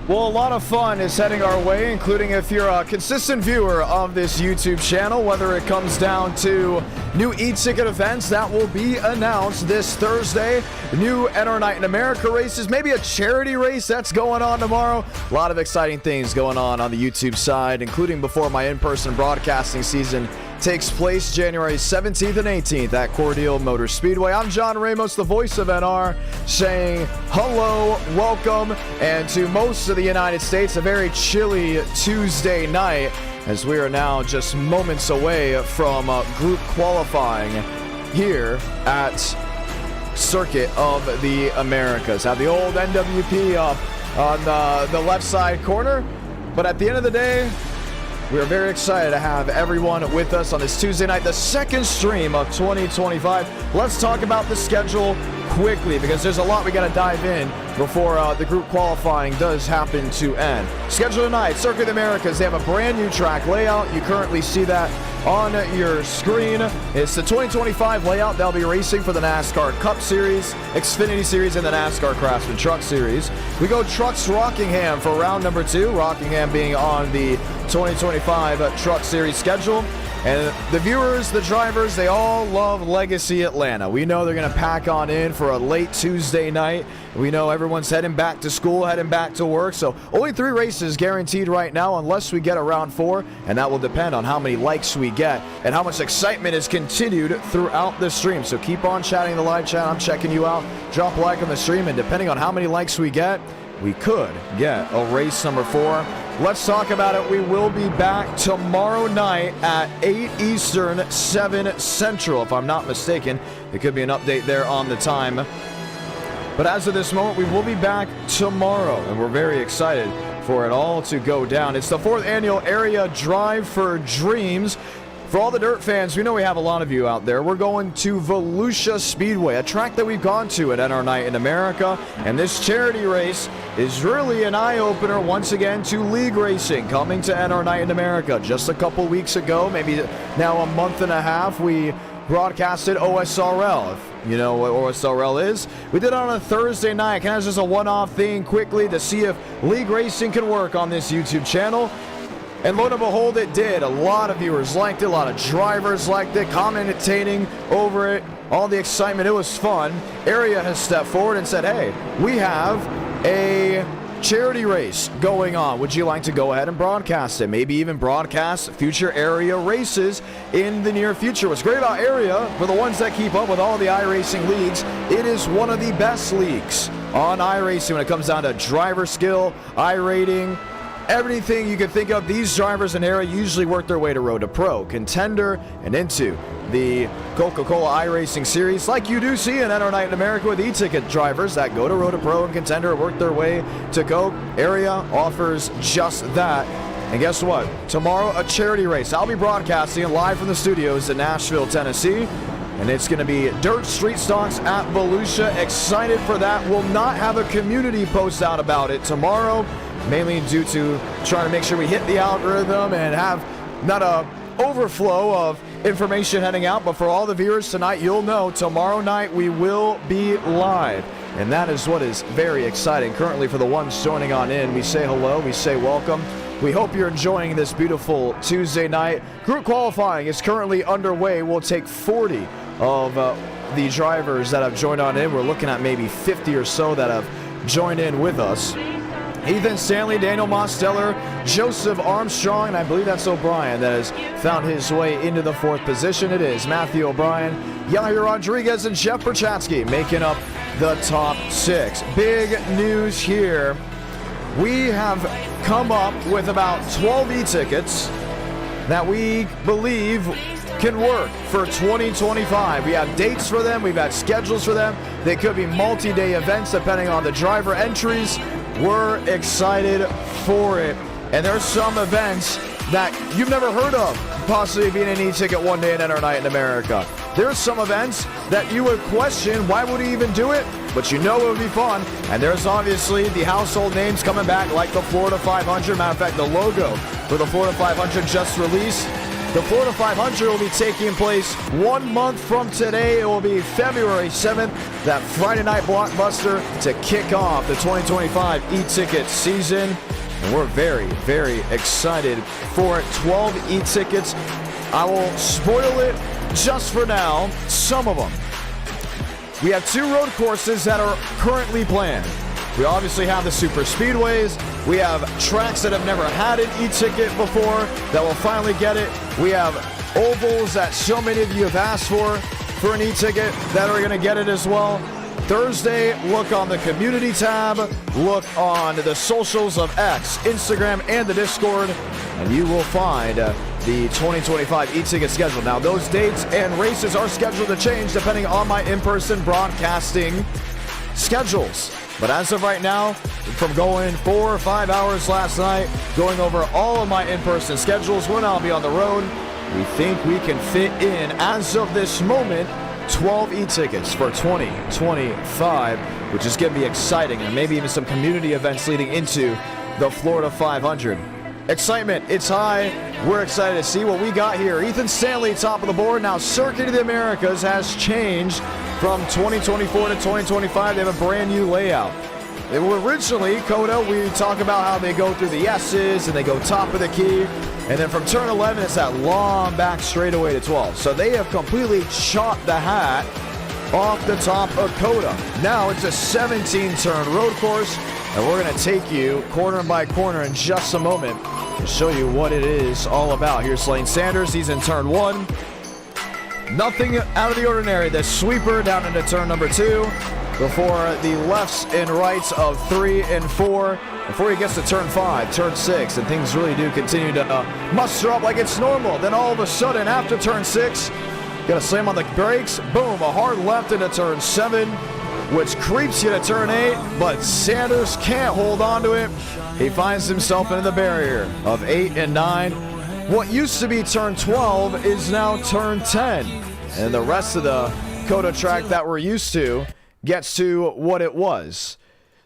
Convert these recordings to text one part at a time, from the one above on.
Well, a lot of fun is heading our way, including if you're a consistent viewer of this YouTube channel, whether it comes down to new e-ticket events that will be announced this Thursday, new NR Night in America races, maybe a charity race that's going on tomorrow. A lot of exciting things going on the YouTube side, including before my in-person broadcasting season takes place January 17th and 18th at Cordele Motor Speedway. I'm John Ramos, the voice of NR, saying hello, welcome, and to most of the United States, a very chilly Tuesday night, as we are now just moments away from group qualifying here at Circuit of the Americas. Have the old NWP up on the left side corner, but at the end of the day, we are very excited to have everyone with us on this Tuesday night, the second stream of 2025. Let's talk about the schedule quickly, because there's a lot we got to dive in before the group qualifying does happen to end. Schedule tonight, Circuit of the Americas. They have a brand new track layout. You currently see that on your screen. It's the 2025 layout. They'll be racing for the NASCAR Cup Series, Xfinity Series, and the NASCAR Craftsman Truck Series. We go Trucks Rockingham for round number 2, Rockingham being on the 2025 Truck Series schedule. And the viewers, the drivers, they all love Legacy Atlanta. We know they're going to pack on in for a late Tuesday night. We know everyone's heading back to school, heading back to work. So only 3 races guaranteed right now unless we get a round 4. And that will depend on how many likes we get and how much excitement is continued throughout the stream. So keep on chatting in the live chat. I'm checking you out. Drop a like on the stream. And depending on how many likes we get, we could get a race number 4. Let's talk about it. We will be back tomorrow night at 8 Eastern, 7 Central, if I'm not mistaken. It could be an update there on the time. But as of this moment, we will be back tomorrow, and we're very excited for it all to go down. It's the 4th annual Area Drive for Dreams. For all the dirt fans, we know we have a lot of you out there. We're going to Volusia Speedway, a track that we've gone to at NR Night in America. And this charity race is really an eye-opener once again to league racing coming to NR Night in America. Just a couple weeks ago, maybe now a month and a half, we broadcasted OSRL. If you know what OSRL is, we did it on a Thursday night, kind of just a one-off thing quickly to see if league racing can work on this YouTube channel. And lo and behold, it did. A lot of viewers liked it. A lot of drivers liked it, commentating over it. All the excitement. It was fun. Area has stepped forward and said, hey, we have a charity race going on. Would you like to go ahead and broadcast it? Maybe even broadcast future area races in the near future. What's great about Area, for the ones that keep up with all the iRacing leagues, it is one of the best leagues on iRacing when it comes down to driver skill, iRating, everything you can think of. These drivers in Area usually work their way to Road to Pro, Contender, and into the Coca-Cola iRacing series, like you do see in NR Night in America with e-ticket drivers that go to Road to Pro and Contender, work their way to Coke. Area offers just that. And guess what? Tomorrow, a charity race. I'll be broadcasting live from the studios in Nashville, Tennessee. And it's going to be dirt street stocks at Volusia. Excited for that. We'll not have a community post out about it tomorrow, mainly due to trying to make sure we hit the algorithm and have not a overflow of information heading out. But for all the viewers tonight, you'll know tomorrow night we will be live. And that is what is very exciting. Currently, for the ones joining on in, we say hello, we say welcome. We hope you're enjoying this beautiful Tuesday night. Group qualifying is currently underway. We'll take 40 of the drivers that have joined on in. We're looking at maybe 50 or so that have joined in with us. Ethan Stanley, Daniel Mosteller, Joseph Armstrong, and I believe that's O'Brien that has found his way into the 4th position. It is Matthew O'Brien, Yair Rodriguez, and Jeff Perchatsky making up the top 6. Big news here. We have come up with about 12 e-tickets that we believe can work for 2025. We have dates for them. We've had schedules for them. They could be multi-day events depending on the driver entries. We're excited for it. And there's some events that you've never heard of possibly being an e-ticket one day in NR Night in America. There's some events that you would question, why would he even do it? But you know it would be fun. And there's obviously the household names coming back, like the Florida 500. Matter of fact, the logo for the Florida 500 just released. The Florida 500 will be taking place 1 month from today. It will be February 7th, that Friday night blockbuster to kick off the 2025 e-ticket season. And we're very, very excited for it. 12 e-tickets. I will spoil it just for now, some of them. We have 2 road courses that are currently planned. We obviously have the super speedways. We have tracks that have never had an e-ticket before that will finally get it. We have ovals that so many of you have asked for an e-ticket that are going to get it as well. Thursday, look on the community tab, look on the socials of X, Instagram, and the Discord, and you will find the 2025 e-ticket schedule. Now, those dates and races are scheduled to change depending on my in-person broadcasting schedules. But as of right now, from going 4 or 5 hours last night, going over all of my in-person schedules when I'll be on the road, we think we can fit in, as of this moment, 12 e-tickets for 2025, which is going to be exciting, and maybe even some community events leading into the Florida 500. Excitement, it's high. We're excited to see what we got here. Ethan Stanley, top of the board. Now, Circuit of the Americas has changed from 2024 to 2025. They have a brand new layout. They were originally, COTA, we talk about how they go through the S's and they go top of the key. And then from turn 11, it's that long back straightaway to 12. So they have completely chopped the hat off the top of COTA. Now it's a 17-turn road course, and we're going to take you corner by corner in just a moment to show you what it is all about. Here's Lane Sanders. He's in turn 1. Nothing out of the ordinary. The sweeper down into turn number 2 before the lefts and rights of 3 and 4. Before he gets to turn 5, turn 6, and things really do continue to muster up like it's normal. Then all of a sudden, after turn 6, got to slam on the brakes. Boom, a hard left into turn 7, which creeps you to turn 8, but Sanders can't hold on to it. He finds himself into the barrier of 8 and 9. What used to be turn 12 is now turn 10. And the rest of the COTA track that we're used to gets to what it was.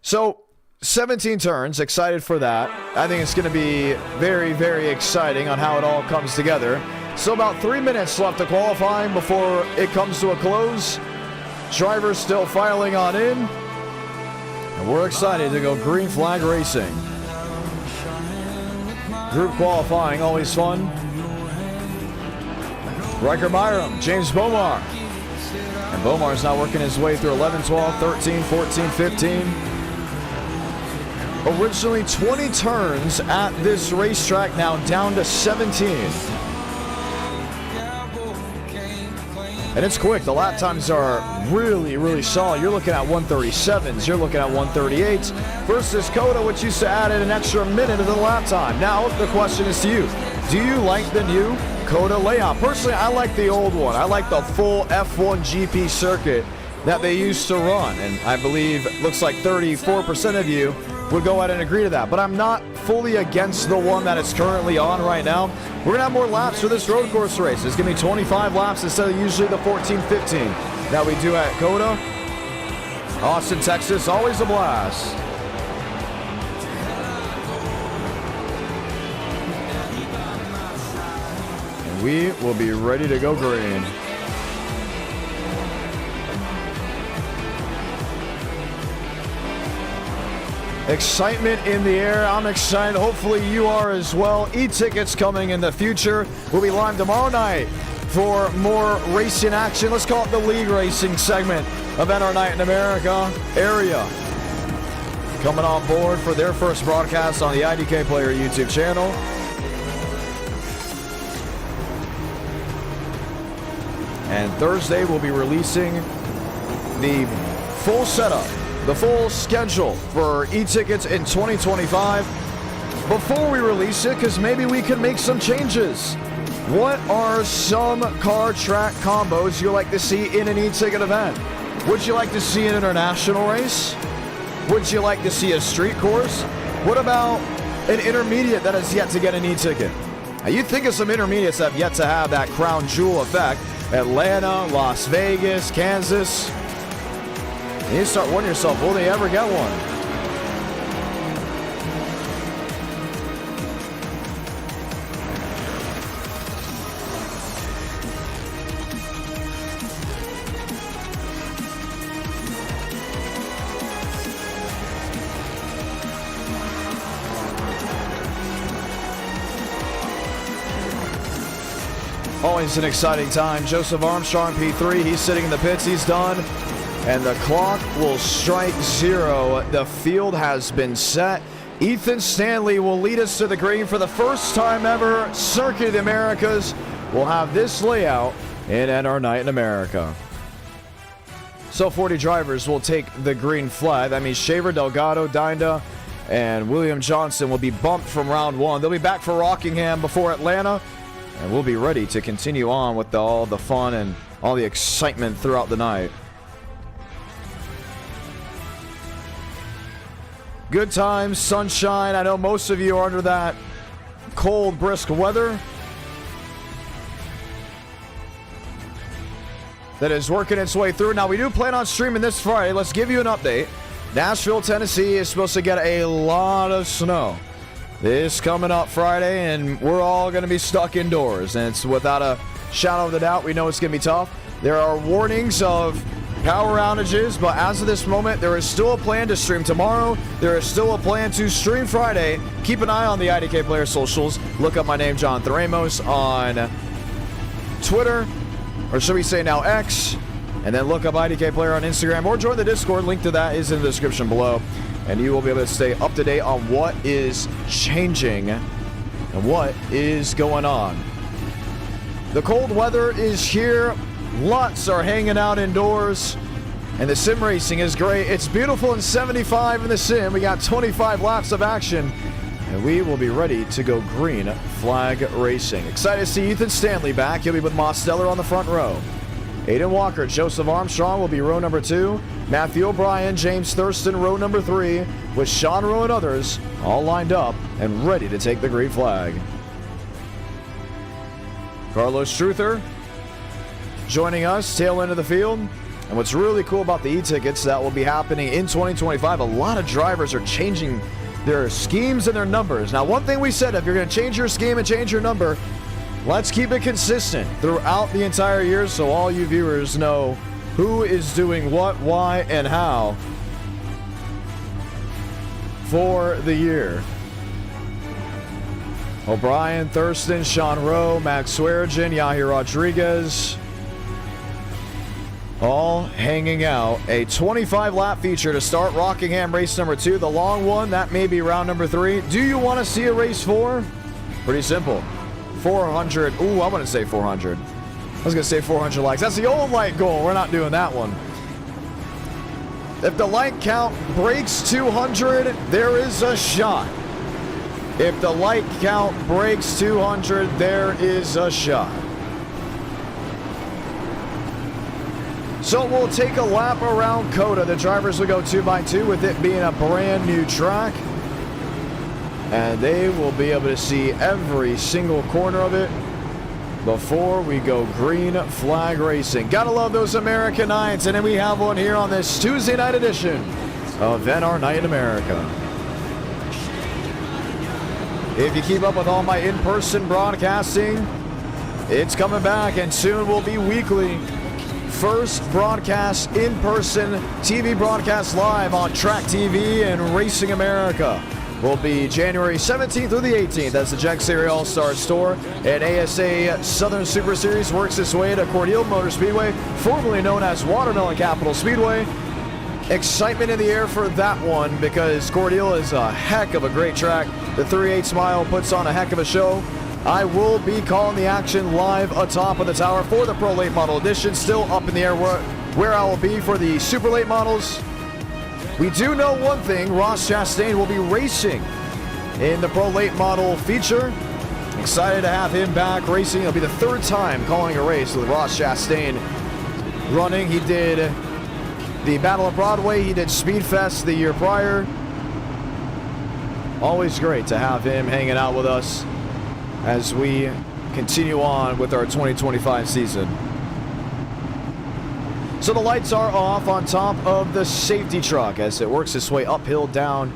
So, 17 turns, excited for that. I think it's going to be very, very exciting on how it all comes together. So about 3 minutes left to qualifying before it comes to a close. Drivers still filing on in. And we're excited to go green flag racing. Group qualifying, always fun. Riker Byram, James Bomar. And Bomar's now working his way through 11, 12, 13, 14, 15. Originally 20 turns at this racetrack, now down to 17. And it's quick. The lap times are really, really solid. You're looking at 137s. You're looking at 138s versus COTA, which used to add in an extra minute to the lap time. Now, the question is to you. Do you like the new COTA layout? Personally, I like the old one. I like the full F1 GP circuit that they used to run. And I believe it looks like 34% of you would go ahead and agree to that. But I'm not fully against the one that it's currently on right now. We're going to have more laps for this road course race. It's going to be 25 laps instead of usually the 14, 15 that we do at COTA. Austin, Texas, always a blast. And we will be ready to go green. Excitement in the air. I'm excited. Hopefully you are as well. E-tickets coming in the future. We'll be live tomorrow night for more racing action. Let's call it the league racing segment of NR Night in America area. Coming on board for their first broadcast on the IDK Player YouTube channel. And Thursday we'll be releasing the full setup, the full schedule for e-tickets in 2025 before we release it, because maybe we can make some changes. What are some car track combos you like to see in an e-ticket event? Would you like to see an international race? Would you like to see a street course? What about an intermediate that has yet to get an e-ticket? Now, you think of some intermediates that have yet to have that crown jewel effect. Atlanta, Las Vegas, Kansas. And you start wondering yourself, will they ever get one? Always an exciting time. Joseph Armstrong, P3, he's sitting in the pits. He's done. And the clock will strike 0. The field has been set. Ethan Stanley will lead us to the green for the first time ever. Circuit of the Americas will have this layout in our night in America. So 40 drivers will take the green flag. That means Shaver, Delgado, Dinda, and William Johnson will be bumped from round 1. They'll be back for Rockingham before Atlanta, and we'll be ready to continue on with all the fun and all the excitement throughout the night. Good times, sunshine. I know most of you are under that cold, brisk weather that is working its way through. Now, we do plan on streaming this Friday. Let's give you an update. Nashville, Tennessee is supposed to get a lot of snow this coming up Friday, and we're all going to be stuck indoors. And it's without a shadow of a doubt, we know it's going to be tough. There are warnings of power outages, but as of this moment, there is still a plan to stream tomorrow. There is still a plan to stream Friday. Keep an eye on the IDK Player socials. Look up my name, Jonathan Ramos, on Twitter, or should we say now X, and then look up IDK Player on Instagram, or join the Discord. Link to that is in the description below, and you will be able to stay up to date on what is changing and what is going on. The cold weather is here. Lots are hanging out indoors, and the sim racing is great. It's beautiful in 75 in the sim. We got 25 laps of action, and we will be ready to go green flag racing. Excited to see Ethan Stanley back. He'll be with Moss Steller on the front row. Aiden Walker, Joseph Armstrong will be row number 2. Matthew O'Brien, James Thurston, row number 3, with Sean Rowe and others all lined up and ready to take the green flag. Carlos Struther joining us, tail end of the field. And what's really cool about the e-tickets that will be happening in 2025, a lot of drivers are changing their schemes and their numbers. Now, one thing we said, if you're going to change your scheme and change your number, let's keep it consistent throughout the entire year so all you viewers know who is doing what, why, and how for the year. O'Brien, Thurston, Sean Rowe, Max Swearengin, Yahir Rodriguez, all hanging out. A 25-lap feature to start Rockingham race number 2. The long one, that may be round number 3. Do you want to see a race 4? Pretty simple. 400. Ooh, I want to say 400. I was going to say 400 likes. That's the old like goal. We're not doing that one. If the like count breaks 200, there is a shot. If the like count breaks 200, there is a shot. So we'll take a lap around COTA. The drivers will go 2x2 with it being a brand new track. And they will be able to see every single corner of it before we go green flag racing. Gotta love those American nights. And then we have one here on this Tuesday night edition of NR Night in America. If you keep up with all my in-person broadcasting, it's coming back, and soon will be weekly. First broadcast in-person TV broadcast live on Track TV and Racing America will be January 17th through the 18th as the Jack Series All-Star Store and ASA Southern Super Series works its way to Cordele Motor Speedway, formerly known as Watermelon Capital Speedway. Excitement in the air for that one because Cordele is a heck of a great track. The 3/8 mile puts on a heck of a show. I will be calling the action live atop of the tower for the Pro Late Model Edition. Still up in the air where I will be for the Super Late Models. We do know one thing, Ross Chastain will be racing in the Pro Late Model feature. Excited to have him back racing. It'll be the 3rd time calling a race with Ross Chastain running. He did the Battle of Broadway. He did Speedfest the year prior. Always great to have him hanging out with us as we continue on with our 2025 season. So the lights are off on top of the safety truck as it works its way uphill down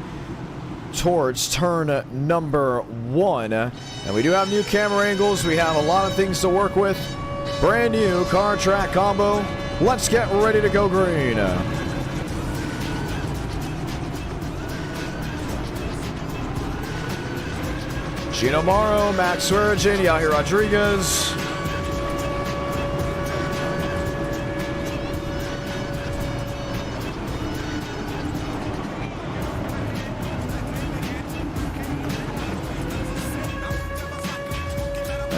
towards turn number 1. And we do have new camera angles. We have a lot of things to work with. Brand new car track combo. Let's get ready to go green. Gino Morrow, Max Swearengin, Yahir Rodriguez,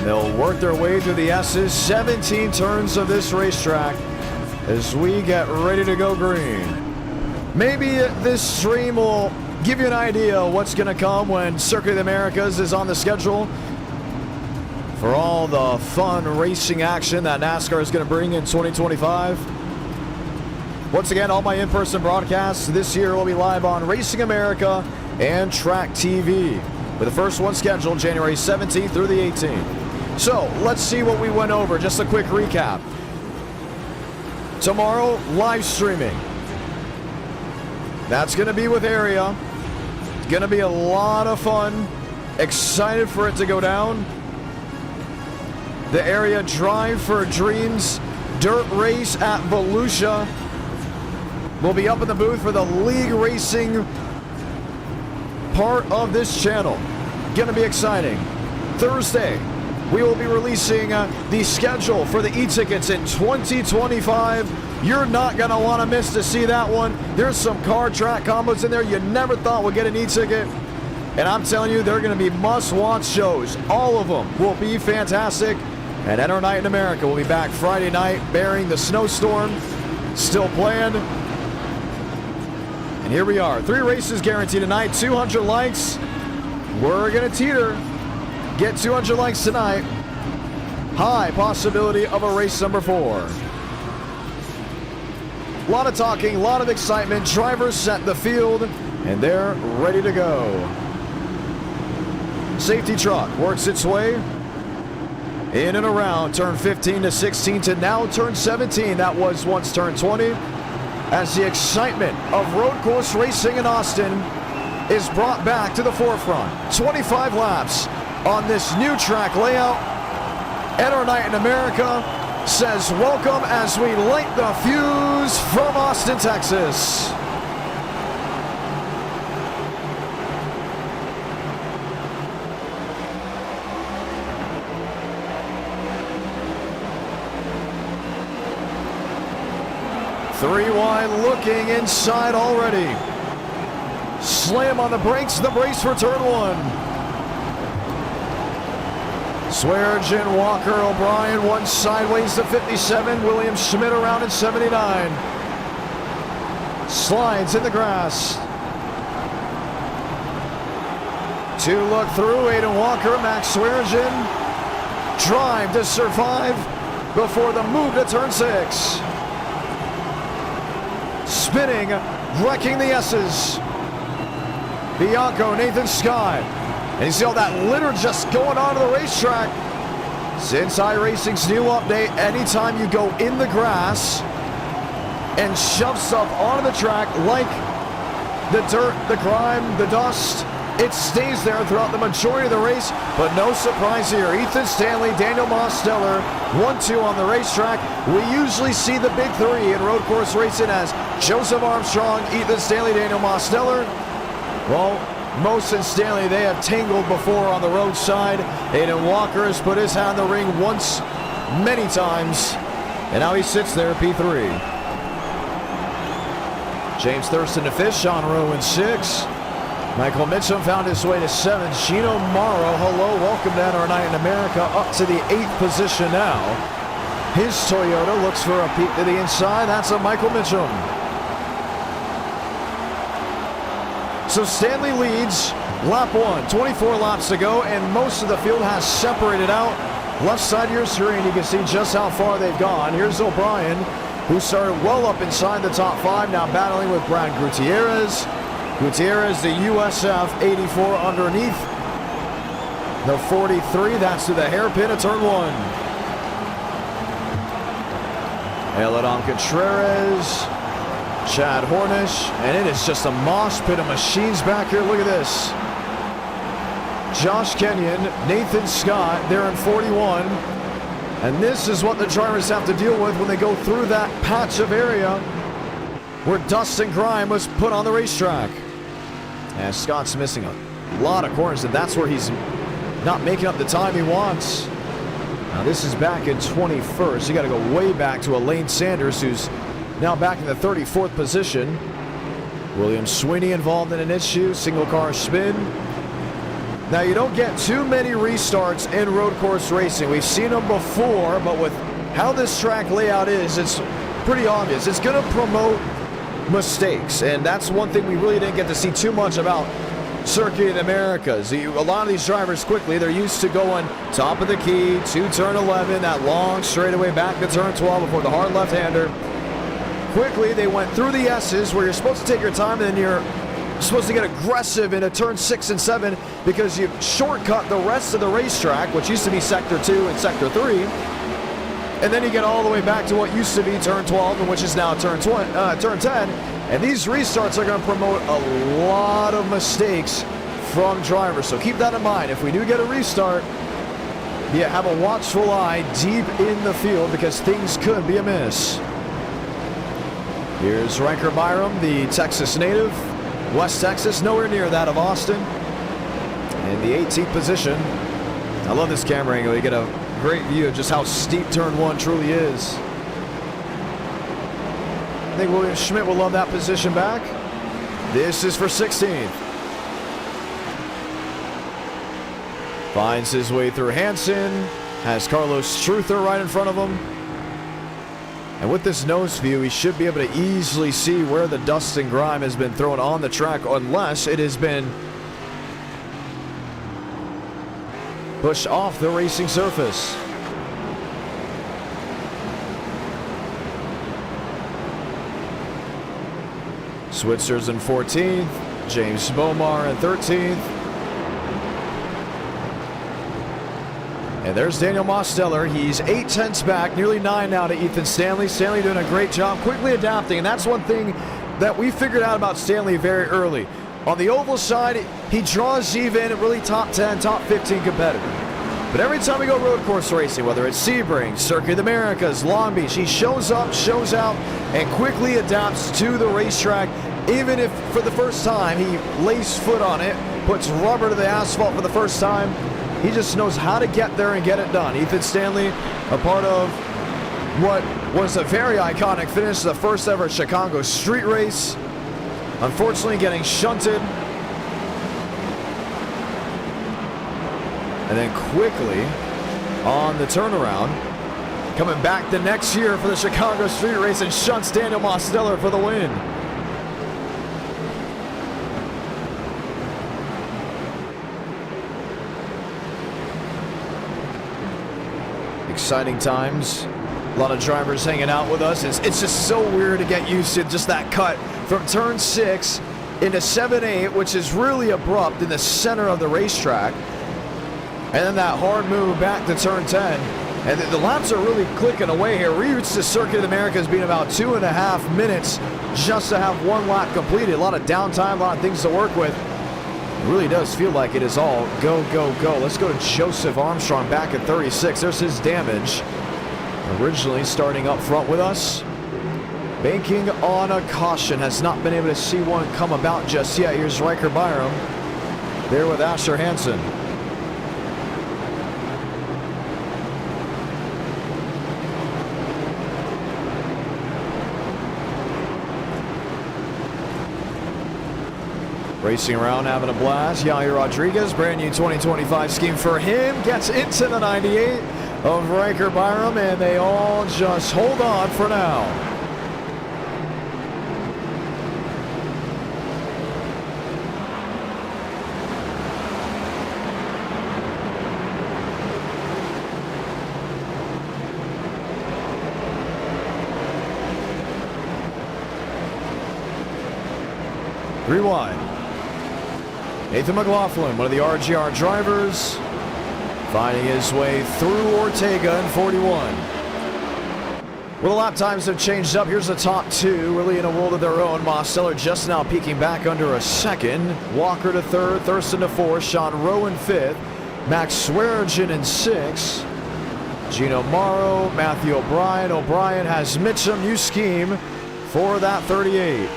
And they'll work their way through the S's, 17 turns of this racetrack as we get ready to go green. Maybe this stream will give you an idea of what's going to come when Circuit of the Americas is on the schedule for all the fun racing action that NASCAR is going to bring in 2025. Once again, all my in-person broadcasts this year will be live on Racing America and Track TV, with the first one scheduled January 17th through the 18th. So let's see what we went over. Just a quick recap. Tomorrow, live streaming. That's going to be with Area. It's going to be a lot of fun. Excited for it to go down. The Area Drive for Dreams dirt race at Volusia. We'll be up in the booth for the league racing part of this channel. Going to be exciting. Thursday, we will be releasing the schedule for the e-tickets in 2025. You're not going to want to miss to see that one. There's some car track combos in there you never thought would get an e-ticket. And I'm telling you, they're going to be must-watch shows. All of them will be fantastic. And Enter Night in America will be back Friday night, bearing the snowstorm. Still planned. And here we are. 3 races guaranteed tonight. 200 likes. We're going to teeter. Get 200 likes tonight. High possibility of a race number 4. A lot of talking, a lot of excitement. Drivers set the field, and they're ready to go. Safety truck works its way in and around turn 15 to 16 to now turn 17. That was once turn 20. As the excitement of road course racing in Austin is brought back to the forefront. 25 laps on this new track layout. Enter Night in America says welcome as we light the fuse from Austin, Texas. Three wide looking inside already. Slam on the brakes, the brace for turn 1. Swearengin, Walker, O'Brien, one sideways to 57. William Schmidt around in 79. Slides in the grass. 2 look through, Aiden Walker, Max Swearengin. Drive to survive before the move to turn 6. Spinning, wrecking the S's. Bianco, Nathan Scott. And you see all that litter just going onto the racetrack. Since iRacing's new update, anytime you go in the grass and shove stuff onto the track like the dirt, the grime, the dust, it stays there throughout the majority of the race, but no surprise here. Ethan Stanley, Daniel Mosteller, 1-2 on the racetrack. We usually see the big 3 in road course racing as Joseph Armstrong, Ethan Stanley, Daniel Mosteller. Well, Most and Stanley, they have tangled before on the roadside. Aiden Walker has put his hand in the ring once, many times, and now he sits there at P3. James Thurston to fish on row in 6. Michael Mitchum found his way to 7. Gino Morrow, hello, welcome to Enter Night in America, up to the 8th position now. His Toyota looks for a peek to the inside. That's a Michael Mitchum. So Stanley leads lap 1, 24 laps to go, and most of the field has separated out. Left side of your screen, you can see just how far they've gone. Here's O'Brien, who started well up inside the top 5, now battling with Brad Gutierrez. Gutierrez, the USF 84 underneath the 43. That's to the hairpin of turn 1. Eladon Contreras, Chad Hornish, and it is just a mosh pit of machines back here. Look at this. Josh Kenyon, Nathan Scott, they're in 41. And this is what the drivers have to deal with when they go through that patch of area where dust and grime was put on the racetrack. And Scott's missing a lot of corners, and that's where he's not making up the time he wants. Now this is back in 21st. You got to go way back to Elaine Sanders, who's now back in the 34th position. William Sweeney involved in an issue. Single car spin. Now, you don't get too many restarts in road course racing. We've seen them before, but with how this track layout is, it's pretty obvious. It's going to promote mistakes, and that's one thing we really didn't get to see too much about Circuit of the Americas. A lot of these drivers quickly, they're used to going top of the key to turn 11, that long straightaway back to turn 12 before the hard left-hander. Quickly, they went through the S's where you're supposed to take your time, and then you're supposed to get aggressive into turn 6 and 7 because you've shortcut the rest of the racetrack, which used to be sector 2 and sector 3. And then you get all the way back to what used to be turn 12, and which is now turn 10. And these restarts are going to promote a lot of mistakes from drivers. So keep that in mind. If we do get a restart, yeah, have a watchful eye deep in the field because things could be amiss. Here's Riker Byram, the Texas native. West Texas, nowhere near that of Austin. In the 18th position. I love this camera angle. You get a great view of just how steep turn 1 truly is. I think William Schmidt will love that position back. This is for 16th. Finds his way through Hansen. Has Carlos Truther right in front of him. And with this nose view, he should be able to easily see where the dust and grime has been thrown on the track, unless it has been pushed off the racing surface. Switzer's in 14th, James Bomar in 13th. And there's Daniel Mosteller. He's 8/10 back, nearly 9 now to Ethan Stanley. Stanley doing a great job, quickly adapting, and that's one thing that we figured out about Stanley very early. On the oval side, he draws even, really top 10, top 15 competitor. But every time we go road course racing, whether it's Sebring, Circuit of the Americas, Long Beach, he shows up, shows out, and quickly adapts to the racetrack. Even if for the first time he lays foot on it, puts rubber to the asphalt for the first time, he just knows how to get there and get it done. Ethan Stanley, a part of what was a very iconic finish, the first ever Chicago street race. Unfortunately getting shunted. And then quickly on the turnaround, coming back the next year for the Chicago street race and shunts Daniel Mosteller for the win. Exciting times. A lot of drivers hanging out with us. It's just so weird to get used to just that cut from turn 6 into 7-8, which is really abrupt in the center of the racetrack. And then that hard move back to turn 10. And the laps are really clicking away here. We're used to Circuit of the Americas being about 2.5 minutes just to have one lap completed. A lot of downtime, a lot of things to work with. It really does feel like it is all go, go, go. Let's go to Joseph Armstrong back at 36. There's his damage. Originally starting up front with us. Banking on a caution. Has not been able to see one come about just yet. Here's Riker Byram there with Asher Hansen. Racing around, having a blast. Yair Rodriguez, brand new 2025 scheme for him. Gets into the 98 of Riker Byram, and they all just hold on for now. Three wide. Nathan McLaughlin, one of the RGR drivers, finding his way through Ortega in 41. Well, the lap times have changed up. Here's the top two, really in a world of their own. Mosteller just now peeking back under a second. Walker to third, Thurston to fourth, Sean Rowe in fifth, Max Swearigan in sixth, Gino Morrow, Matthew O'Brien. O'Brien has Mitchum, new scheme for that 38.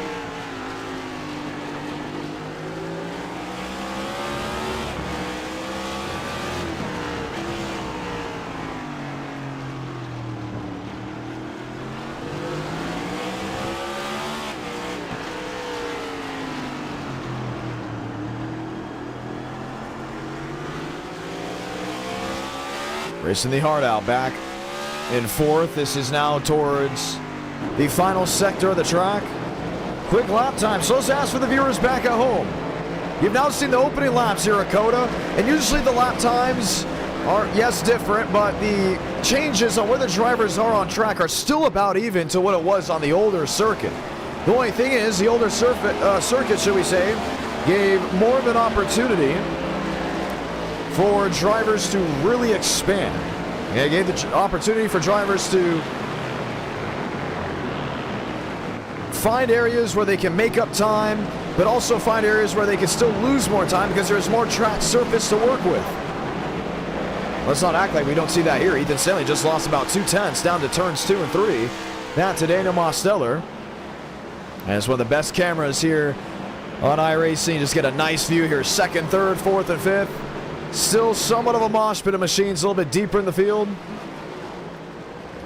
Racing the hard out back in fourth. This is now towards the final sector of the track. Quick lap time. So let's ask for the viewers back at home. You've now seen the opening laps here at COTA, and usually the lap times are, yes, different, but the changes on where the drivers are on track are still about even to what it was on the older circuit. The only thing is, the older circuit, should we say, gave more of an opportunity for drivers to really expand. It gave the opportunity for drivers to find areas where they can make up time, but also find areas where they can still lose more time because there's more track surface to work with. Let's not act like we don't see that here. Ethan Stanley just lost about 2/10 down to turns 2 and 3. Now to Daniel Mosteller. And it's one of the best cameras here on iRacing. Just get a nice view here. Second, third, fourth, and fifth. Still somewhat of a mosh pit of machines a little bit deeper in the field.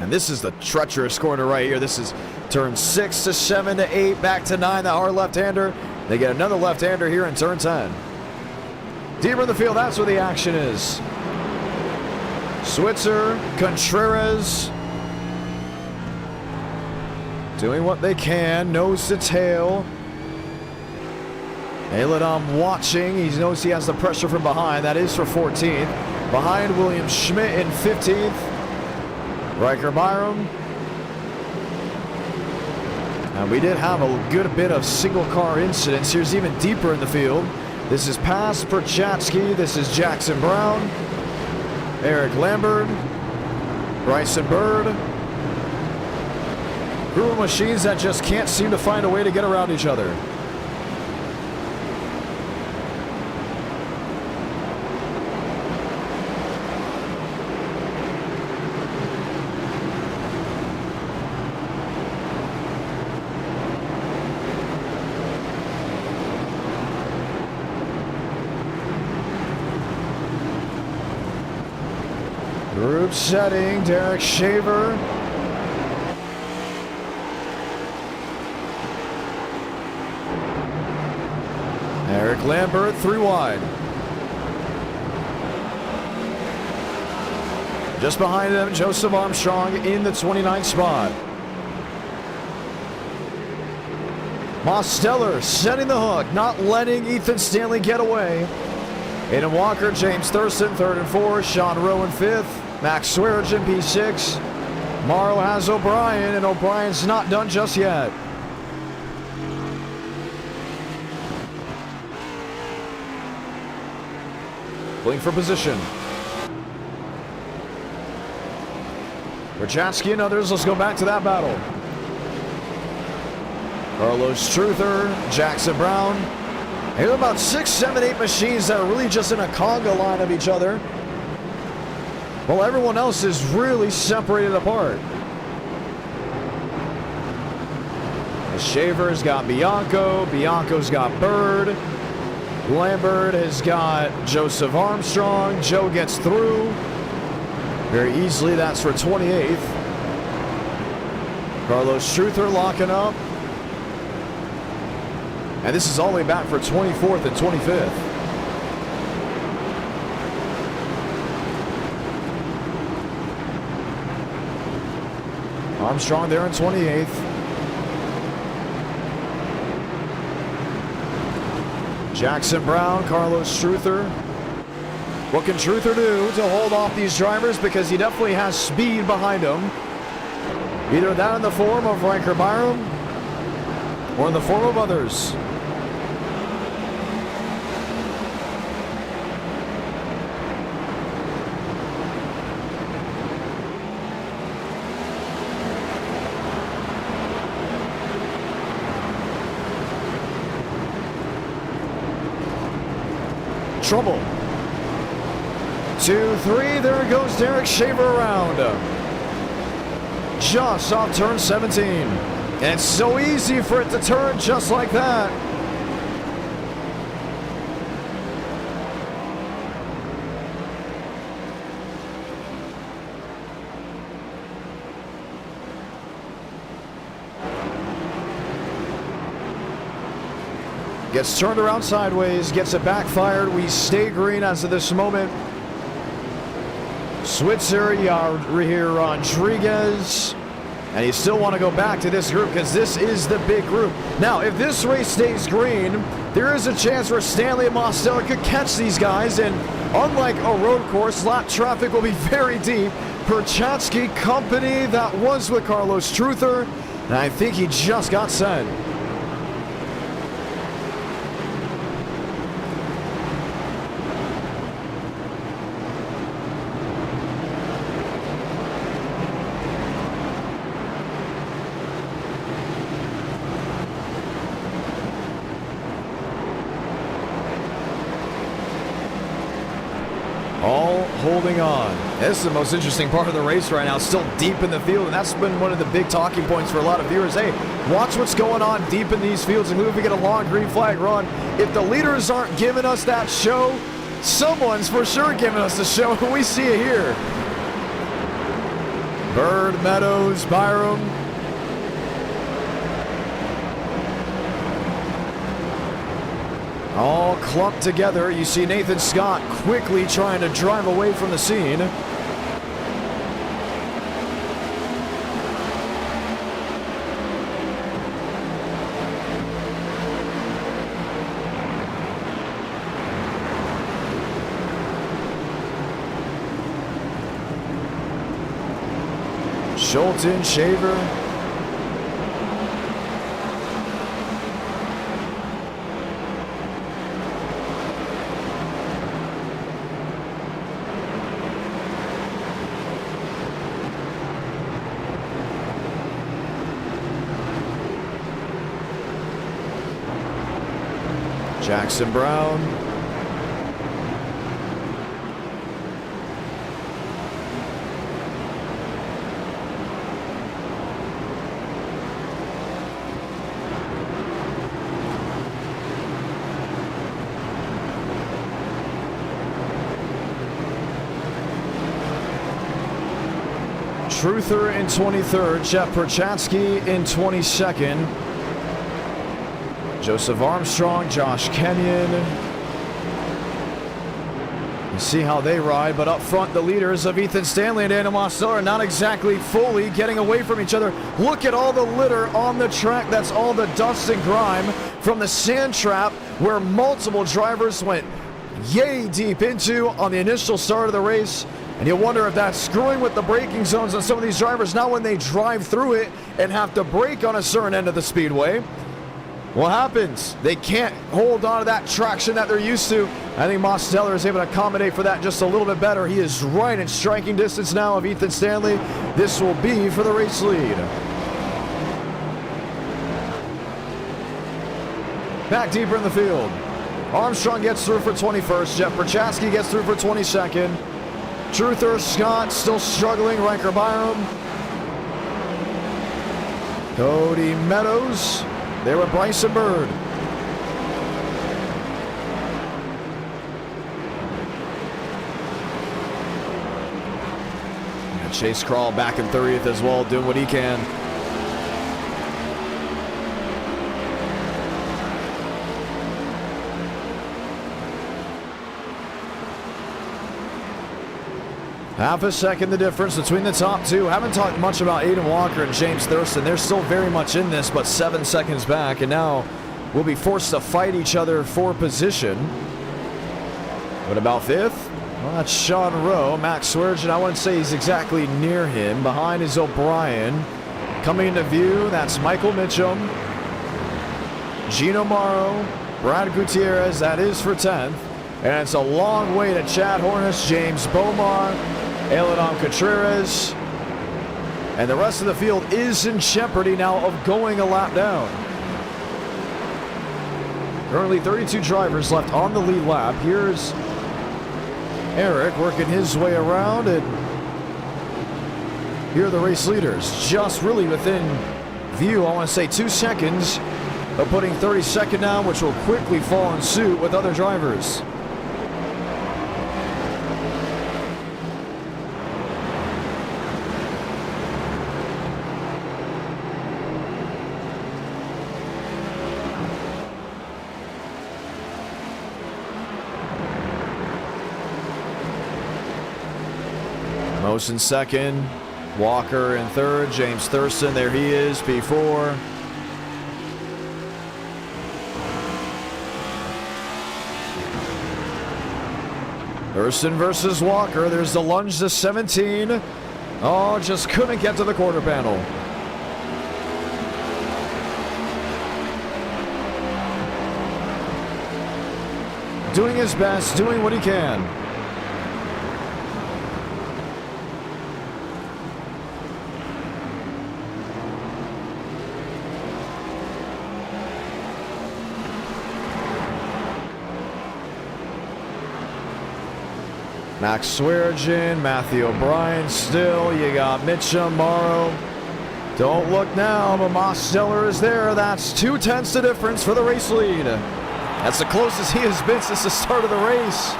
And this is the treacherous corner right here. This is turn 6 to 7 to 8, back to 9, the hard left-hander. They get another left-hander here in turn 10. Deeper in the field, that's where the action is. Switzer, Contreras doing what they can, nose to tail. Aladam watching. He knows he has the pressure from behind. That is for 14th. Behind William Schmidt in 15th. Riker Byram. And we did have a good bit of single car incidents. Here's even deeper in the field. This is past Perchatsky. This is Jackson Brown. Eric Lambert. Bryson Bird. Group of machines that just can't seem to find a way to get around each other. Group setting, Derek Shaver. Eric Lambert, 3 wide. Just behind them, Joseph Armstrong in the 29th spot. Mosteller setting the hook, not letting Ethan Stanley get away. Aiden Walker, James Thurston, 3rd and 4th. Sean Rowan, 5th. Max Swearigan, P6. Morrow has O'Brien, and O'Brien's not done just yet. Pulling for position. Perchatsky and others, let's go back to that battle. Carlos Truther, Jackson Brown. Here are about 6, 7, 8 machines that are really just in a conga line of each other, while everyone else is really separated apart. The Shaver's got Bianco. Bianco's got Bird. Lambert has got Joseph Armstrong. Joe gets through very easily. That's for 28th. Carlos Truther locking up. And this is all the way back for 24th and 25th. Armstrong there in 28th. Jackson Brown, Carlos Truther. What can Truther do to hold off these drivers? Because he definitely has speed behind him. Either that in the form of Riker Byram or in the form of others. Trouble. 2, 3, there goes Derek Shaver around. Just off turn 17. And it's so easy for it to turn just like that. Gets turned around sideways, gets it backfired. We stay green as of this moment. Switzer, Yair Rodriguez. And you still want to go back to this group because this is the big group. Now, if this race stays green, there is a chance where Stanley and Mosteller could catch these guys. And unlike a road course, lap traffic will be very deep. Perchatsky company that was with Carlos Truther. And I think he just got sent. All holding on. This is the most interesting part of the race right now. Still deep in the field, and that's been one of the big talking points for a lot of viewers. Hey, watch what's going on deep in these fields, and who if we get a long green flag run. If the leaders aren't giving us that show, someone's for sure giving us the show, and we see it here. Bird, Meadows, Byram. All clumped together. You see Nathan Scott quickly trying to drive away from the scene. Schulten, Shaver. Jackson Brown. Truther in 23rd, Jeff Perchatsky in 22nd. Joseph Armstrong, Josh Kenyon. You see how they ride, but up front, the leaders of Ethan Stanley and Daniel Mosteller are not exactly fully getting away from each other. Look at all the litter on the track. That's all the dust and grime from the sand trap where multiple drivers went yay deep into on the initial start of the race. And you wonder if that's screwing with the braking zones on some of these drivers now when they drive through it and have to brake on a certain end of the speedway. What happens? They can't hold on to that traction that they're used to. I think Mosteller is able to accommodate for that just a little bit better. He is right in striking distance now of Ethan Stanley. This will be for the race lead. Back deeper in the field. Armstrong gets through for 21st. Jeff Perchatsky gets through for 22nd. Truther, Scott still struggling. Riker Byram. Cody Meadows. There with Bryson Bird. And Chase Crawl back in 30th as well, doing what he can. Half a second the difference between the top two. Haven't talked much about Aiden Walker and James Thurston. They're still very much in this, but 7 seconds back, and now will be forced to fight each other for position. What about fifth? Well, that's Sean Rowe. Max Swerge, I wouldn't say he's exactly near him. Behind is O'Brien. Coming into view, that's Michael Mitchum. Gino Morrow. Brad Gutierrez, that is for 10th. And it's a long way to Chad Hornish, James Bomar, Eladon Contreras. And the rest of the field is in jeopardy now of going a lap down. Currently 32 drivers left on the lead lap. Here's Eric working his way around, and here are the race leaders. Just really within view, I want to say 2 seconds of putting 32nd down, which will quickly fall in suit with other drivers. Ramos in second. Walker in third. James Thurston, there he is, P4. Thurston versus Walker. There's the lunge to 17. Oh, just couldn't get to the quarter panel. Doing his best, doing what he can. Max Swearengin, Matthew O'Brien still. You got Mitchum, Morrow. Don't look now, but Mosteller is there. That's 2/10 the difference for the race lead. That's the closest he has been since the start of the race.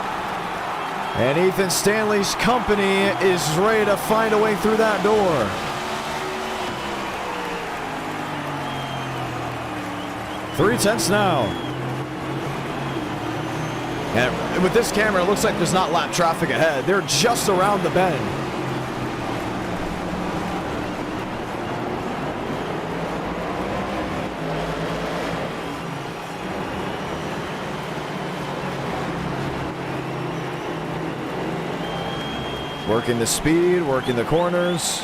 And Ethan Stanley's company is ready to find a way through that door. .3 now. And with this camera, it looks like there's not lap traffic ahead. They're just around the bend. Working the speed, working the corners.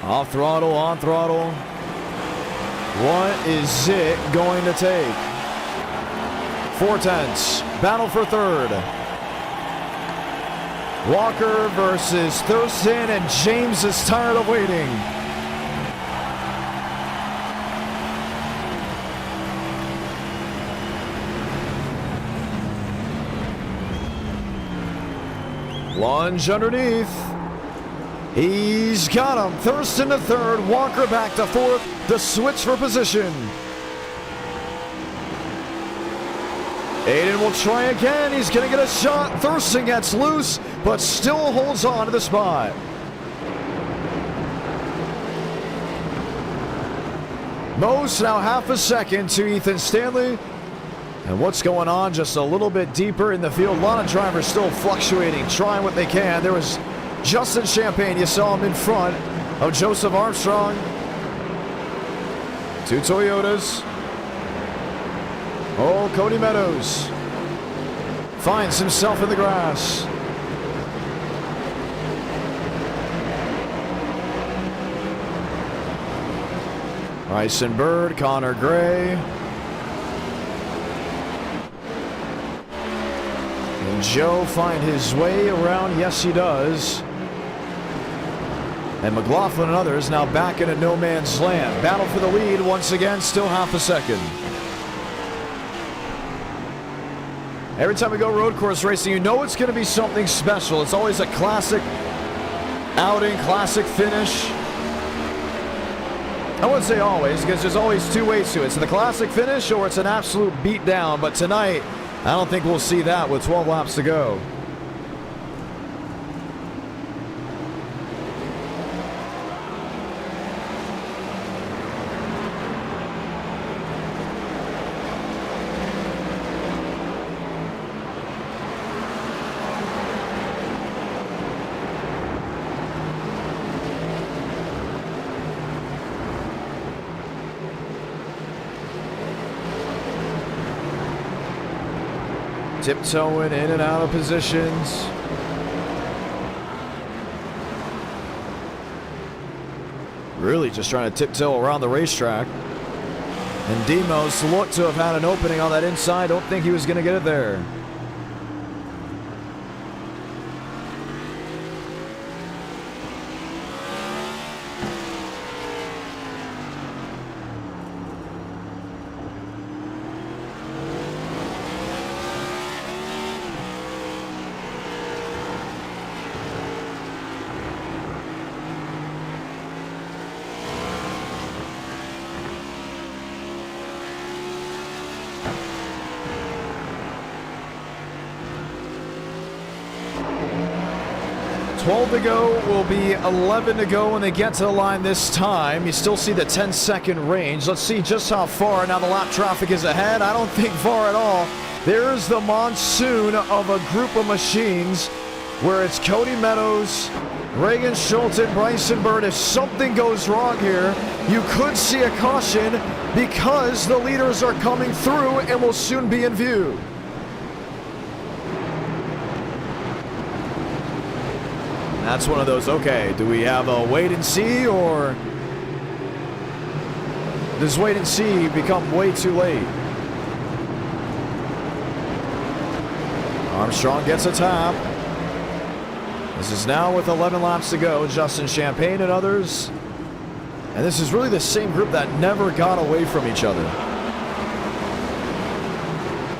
Off throttle, on throttle. What is it going to take? 4/10. Battle for third. Walker versus Thurston, and James is tired of waiting. Lunge underneath. He's got him. Thurston to third, Walker back to fourth. The switch for position. Aiden will try again. He's going to get a shot. Thurston gets loose, but still holds on to the spot. Most now half a second to Ethan Stanley. And what's going on just a little bit deeper in the field. A lot of drivers still fluctuating, trying what they can. There was Justin Champagne, you saw him in front of Joseph Armstrong. Two Toyotas. Oh, Cody Meadows finds himself in the grass. Bryson Bird, Connor Gray. And Joe find his way around. Yes, he does. And McLaughlin and others now back into no man's land. Battle for the lead once again, still half a second. Every time we go road course racing, you know it's going to be something special. It's always a classic outing, classic finish. I wouldn't say always, because there's always two ways to it. It's the classic finish or it's an absolute beatdown. But tonight, I don't think we'll see that with 12 laps to go. Tiptoeing in and out of positions. Really just trying to tiptoe around the racetrack. And Demos looked to have had an opening on that inside. Don't think he was going to get it there. 12 to go will be 11 to go when they get to the line this time. You still see the 10-second range. Let's see just how far. Now the lap traffic is ahead. I don't think far at all. There's the monsoon of a group of machines where it's Cody Meadows, Reagan Schulten, Bryson Bird. If something goes wrong here, you could see a caution because the leaders are coming through and will soon be in view. That's one of those, okay, do we have a wait and see, or does wait and see become way too late? Armstrong gets a tap. This is now with 11 laps to go. Justin Champagne and others. And this is really the same group that never got away from each other.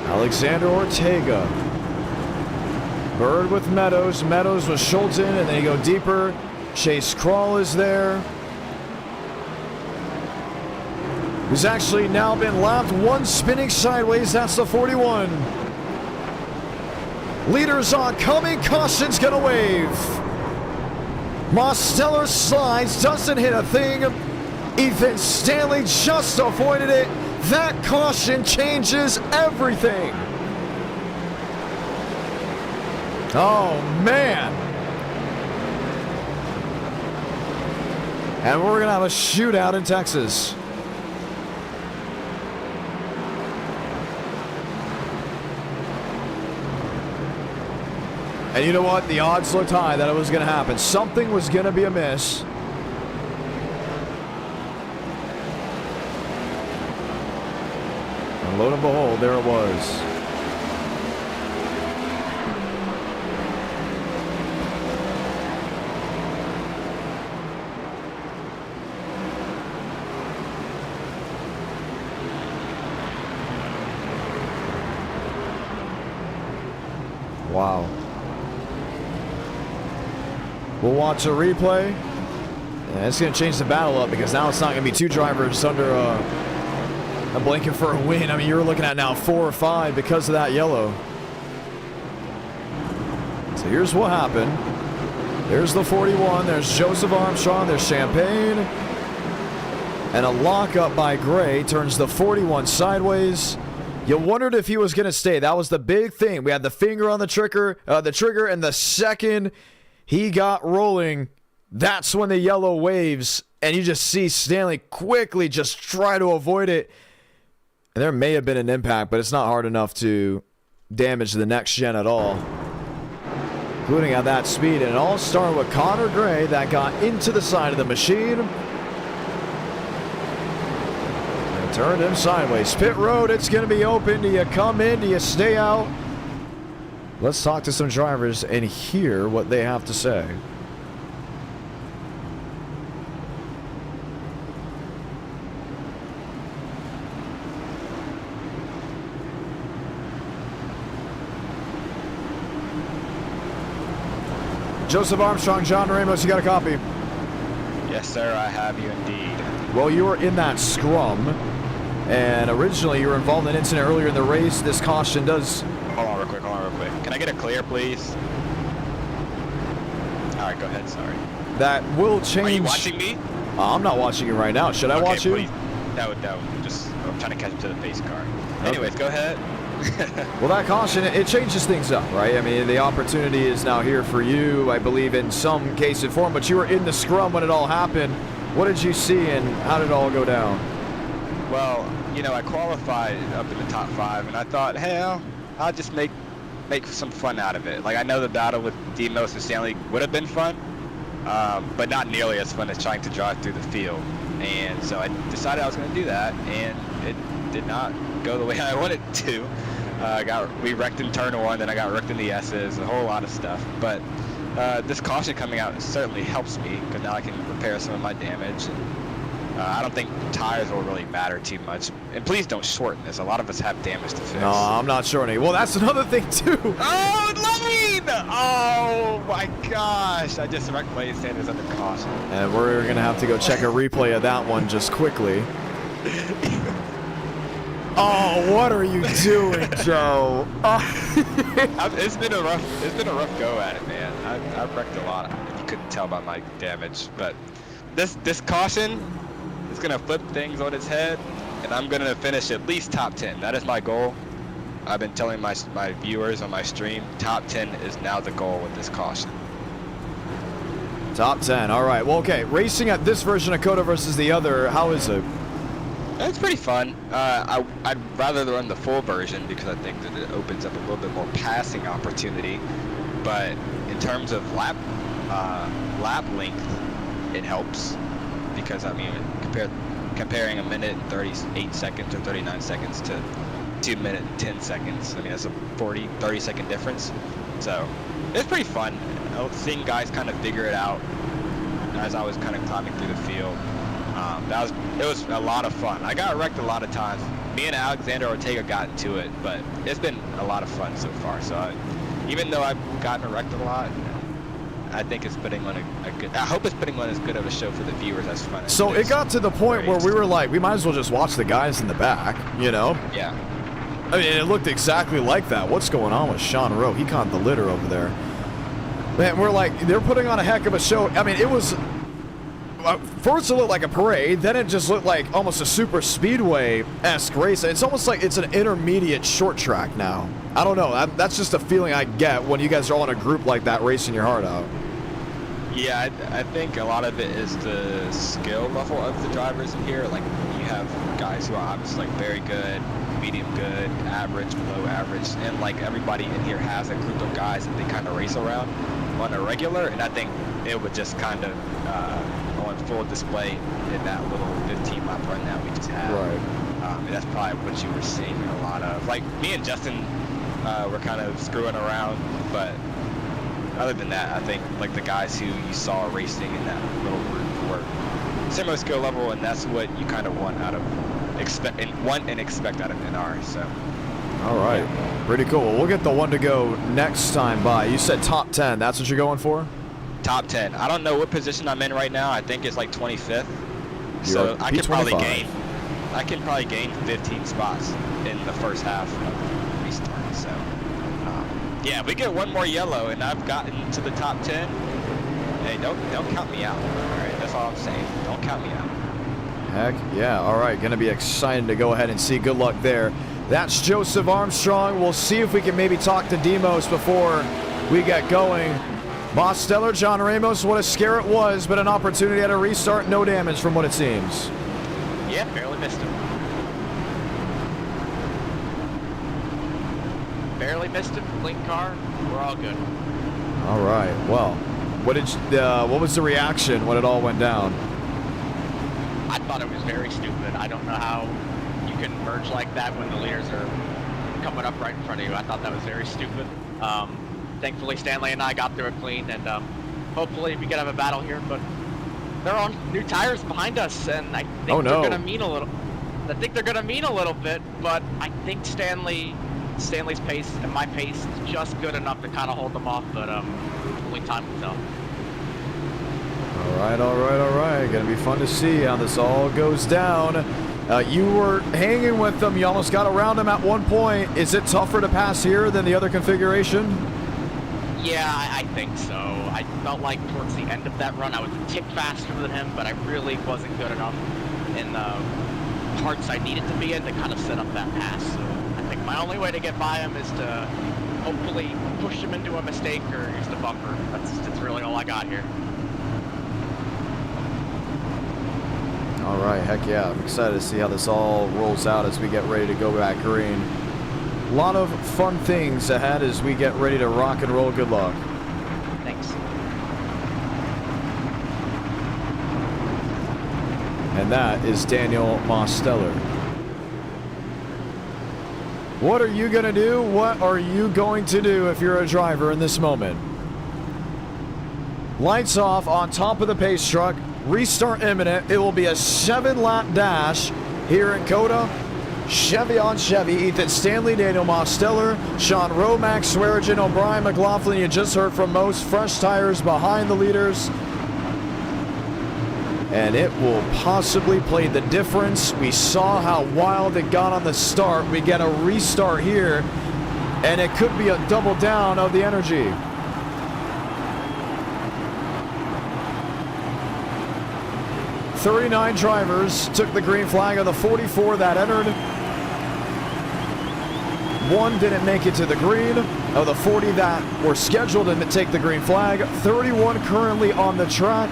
Alexander Ortega. Bird with Meadows. Meadows with Schulten, and then you go deeper. Chase Crawl is there. Who's actually now been lapped. One spinning sideways. That's the 41. Leaders on coming. Caution's gonna wave. Mosteller slides. Doesn't hit a thing. Ethan Stanley just avoided it. That caution changes everything. Oh, man. And we're going to have a shootout in Texas. And you know what? The odds looked high that it was going to happen. Something was going to be amiss. And lo and behold, there it was. Wow. We'll watch a replay. And it's going to change the battle up because now it's not going to be two drivers under a blanket for a win. I mean, you're looking at now 4 or 5 because of that yellow. So here's what happened. There's the 41. There's Joseph Armstrong. There's Champagne. And a lockup by Gray turns the 41 sideways. You wondered if he was going to stay. That was the big thing. We had the finger on the trigger, and the second he got rolling, that's when the yellow waves, and you just see Stanley quickly just try to avoid it. And there may have been an impact, but it's not hard enough to damage the next gen at all, including at that speed. And it all started with Connor Gray that got into the side of the machine. Turned him sideways. Pit road, it's going to be open. Do you come in? Do you stay out? Let's talk to some drivers and hear what they have to say. Joseph Armstrong, John Ramos, you got a copy? Yes, sir, I have you indeed. Well, you were in that scrum. And originally, you were involved in an incident earlier in the race. This caution does... Hold on real quick. Can I get a clear, please? All right, go ahead. Sorry. That will change... Are you watching me? I'm not watching you right now. Should I watch you? Please. No. Just, I'm trying to catch up to the pace car. Okay. Anyways, go ahead. Well, that caution, it changes things up, right? I mean, the opportunity is now here for you, I believe, in some case and form. But you were in the scrum when it all happened. What did you see, and how did it all go down? Well, you know, I qualified up in the top 5, and I thought, hey, I'll just make some fun out of it. Like, I know the battle with Demos and Stanley would have been fun, but not nearly as fun as trying to drive through the field. And so I decided I was going to do that, and it did not go the way I wanted it to. We wrecked in turn 1, then I got wrecked in the S's, a whole lot of stuff. But this caution coming out certainly helps me, because now I can repair some of my damage. I don't think tires will really matter too much. And please don't shorten this. A lot of us have damage to fix. No, I'm not shortening. Well, that's another thing, too. Oh, Lane! Oh, my gosh. I just wrecked Lane Sanders under caution. And we're going to have to go check a replay of that one just quickly. Oh, what are you doing, Joe? It's been a rough go at it, man. I've wrecked a lot. If you couldn't tell by my damage, but this caution is gonna flip things on its head, and I'm gonna finish at least top 10. That is my goal. I've been telling my viewers on my stream, top 10 is now the goal with this caution. Top 10. All right. Well, okay. Racing at this version of COTA versus the other, how is it? It's pretty fun. I'd rather run the full version because I think that it opens up a little bit more passing opportunity. But in terms of lap length, it helps because I mean comparing a minute and 38 seconds or 39 seconds to 2 minute and 10 seconds. I mean that's a 30 second difference. So it's pretty fun. Seeing guys kind of figure it out as I was kind of climbing through the field. It was a lot of fun. I got wrecked a lot of times. Me and Alexander Ortega got into it, but it's been a lot of fun so far. So even though I've gotten wrecked a lot, I think it's putting on a good. I hope it's putting on as good of a show for the viewers as fun. As so it got to the point where we were like, we might as well just watch the guys in the back, you know? Yeah. I mean, it looked exactly like that. What's going on with Sean Rowe? He caught the litter over there. Man, we're like, they're putting on a heck of a show. I mean, it was. First it looked like a parade, then it just looked like almost a super speedway-esque race. It's almost like it's an intermediate short track now. I don't know, that's just a feeling I get when you guys are all in a group like that racing your heart out. Yeah, I think a lot of it is the skill level of the drivers in here. Like, you have guys who are obviously like very good, medium good, average, below average, and like everybody in here has a group of guys that they kind of race around on a regular, and I think it would just kind of on full display in that little 15 lap run that we just had. Right. And that's probably what you were seeing a lot of. Like me and Justin were kind of screwing around, but other than that, I think like the guys who you saw racing in that little group were similar skill level, and that's what you kind of want and expect out of NR. So. All right, pretty cool. We'll get the one to go next time by. You said top 10. That's what you're going for? Top 10. I don't know what position I'm in right now. I think it's like 25th. So I can probably gain 15 spots in the first half of the restart. So yeah, we get one more yellow and I've gotten to the top 10. Hey, don't count me out. All right, that's all I'm saying. Don't count me out. Heck yeah. All right, going to be exciting to go ahead and see. Good luck there. That's Joseph Armstrong. We'll see if we can maybe talk to Demos before we get going. Mosteller, John Ramos, what a scare it was, but an opportunity at a restart, no damage from what it seems. Yeah, barely missed him. Barely missed him, clean car, we're all good. All right, well, what was the reaction when it all went down? I thought it was very stupid. I don't know how you can merge like that when the leaders are coming up right in front of you. I thought that was very stupid. Thankfully, Stanley and I got through it clean, and hopefully we can have a battle here. But they're on new tires behind us, and I think they're going to mean a little. I think they're going to mean a little bit, but I think Stanley's pace and my pace is just good enough to kind of hold them off. But only time will tell. All right. Going to be fun to see how this all goes down. You were hanging with them. You almost got around them at one point. Is it tougher to pass here than the other configuration? Yeah, I think so. I felt like towards the end of that run, I was a tick faster than him, but I really wasn't good enough in the parts I needed to be in to kind of set up that pass. So I think my only way to get by him is to hopefully push him into a mistake or use the bumper. That's really all I got here. All right, heck yeah. I'm excited to see how this all rolls out as we get ready to go back green. A lot of fun things ahead as we get ready to rock and roll. Good luck. Thanks. And that is Daniel Mosteller. What are you going to do? What are you going to do if you're a driver in this moment? Lights off on top of the pace truck. Restart imminent. It will be a 7-lap dash here in COTA. Chevy on Chevy, Ethan Stanley, Daniel Mosteller, Sean Rowe, Max Swearigan, O'Brien, McLaughlin. You just heard from most fresh tires behind the leaders. and it will possibly play the difference. We saw how wild it got on the start. We get a restart here, and it could be a double down of the energy. "39 drivers took the green flag of the 44 that entered. 1 didn't make it to the green. Of the 40 that were scheduled to take the green flag, 31 currently on the track,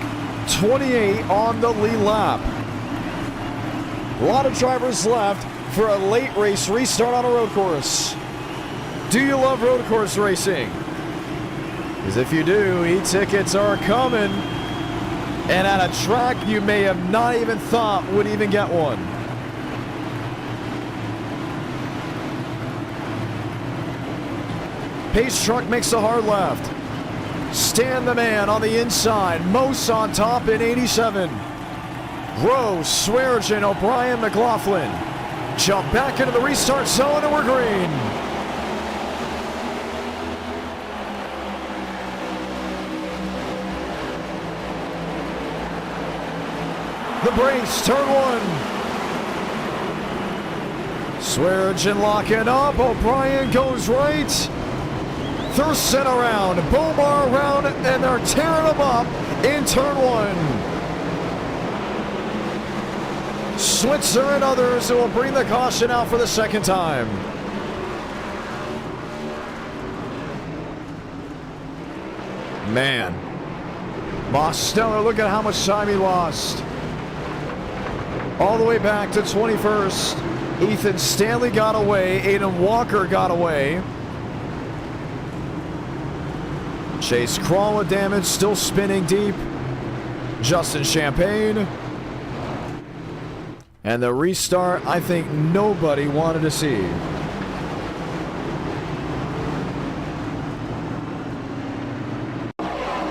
28 on the lead lap. A lot of drivers left for a late race restart on a road course. Do you love road course racing? Because if you do, e-tickets are coming. And at a track you may have not even thought would even get one. Pace truck makes a hard left. Stan the man on the inside. Mose on top in 87. Rowe, Swearengin, O'Brien, McLaughlin. Jump back into the restart zone and we're green. The brakes, turn 1. Swearengin locking up. O'Brien goes right. Thurston around, Bomar around, and they're tearing them up in turn 1. Switzer and others will bring the caution out for the second time. Man, Mosteller, look at how much time he lost. All the way back to 21st. Ethan Stanley got away. Aiden Walker got away. Chase Crawl with damage, still spinning deep. Justin Champagne. And the restart, I think nobody wanted to see.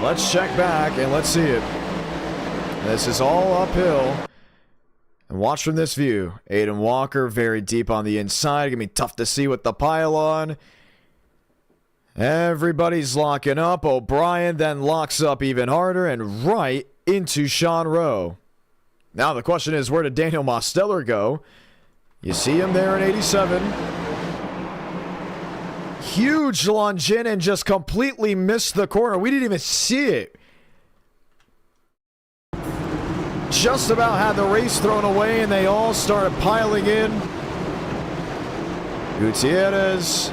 Let's check back and let's see it. This is all uphill. And watch from this view. Aiden Walker very deep on the inside. Gonna be tough to see with the pylon. Everybody's locking up. O'Brien then locks up even harder and right into Sean Rowe. Now the question is, where did Daniel Mosteller go? You see him there in 87. Huge lunge in and just completely missed the corner. We didn't even see it. Just about had the race thrown away and they all started piling in. Gutierrez.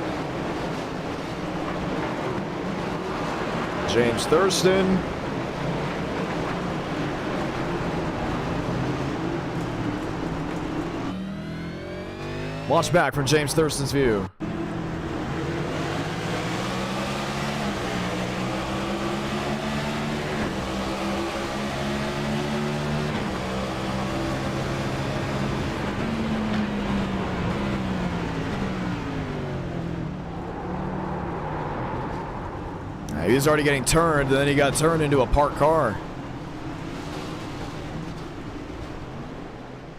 James Thurston. Watch back from James Thurston's view. He was already getting turned, and then he got turned into a parked car.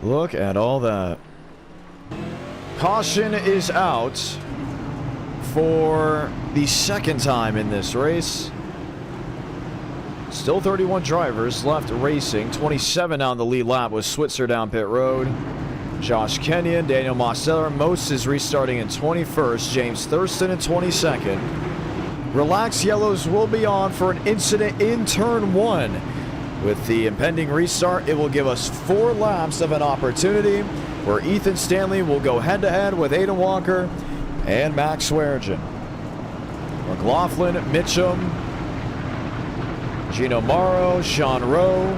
Look at all that. Caution is out for the second time in this race. Still 31 drivers left racing. 27 on the lead lap with Switzer down pit road. Josh Kenyon, Daniel Mosteller. Most is restarting in 21st. James Thurston in 22nd. Relax yellows will be on for an incident in turn 1. With the impending restart, it will give us 4 laps of an opportunity where Ethan Stanley will go head-to-head with Aiden Walker and Max Swearengin. McLaughlin, Mitchum, Gino Morrow, Sean Rowe.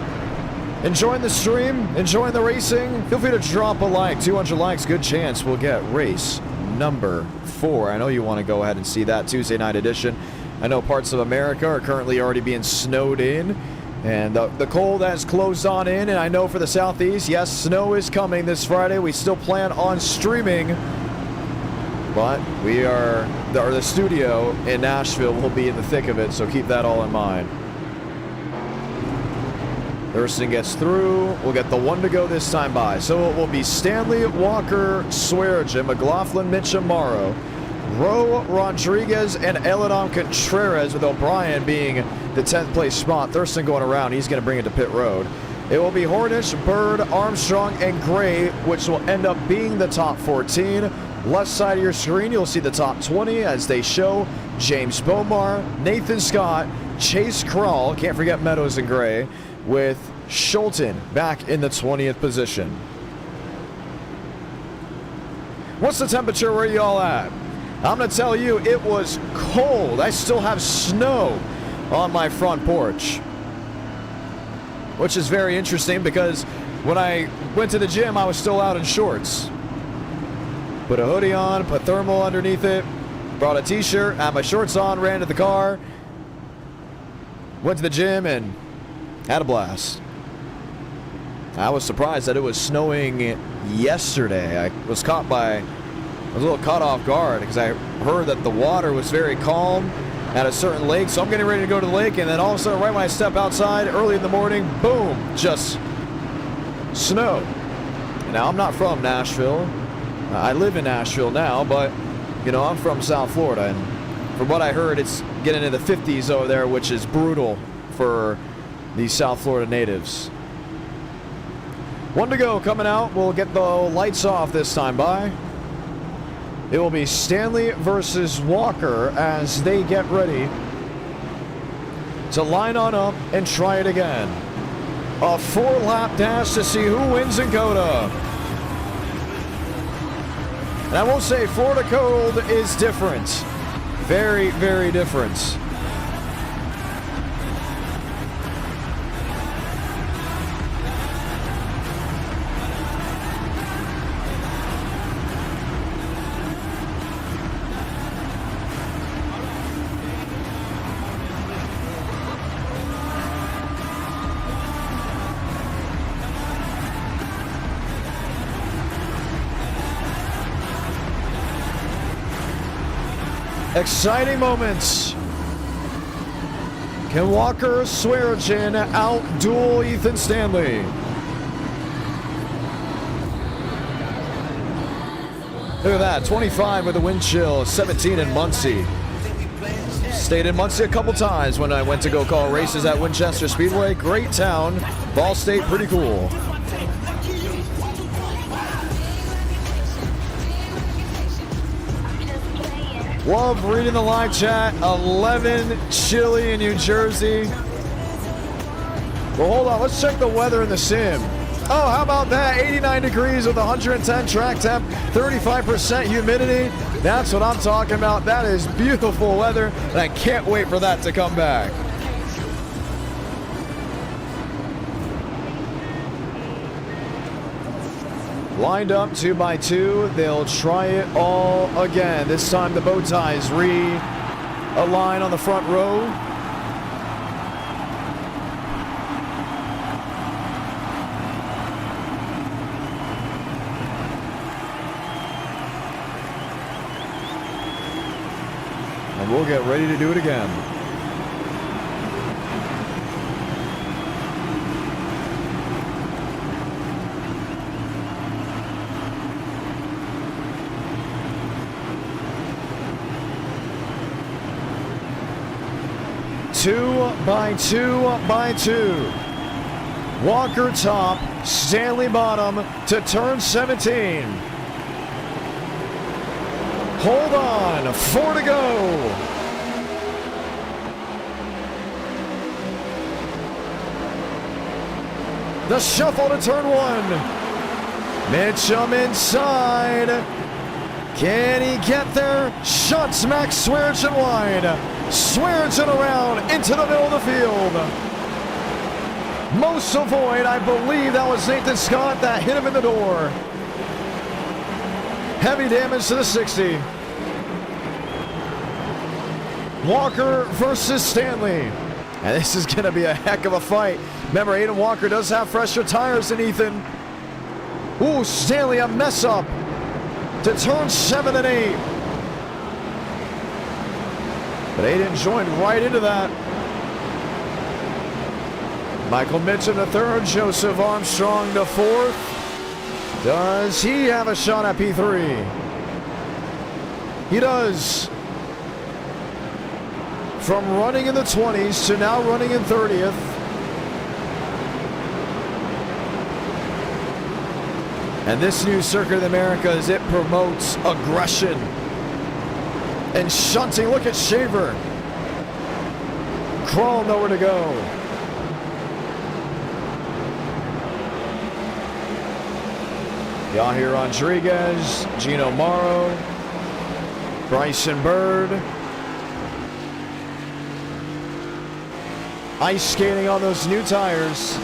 Enjoying the stream? Enjoying the racing? Feel free to drop a like. 200 likes, good chance we'll get race number 4. I know you want to go ahead and see that Tuesday night edition. I know parts of America are currently already being snowed in, and the cold has closed on in, and I know for the southeast, yes, snow is coming this Friday. We still plan on streaming, but we are, the studio in Nashville will be in the thick of it, so keep that all in mind. Thurston gets through. We'll get the 1 to go this time by. So it will be Stanley, Walker, Swearengin, McLaughlin, Mitchum, Morrow, Rowe, Rodriguez, and Eladon Contreras, with O'Brien being the 10th place spot. Thurston going around. He's going to bring it to pit road. It will be Hornish, Bird, Armstrong, and Gray, which will end up being the top 14. Left side of your screen, you'll see the top 20 as they show James Bomar, Nathan Scott, Chase Kral, can't forget Meadows and Gray, with Schulten back in the 20th position. What's the temperature where y'all at? I'm going to tell you, it was cold. I still have snow on my front porch, which is very interesting because when I went to the gym, I was still out in shorts. Put a hoodie on, put thermal underneath it, brought a t-shirt, had my shorts on, ran to the car, went to the gym, and had a blast. I was surprised that it was snowing yesterday. I was a little caught off guard because I heard that the water was very calm at a certain lake, so I'm getting ready to go to the lake, and then all of a sudden, right when I step outside early in the morning, boom, just snow. Now, I'm not from Nashville. I live in Nashville now, but, you know, I'm from South Florida, and from what I heard, it's getting into the 50s over there, which is brutal for the South Florida natives. One to go coming out. We'll get the lights off this time by. It will be Stanley versus Walker as they get ready to line on up and try it again. A 4-lap dash to see who wins in COTA. And I will say, Florida cold is different. Very, very different. Exciting moments. Can Walker Swearigan out-duel Ethan Stanley? Look at that, 25 with a wind chill, 17 in Muncie. Stayed in Muncie a couple times when I went to go call races at Winchester Speedway. Great town. Ball State, pretty cool. Love reading the live chat. 11 chilly in New Jersey. Well, hold on. Let's check the weather in the sim. Oh, how about that? 89 degrees with 110 track temp, 35% humidity. That's what I'm talking about. That is beautiful weather, and I can't wait for that to come back. Lined up 2x2, they'll try it all again. This time the bow ties realign on the front row. And we'll get ready to do it again. Two by two. Walker top, Stanley bottom to turn 17. Hold on, 4 to go. The shuffle to turn 1. Mitchum inside. Can he get there? Shuts Max Swearigan wide. Swearigan around into the middle of the field. Most avoid, I believe that was Nathan Scott that hit him in the door. Heavy damage to the 60. Walker versus Stanley. And this is going to be a heck of a fight. Remember, Aiden Walker does have fresher tires than Ethan. Ooh, Stanley, a mess up to turn 7 and 8. But Aiden joined right into that. Michael Mitchum to third, Joseph Armstrong to fourth. Does he have a shot at P3? He does. From running in the 20s to now running in 30th. And this new Circuit of the Americas, it promotes aggression and shunting. Look at Shaver. Crawl, nowhere to go. Yahir Rodriguez, Gino Morrow, Bryson Bird. Ice skating on those new tires.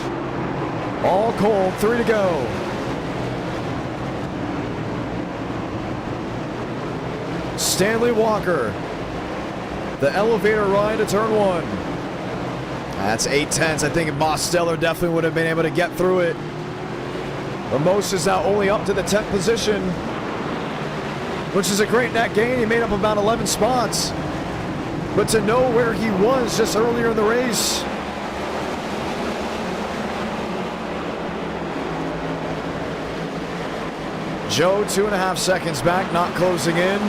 All cold, 3 to go. Stanley Walker. The elevator ride to turn 1. That's 8/10. I think Mosteller definitely would have been able to get through it. Ramos is now only up to the 10th position, which is a great net gain. He made up about 11 spots. But to know where he was just earlier in the race. Joe, 2.5 seconds back, not closing in.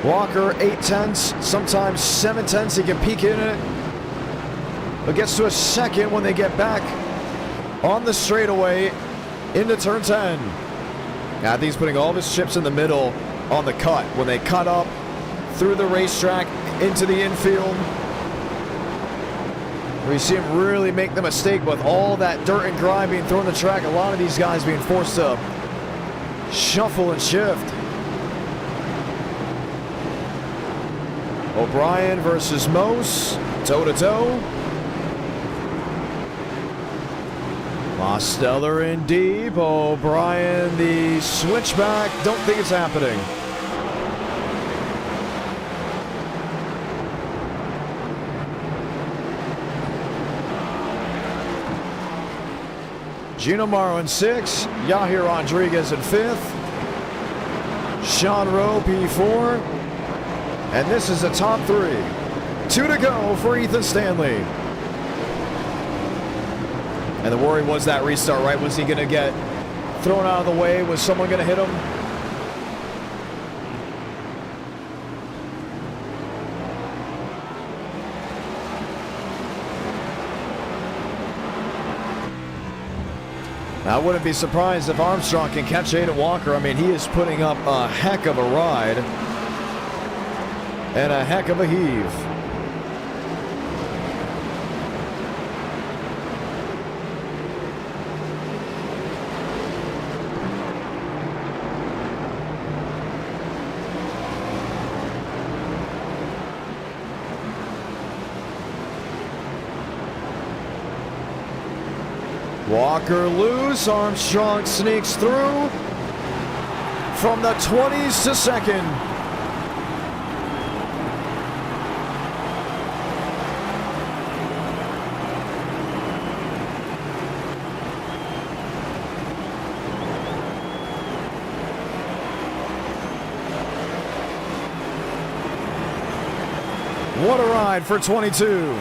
Walker, 8/10, sometimes 7/10. He can peek in it. But gets to a second when they get back on the straightaway into turn 10. Now, I think he's putting all of his chips in the middle on the cut. When they cut up through the racetrack into the infield, we see him really make the mistake with all that dirt and grime being thrown on the track. A lot of these guys being forced to shuffle and shift. O'Brien versus Mose, toe-to-toe. Mosteller in deep. O'Brien, the switchback. Don't think it's happening. Gino Morrow in 6th. Yahir Rodriguez in 5th. Sean Rowe, P4. And this is the top 3. 2 to go for Ethan Stanley. And the worry was that restart, right? Was he going to get thrown out of the way? Was someone going to hit him? I wouldn't be surprised if Armstrong can catch Aiden Walker. I mean, he is putting up a heck of a ride and a heck of a heave. Walker loose, Armstrong sneaks through from the 20s to 2nd. What a ride for 22.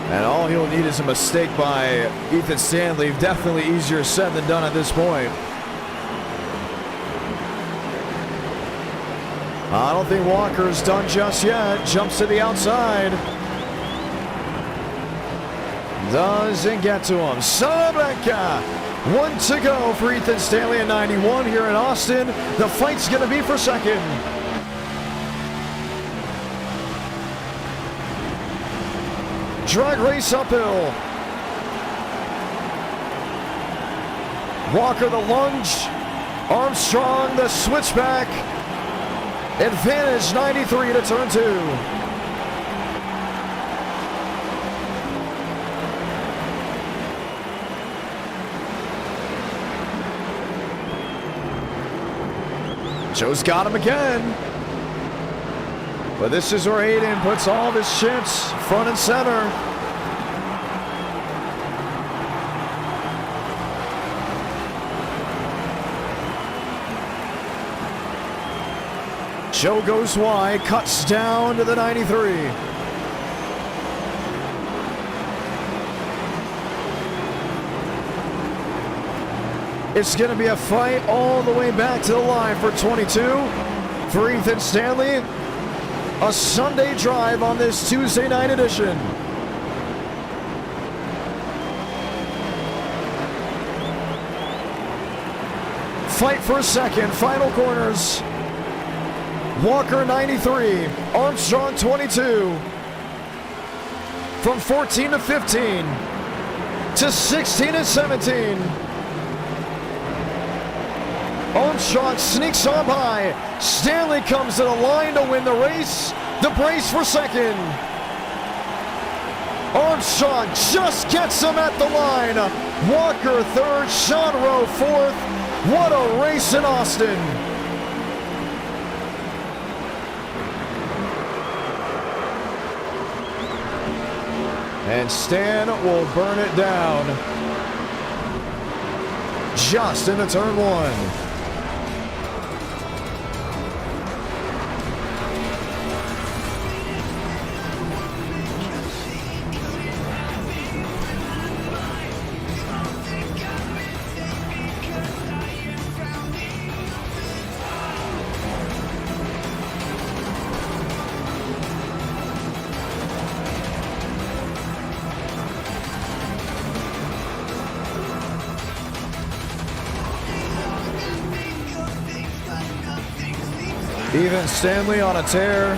And all he'll need is a mistake by Ethan Stanley. Definitely easier said than done at this point. I don't think Walker's done just yet. Jumps to the outside. Doesn't get to him. Salamanca. 1 to go for Ethan Stanley at 91 here in Austin. The fight's going to be for 2nd. Drag race uphill. Walker the lunge. Armstrong the switchback. Advantage 93 to turn 2. Joe's got him again. But this is where Aiden puts all of his chips front and center. Joe goes wide, cuts down to the 93. It's going to be a fight all the way back to the line for 22 for Ethan Stanley. A Sunday drive on this Tuesday night edition. fight for a second. Final corners. Walker 93, Armstrong 22. From 14 to 15 to 16 and 17. Armstrong sneaks on by. Stanley comes to the line to win the race. The brace for second. Armstrong just gets him at the line. Walker third, Sean Rowe fourth. What a race in Austin. And Stan will burn it down just into turn one. Even Stanley on a tear.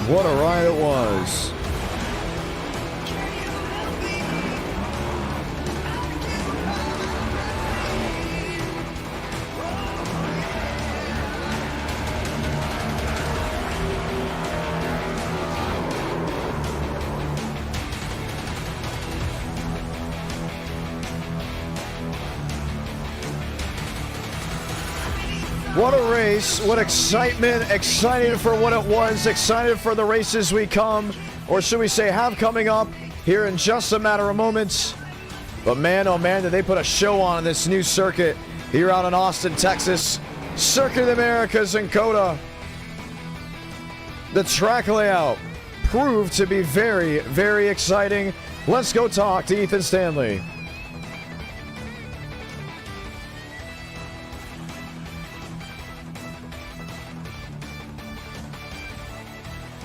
What a ride it was. What a race, what excitement, excited for what it was, excited for the races we come, or should we say have coming up here in just a matter of moments. But man, oh man, did they put a show on this new circuit here out in Austin, Texas. Circuit of the Americas in COTA. The track layout proved to be very, very exciting. Let's go talk to Ethan Stanley.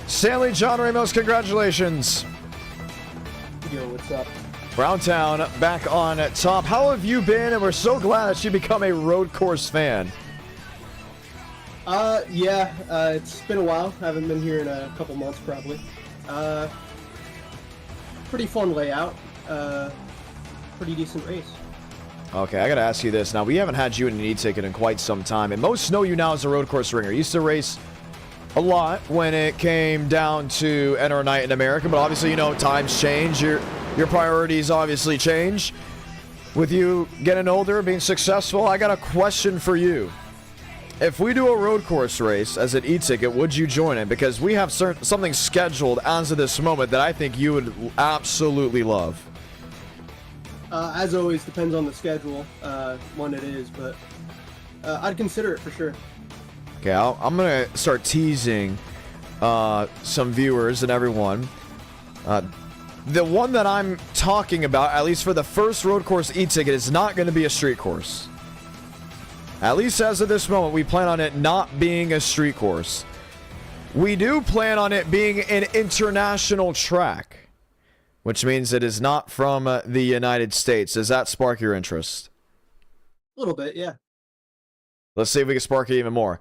Stanley, John Ramos, congratulations. Yo, what's up? Browntown back on top. How have you been? And we're so glad that you become a road course fan. It's been a while. I haven't been here in a couple months, probably. Pretty fun layout. Pretty decent race. Okay, I gotta ask you this. Now, we haven't had you in an e-ticket in quite some time, and most know you now as a road course ringer. You used to race a lot when it came down to enter a night in America, but obviously, you know, times change. Your priorities obviously change. With you getting older, being successful, I got a question for you. If we do a road course race as an e-ticket, would you join it? Because we have something scheduled as of this moment that I think you would absolutely love. As always, depends on the schedule, when it is, but I'd consider it for sure. Okay, I'm going to start teasing some viewers and everyone. The one that I'm talking about, at least for the first road course e-ticket, is not going to be a street course. At least as of this moment, we plan on it not being a street course. We do plan on it being an international track, which means it is not from the United States. Does that spark your interest? A little bit, yeah. Let's see if we can spark it even more.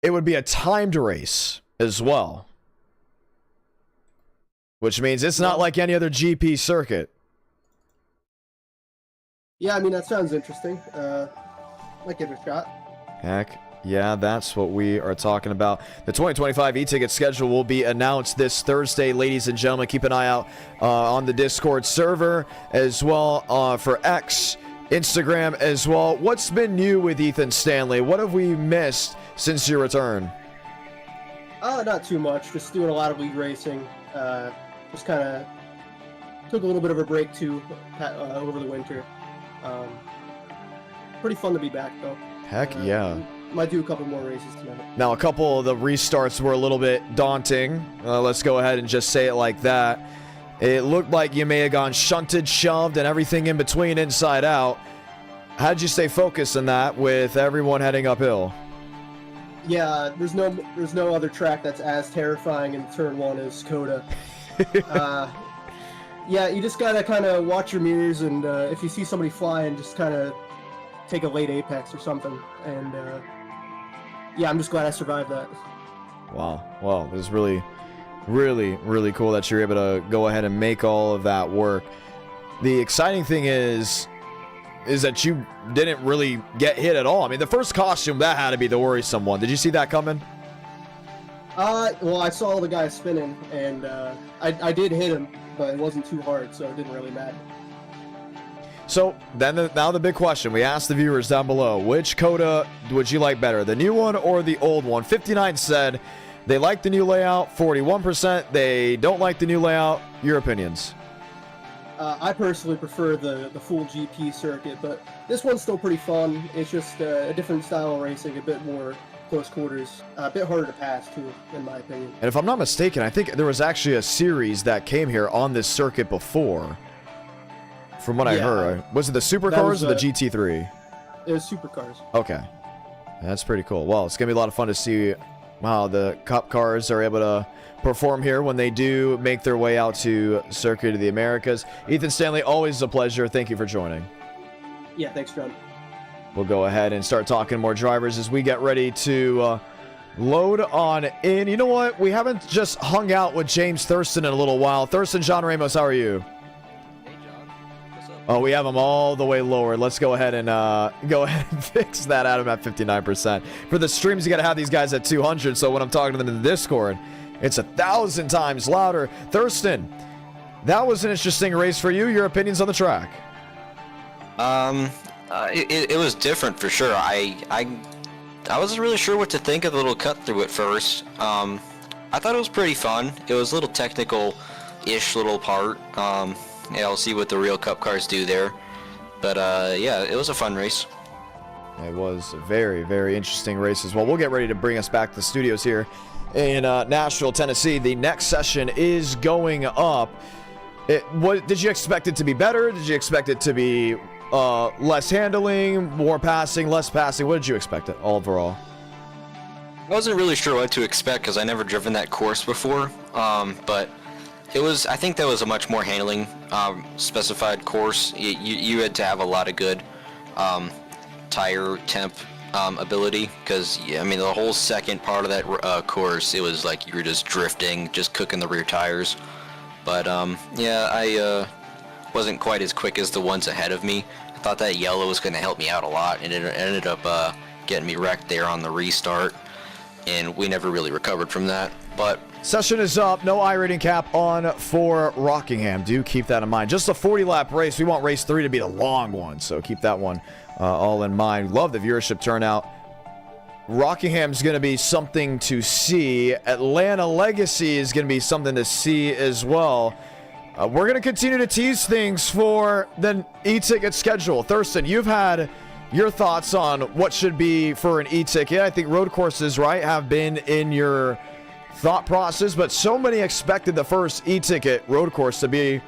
It would be a timed race as well, which means it's not like any other GP circuit. Yeah, I mean, that sounds interesting. Might give it a shot. Heck, yeah, that's what we are talking about. The 2025 e-ticket schedule will be announced this Thursday, ladies and gentlemen. Keep an eye out on the Discord server as well for X, Instagram as well. What's been new with Ethan Stanley? What have we missed since your return? Not too much. Just doing a lot of league racing. Just kind of took a little bit of a break too over the winter. Pretty fun to be back though. Heck yeah. Might do a couple more races tonight. Now, a couple of the restarts were a little bit daunting. Let's go ahead and just say it like that. It looked like you may have gone shunted, shoved, and everything in between, inside out. How'd you stay focused on that with everyone heading uphill? Yeah, there's no other track that's as terrifying in turn one as COTA. Yeah, you just gotta kind of watch your mirrors, and if you see somebody flying, just kind of take a late apex or something. And yeah, I'm just glad I survived that. Wow. Well, it was really, really, really cool that you're able to go ahead and make all of that work. The exciting thing is that you didn't really get hit at all. I mean, the first costume, that had to be the worrisome one. Did you see that coming? Well, I saw the guy spinning, and I did hit him, but it wasn't too hard, so it didn't really matter. So then, now the big question. We asked the viewers down below, which COTA would you like better, the new one or the old one? 59 said they like the new layout. 41% they don't like the new layout. Your opinions? I personally prefer the full GP circuit, but this one's still pretty fun. It's just a different style of racing, a bit more close quarters, a bit harder to pass too, in my opinion. And if I'm not mistaken, I think there was actually a series that came here on this circuit before. From what I heard, was it the Supercars or the GT3? It was Supercars. Okay, that's pretty cool. Well, it's gonna be a lot of fun to see how the Cup cars are able to perform here when they do make their way out to Circuit of the Americas. Ethan Stanley, always a pleasure. Thank you for joining. Yeah, thanks, John. We'll go ahead and start talking more drivers as we get ready to load on in. You know what? We haven't just hung out with James Thurston in a little while. Thurston, John Ramos, how are you? Hey, John. What's up? Oh, we have him all the way lower. Let's go ahead and fix that at him at 59%. For the streams, you got to have these guys at 200. So when I'm talking to them in the Discord, it's 1,000 times louder. Thurston, that was an interesting race for you. Your opinions on the track? It was different for sure. I wasn't really sure what to think of the little cut through at first. I thought it was pretty fun. It was a little technical-ish little part. Yeah, I'll see what the real Cup cars do there. But yeah, it was a fun race. It was a very, very interesting race as well. We'll get ready to bring us back to the studios here in Nashville, Tennessee. The next session is going up. Did you expect it to be better? Did you expect it to be less handling, more passing, less passing? What did you expect it overall? I wasn't really sure what to expect because I never driven that course before. But it was, I think that was a much more handling specified course. You had to have a lot of good tire temp ability, because I mean the whole second part of that course, it was like you were just drifting, just cooking the rear tires. But yeah, I wasn't quite as quick as the ones ahead of me. I thought that yellow was going to help me out a lot, and it ended up getting me wrecked there on the restart, and we never really recovered from that. But session is up. No iRating cap on for Rockingham. Do keep that in mind. Just a 40-lap race. We want race 3 to be the long one, so keep that one all in mind. Love the viewership turnout. Rockingham's going to be something to see. Atlanta Legacy is going to be something to see as well. We're going to continue to tease things for the e-ticket schedule. Thurston, you've had your thoughts on what should be for an e-ticket. I think road courses, right, have been in your thought process, but so many expected the first e-ticket road course to be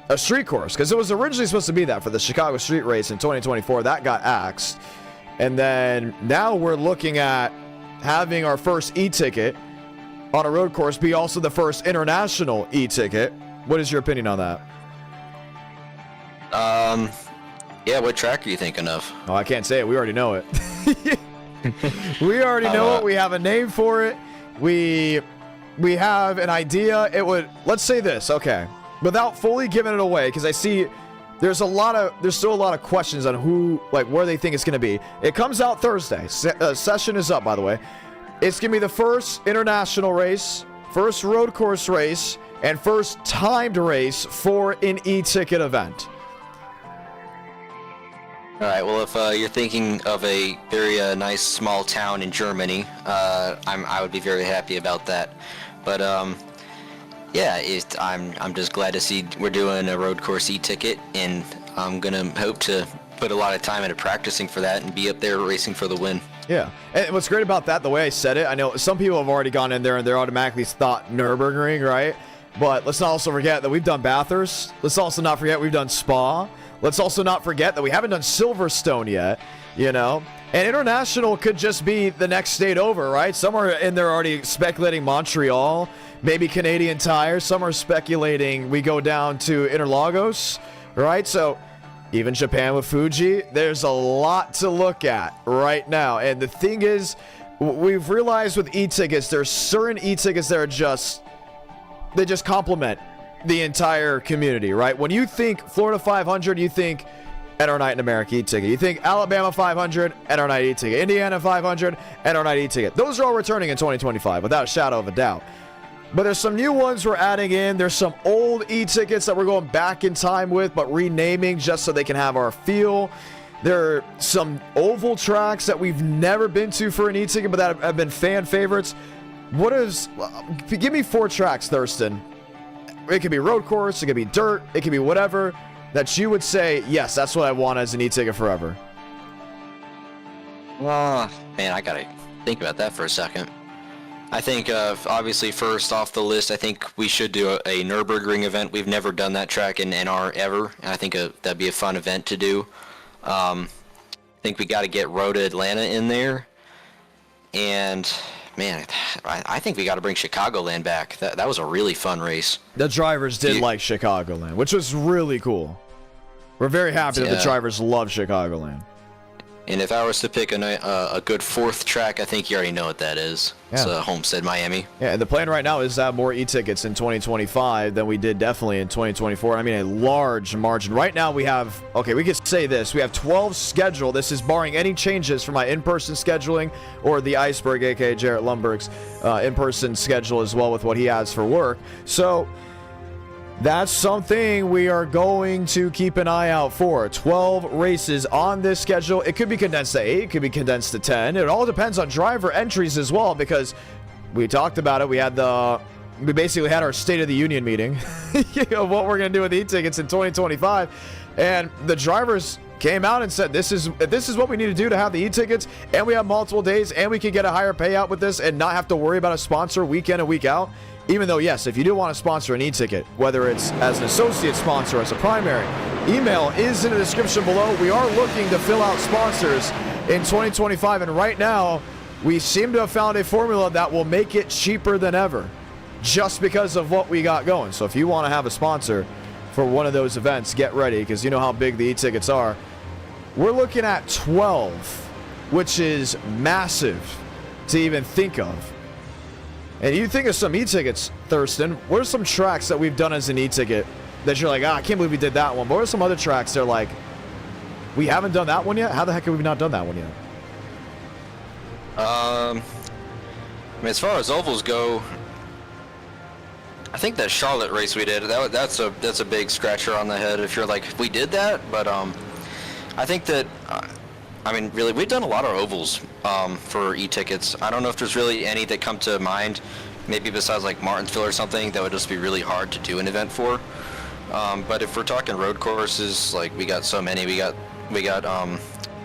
a street course, because it was originally supposed to be that for the Chicago Street Race in 2024. That got axed. And then now we're looking at having our first e-ticket on a road course be also the first international e-ticket. What is your opinion on that? Yeah, what track are you thinking of? Oh, I can't say it. We already know it. We already know it. We have a name for it. We have an idea. Let's say this, okay, without fully giving it away, because I see there's still a lot of questions on where they think it's going to be. It comes out Thursday. Session is up, by the way. It's going to be the first international race, first road course race, and first timed race for an e-ticket event. All right, well, if you're thinking of a very nice small town in Germany, I would be very happy about that. But yeah, I'm just glad to see we're doing a road course e-ticket, and I'm gonna hope to put a lot of time into practicing for that and be up there racing for the win. Yeah, and what's great about that, the way I said it, I know some people have already gone in there and they're automatically thought Nürburgring, right? But let's not also forget that we've done Bathurst. Let's also not forget we've done Spa. let's also not forget that we haven't done Silverstone yet, you know? And International could just be the next state over, right? Some are in there already speculating Montreal, maybe Canadian Tire. Some are speculating we go down to Interlagos, right? So even Japan with Fuji, there's a lot to look at right now. And the thing is, we've realized with e-tickets, there's certain e-tickets that are they just complement the entire community, right? When you think Florida 500, you think NR Night in America e-ticket. You think Alabama 500, NR Night e-ticket. Indiana 500, NR Night e-ticket. Those are all returning in 2025, without a shadow of a doubt. But there's some new ones we're adding in. There's some old e-tickets that we're going back in time with, but renaming just so they can have our feel. There are some oval tracks that we've never been to for an e-ticket, but that have been fan favorites. Give me 4 tracks, Thurston. It could be road course, it could be dirt, it could be whatever, that you would say, yes, that's what I want as an e-ticket forever. Man, I gotta think about that for a second. I think, obviously, first off the list, I think we should do a Nürburgring event. We've never done that track in NR ever, and I think that'd be a fun event to do. I think we got to get Road to Atlanta in there, and man, I think we got to bring Chicagoland back. That was a really fun race. The drivers did like Chicagoland, which was really cool. We're very happy that the drivers love Chicagoland. And if I was to pick a good 4th track, I think you already know what that is. Yeah. It's Homestead, Miami. Yeah, and the plan right now is to have more e-tickets in 2025 than we did definitely in 2024. I mean, a large margin. Right now we have, okay, we could say this. We have 12 scheduled. This is barring any changes from my in-person scheduling or the Iceberg, a.k.a. Jarrett Lundberg's in-person schedule as well with what he has for work. So that's something we are going to keep an eye out for. 12 races on this schedule. It could be condensed to 8. It could be condensed to 10. It all depends on driver entries as well, because we talked about it. We basically had our State of the Union meeting of what we're going to do with e-tickets in 2025. And the drivers came out and said, this is what we need to do to have the e-tickets, and we have multiple days, and we can get a higher payout with this and not have to worry about a sponsor week in and week out. Even though, yes, if you do want to sponsor an e-ticket, whether it's as an associate sponsor or as a primary, email is in the description below. We are looking to fill out sponsors in 2025, and right now, we seem to have found a formula that will make it cheaper than ever, just because of what we got going. So if you want to have a sponsor for one of those events, get ready, because you know how big the e-tickets are. We're looking at 12, which is massive to even think of. And you think of some e-tickets, Thurston, what are some tracks that we've done as an e-ticket that you're like, I can't believe we did that one. But what are some other tracks that are like, we haven't done that one yet? How the heck have we not done that one yet? I mean, as far as ovals go, I think that Charlotte race we did, that's a big scratcher on the head if you're like, we did that. But I think that, I mean, really, we've done a lot of ovals for e-tickets. I don't know if there's really any that come to mind, maybe besides like Martinsville or something, that would just be really hard to do an event for. But if we're talking road courses, like we got so many. We got.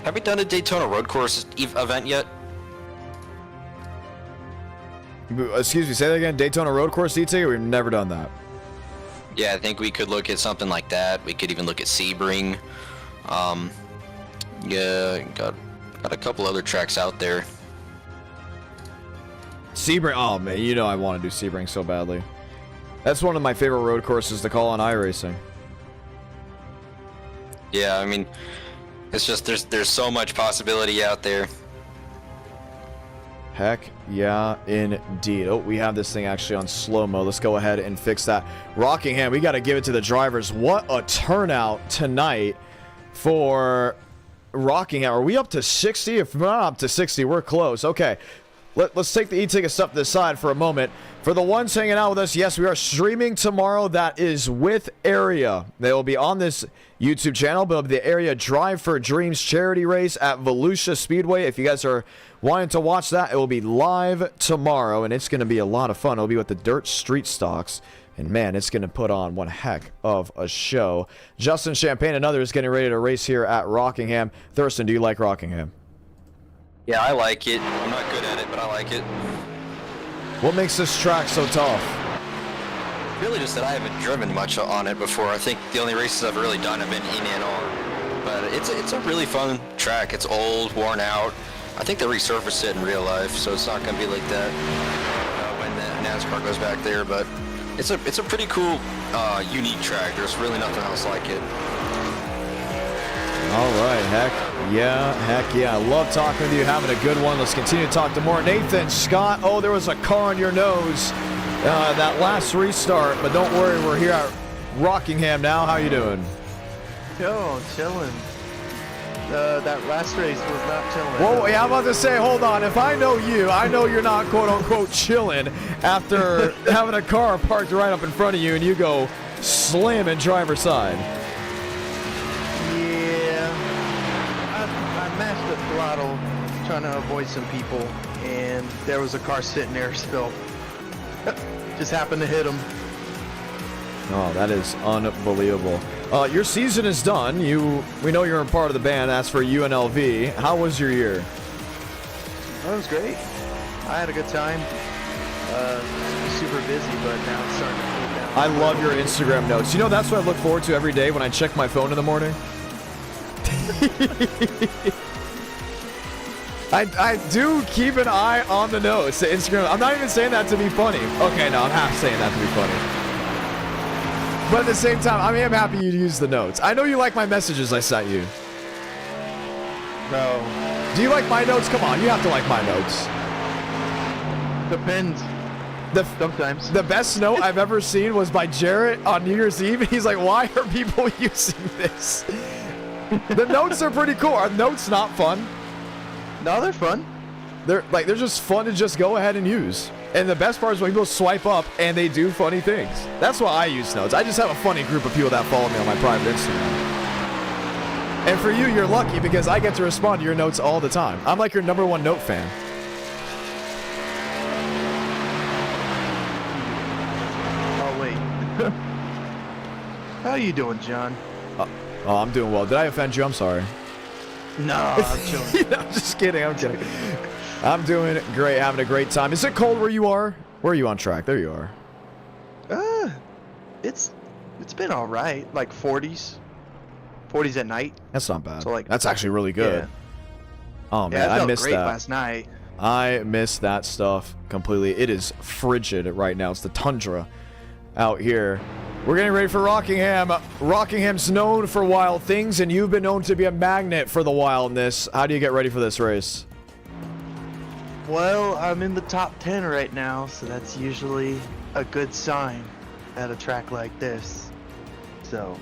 Have we done a Daytona road course event yet? Excuse me, say that again. Daytona road course e-ticket? We've never done that. Yeah, I think we could look at something like that. We could even look at Sebring. Yeah, got a couple other tracks out there. Sebring, oh man, you know I want to do Sebring so badly. That's one of my favorite road courses to call on iRacing. Yeah, I mean, it's just there's so much possibility out there. Heck yeah, indeed. Oh, we have this thing actually on slow-mo. Let's go ahead and fix that. Rockingham, we got to give it to the drivers. What a turnout tonight for Rockingham. Are we up to 60? If we're not up to 60, we're close. Okay, let's take the e-ticket stuff to the side for a moment. For the ones hanging out with us, yes, we are streaming tomorrow. That is with Area. They will be on this YouTube channel, but the Area Drive for Dreams charity race at Volusia Speedway. If you guys are wanting to watch that, it will be live tomorrow, and it's going to be a lot of fun. It'll be with the Dirt Street Stocks. And man, it's going to put on one heck of a show. Justin Champagne and others getting ready to race here at Rockingham. Thurston, do you like Rockingham? Yeah, I like it. I'm not good at it, but I like it. What makes this track so tough? really just that I haven't driven much on it before. I think the only races I've really done have been in and on. But it's a really fun track. It's old, worn out. I think they resurfaced it in real life, so it's not going to be like that when the NASCAR goes back there. But it's a pretty cool, unique track. There's really nothing else like it. All right, heck yeah. I love talking with you, having a good one. Let's continue to talk to more. Nathan, Scott, oh, there was a car on your nose that last restart, but don't worry, we're here at Rockingham now. How you doing? Yo, chilling. That last race was not chilling. Whoa, yeah, I'm about to say, hold on. If I know you, I know you're not quote-unquote chilling after having a car parked right up in front of you and you go slamming driver's side. I mashed the throttle trying to avoid some people, and there was a car sitting there still. Just happened to hit him. Oh, that is unbelievable. Your season is done. We know you're a part of the band. That's for UNLV. How was your year? That was great. I had a good time. Super busy, but now it's starting to cool down. I love your Instagram notes. You know, that's what I look forward to every day when I check my phone in the morning. I do keep an eye on the notes, the Instagram. I'm not even saying that to be funny. Okay, no, I'm half saying that to be funny. But at the same time, I am happy you use the notes. I know you like my messages I sent you. No. Do you like my notes? Come on, you have to like my notes. Depends. Sometimes. The best note I've ever seen was by Jarrett on New Year's Eve. He's like, why are people using this? The notes are pretty cool. Are notes not fun? No, they're fun. They're just fun to just go ahead and use. And the best part is when people swipe up and they do funny things. That's why I use notes. I just have a funny group of people that follow me on my private Instagram. And for you, you're lucky because I get to respond to your notes all the time. I'm like your #1 note fan. Oh, wait. How you doing, John? Oh, I'm doing well. Did I offend you? I'm sorry. No, I'm chilling. I'm just kidding. I'm kidding. I'm doing great, having a great time. Is it cold where you are? Where are you on track? There you are. It's been all right. Like 40s. 40s at night. That's not bad. So like, that's actually really good. Yeah. Oh man, Yeah, it I felt missed great that. last night. I miss that stuff completely. It is frigid right now. It's the tundra out here. We're getting ready for Rockingham. Rockingham's known for wild things, and you've been known to be a magnet for the wildness. How do you get ready for this race? Well, I'm in the top 10 right now, so that's usually a good sign at a track like this. So,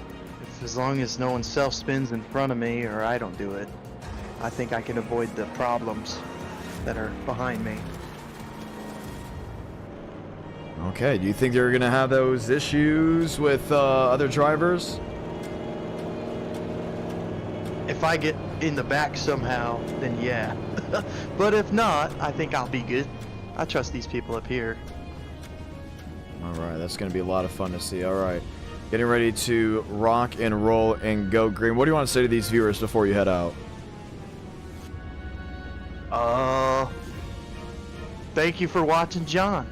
as long as no one self-spins in front of me or I don't do it, I think I can avoid the problems that are behind me. Okay, do you think you're going to have those issues with other drivers? If I get in the back somehow, then yeah. But if not, I think I'll be good. I trust these people up here. All right, that's going to be a lot of fun to see. All right, getting ready to rock and roll and go green. What do you want to say to these viewers before you head out? Thank you for watching, John.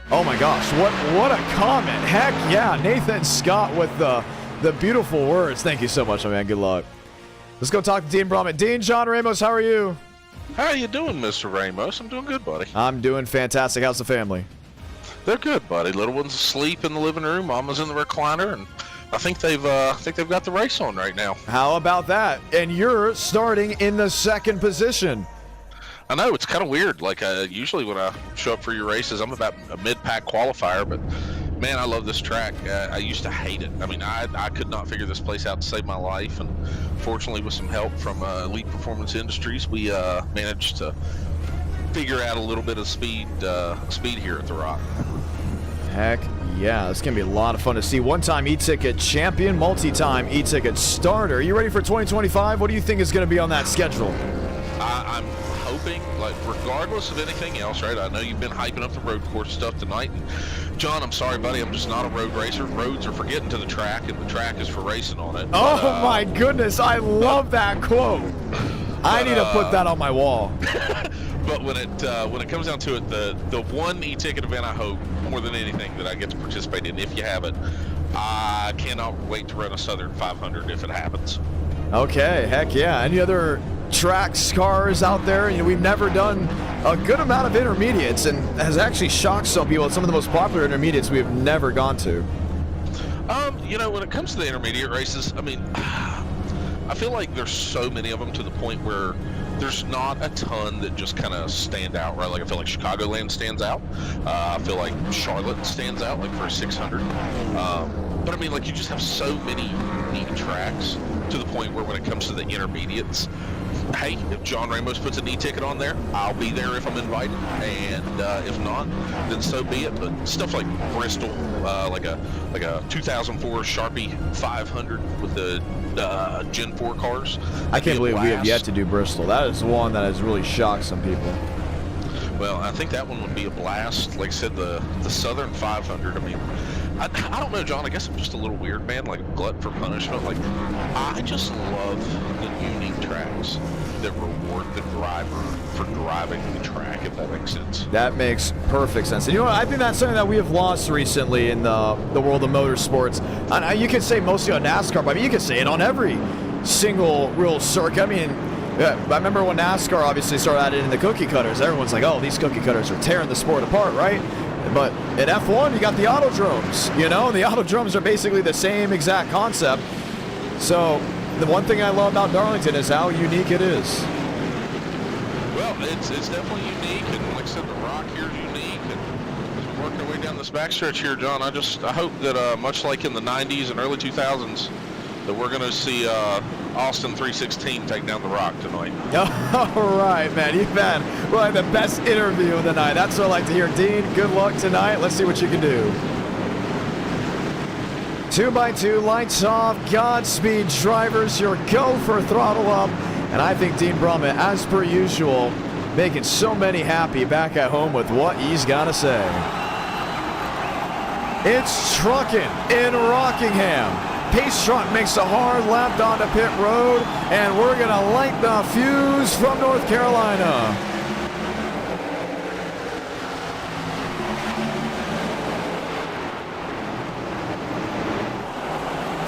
Oh my gosh, what a comment. Heck yeah, Nathan Scott with the beautiful words. Thank you so much, my man. Good luck. Let's go talk to Dean Brahman. Dean, John Ramos, how are you? How are you doing, Mr. Ramos? I'm doing good, buddy. I'm doing fantastic. How's the family? They're good, buddy. Little one's asleep in the living room. Mama's in the recliner, and I think they've got the race on right now. How about that? And you're starting in the second position. I know, it's kind of weird. Like, usually when I show up for your races, I'm about a mid-pack qualifier, but man, I love this track. I used to hate it. I mean, I could not figure this place out to save my life, and fortunately with some help from Elite Performance Industries, we managed to figure out a little bit of speed here at the Rock. Heck yeah, this can be a lot of fun to see. One-time e-ticket champion, multi-time e-ticket starter. Are you ready for 2025? What do you think is going to be on that schedule? I'm hoping, like, regardless of anything else, right? I know you've been hyping up the road course stuff tonight. And John, I'm sorry, buddy. I'm just not a road racer. Roads are for getting to the track, and the track is for racing on it. Oh my goodness, I love that quote. I need to put that on my wall. But when it comes down to it, the one e-ticket event I hope more than anything that I get to participate in, if you have it, I cannot wait to run a Southern 500 if it happens. Okay, heck yeah. Any other tracks, cars out there? You know, we've never done a good amount of intermediates, and has actually shocked some people. Some of the most popular intermediates we've never gone to. You know, when it comes to the intermediate races, I mean, I feel like there's so many of them to the point where there's not a ton that just kind of stand out, right? Like I feel like Chicagoland stands out. I feel like Charlotte stands out, like for a 600. But I mean, like you just have so many unique tracks to the point where when it comes to the intermediates, hey, if John Ramos puts an e-ticket on there, I'll be there if I'm invited, and if not, then so be it. But stuff like Bristol, like a 2004 Sharpie 500 with the Gen 4 cars. I can't believe we have yet to do Bristol. That is one that has really shocked some people. Well, I think that one would be a blast. Like I said, the Southern 500. I mean, I don't know, John. I guess I'm just a little weird, man. Like a glut for punishment. Like I just love the unique tracks that reward the driver for driving the track, if that makes sense. That makes perfect sense. And you know what? I think that's something that we have lost recently in the world of motorsports. And you could say mostly on NASCAR, but I mean, you could say it on every single real circuit. I mean, yeah, I remember when NASCAR obviously started adding in the cookie cutters. Everyone's like, oh, these cookie cutters are tearing the sport apart, right? But in F1, you got the autodromes, you know? The autodromes are basically the same exact concept. So the one thing I love about Darlington is how unique it is. Well, it's definitely unique, and like I said, the rock here is unique, and as we work our way down this backstretch here, John, I hope that much like in the 90s and early 2000s, that we're going to see Austin 316 take down the rock tonight. All right, man. You've had probably the best interview of the night. That's what I like to hear. Dean, good luck tonight. Let's see what you can do. 2x2, lights off, Godspeed drivers, your go for throttle up. And I think Dean Brummett, as per usual, making so many happy back at home with what he's got to say. It's trucking in Rockingham. Pace truck makes a hard lap onto pit road, and we're going to light the fuse from North Carolina.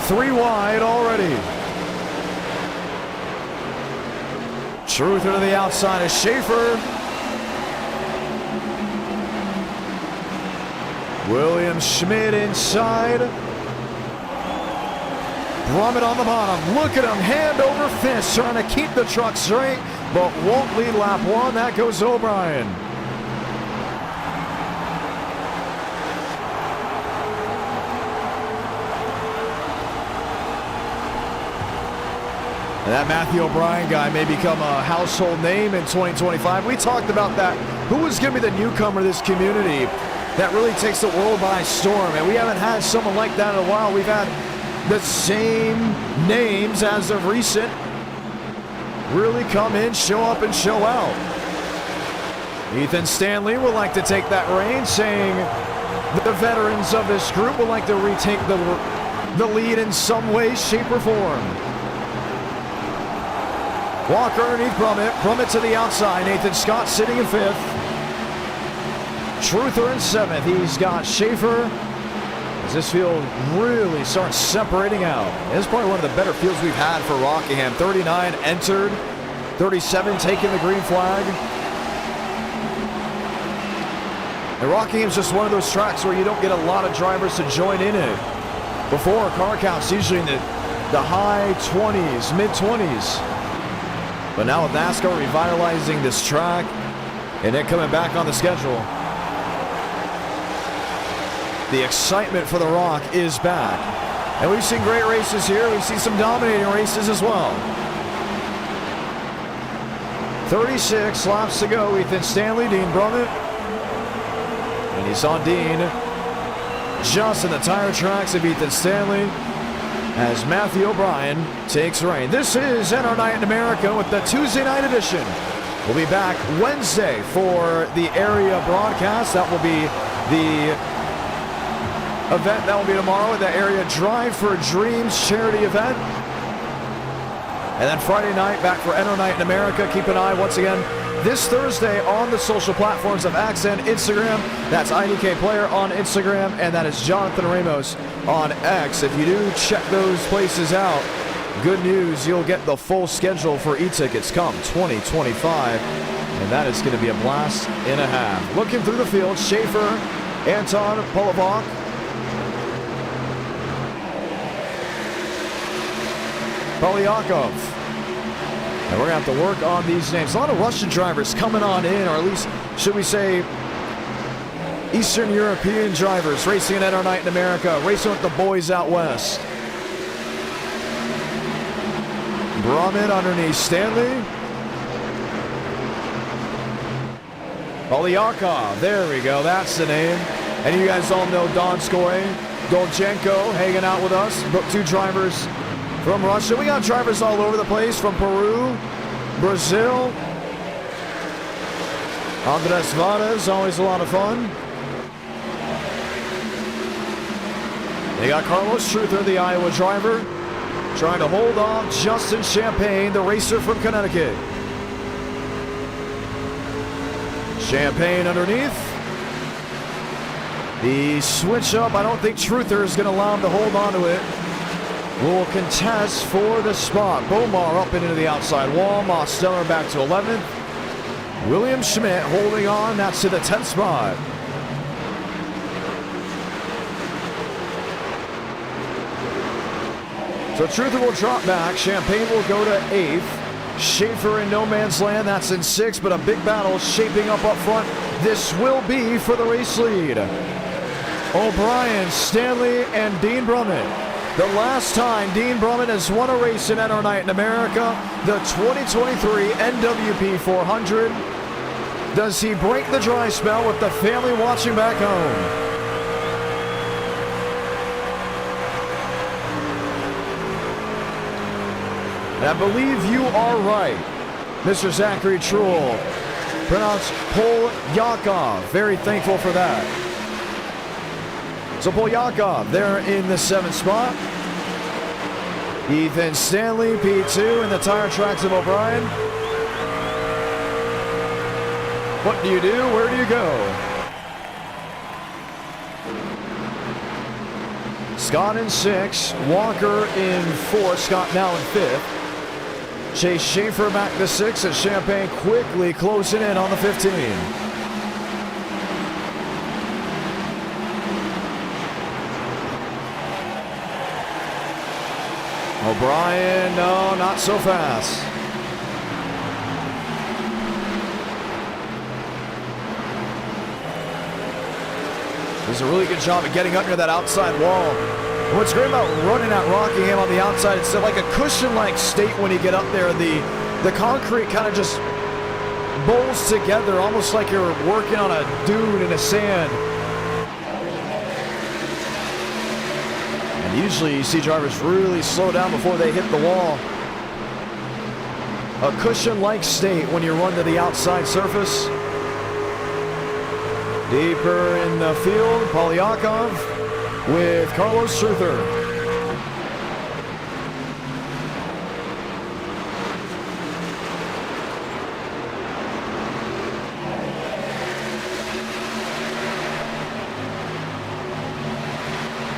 Three wide already. Truther to the outside of Schaefer. William Schmidt inside. Brummett on the bottom. Look at him, hand over fist, trying to keep the truck straight, but won't lead lap one. That goes O'Brien. And that Matthew O'Brien guy may become a household name in 2025. We talked about that. Who is going to be the newcomer to this community that really takes the world by storm? And we haven't had someone like that in a while. We've had the same names as of recent really come in, show up, and show out. Ethan Stanley would like to take that reign, saying the veterans of this group would like to retake the lead in some way, shape, or form. Walker underneath Brummett. Brummett to the outside. Nathan Scott sitting in fifth. Truther in seventh. He's got Schaefer. As this field really starts separating out. This is probably one of the better fields we've had for Rockingham. 39 entered. 37 taking the green flag. And Rockingham's just one of those tracks where you don't get a lot of drivers to join in it. Before, car count's usually in the high 20s, mid 20s. But now with NASCAR revitalizing this track and it coming back on the schedule, the excitement for the Rock is back. And we've seen great races here. We've seen some dominating races as well. 36 laps to go. Ethan Stanley, Dean Brummett. And he's on Dean. Just in the tire tracks of Ethan Stanley as Matthew O'Brien takes reign. This is NR Night in America with the Tuesday night edition. We'll be back Wednesday for the area broadcast. That will be the event that will be tomorrow, the area Drive for Dreams charity event. And then Friday night, back for Eno Night in America. Keep an eye, once again, this Thursday on the social platforms of X and Instagram. That's IDK Player on Instagram, and that is Jonathan Ramos on X. If you do check those places out, good news, you'll get the full schedule for e-tickets come 2025, and that is going to be a blast and a half. Looking through the field, Schaefer, Anton Polovak, Polyakov. And we're going to have to work on these names. A lot of Russian drivers coming on in, or at least, should we say, Eastern European drivers racing at Eno Night in America, racing with the boys out west. Brumman underneath Stanley. Polyakov, there we go, that's the name. And you guys all know Donskoy, Dolchenko hanging out with us. Two drivers from Russia. We got drivers all over the place, from Peru, Brazil. Andres Vadas, always a lot of fun. They got Carlos Truther, the Iowa driver, trying to hold off Justin Champagne, the racer from Connecticut. Champagne underneath. The switch up, I don't think Truther is going to allow him to hold on to it. Will contest for the spot. Bomar up and into the outside wall. Mosteller back to 11th. William Schmidt holding on. That's to the 10th spot. So Truther will drop back. Champagne will go to 8th. Schaefer in no man's land. That's in 6th, but a big battle shaping up front. This will be for the race lead. O'Brien, Stanley, and Dean Brumman. The last time Dean Brumman has won a race in Eno Night in America, the 2023 NWP 400. Does he break the dry spell with the family watching back home? And I believe you are right, Mr. Zachary Truel. Pronounced Polyakov. Very thankful for that. So Polyakov there in the 7th spot. Ethan Stanley, P2 in the tire tracks of O'Brien. What do you do? Where do you go? Scott in 6th. Walker in 4th. Scott now in 5th. Chase Schaefer back to 6th, and Champagne quickly closing in on the 15. O'Brien, no, not so fast. Does a really good job of getting up near that outside wall. And what's great about running at Rockingham on the outside, it's like a cushion-like state when you get up there. The concrete kind of just bowls together, almost like you're working on a dune in the sand. Usually you see drivers really slow down before they hit the wall. A cushion-like state when you run to the outside surface. Deeper in the field, Polyakov with Carlos Truther.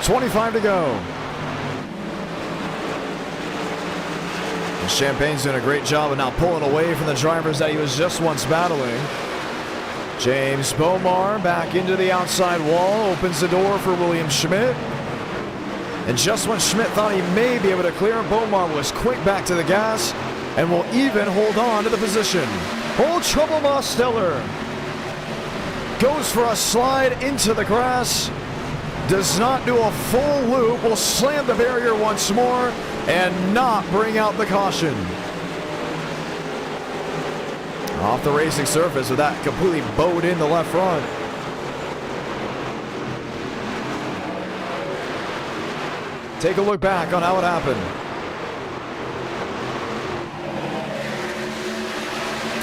.25 to go. And Champagne's doing a great job of now pulling away from the drivers that he was just once battling. James Bomar back into the outside wall, opens the door for William Schmidt. And just when Schmidt thought he may be able to clear, Bomar was quick back to the gas and will even hold on to the position. Old Trouble Mosteller goes for a slide into the grass. Does not do a full loop, will slam the barrier once more and not bring out the caution. Off the racing surface with that completely bowed in the left front. Take a look back on how it happened.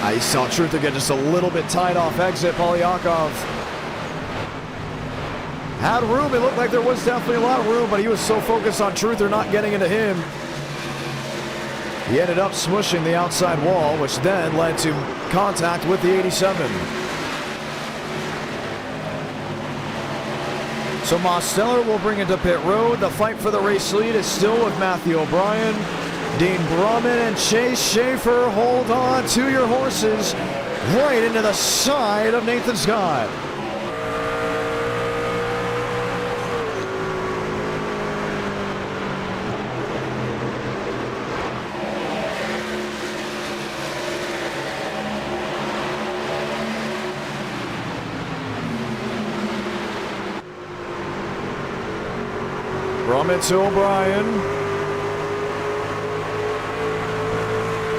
I saw Truther get just a little bit tied off exit. Polyakov had room. It looked like there was definitely a lot of room, but he was so focused on Truther not getting into him. He ended up smushing the outside wall, which then led to contact with the 87. So Mosteller will bring it to pit road. The fight for the race lead is still with Matthew O'Brien, Dean Brumman, and Chase Schaefer. Hold on to your horses right into the side of Nathan Scott. Brumman to O'Brien.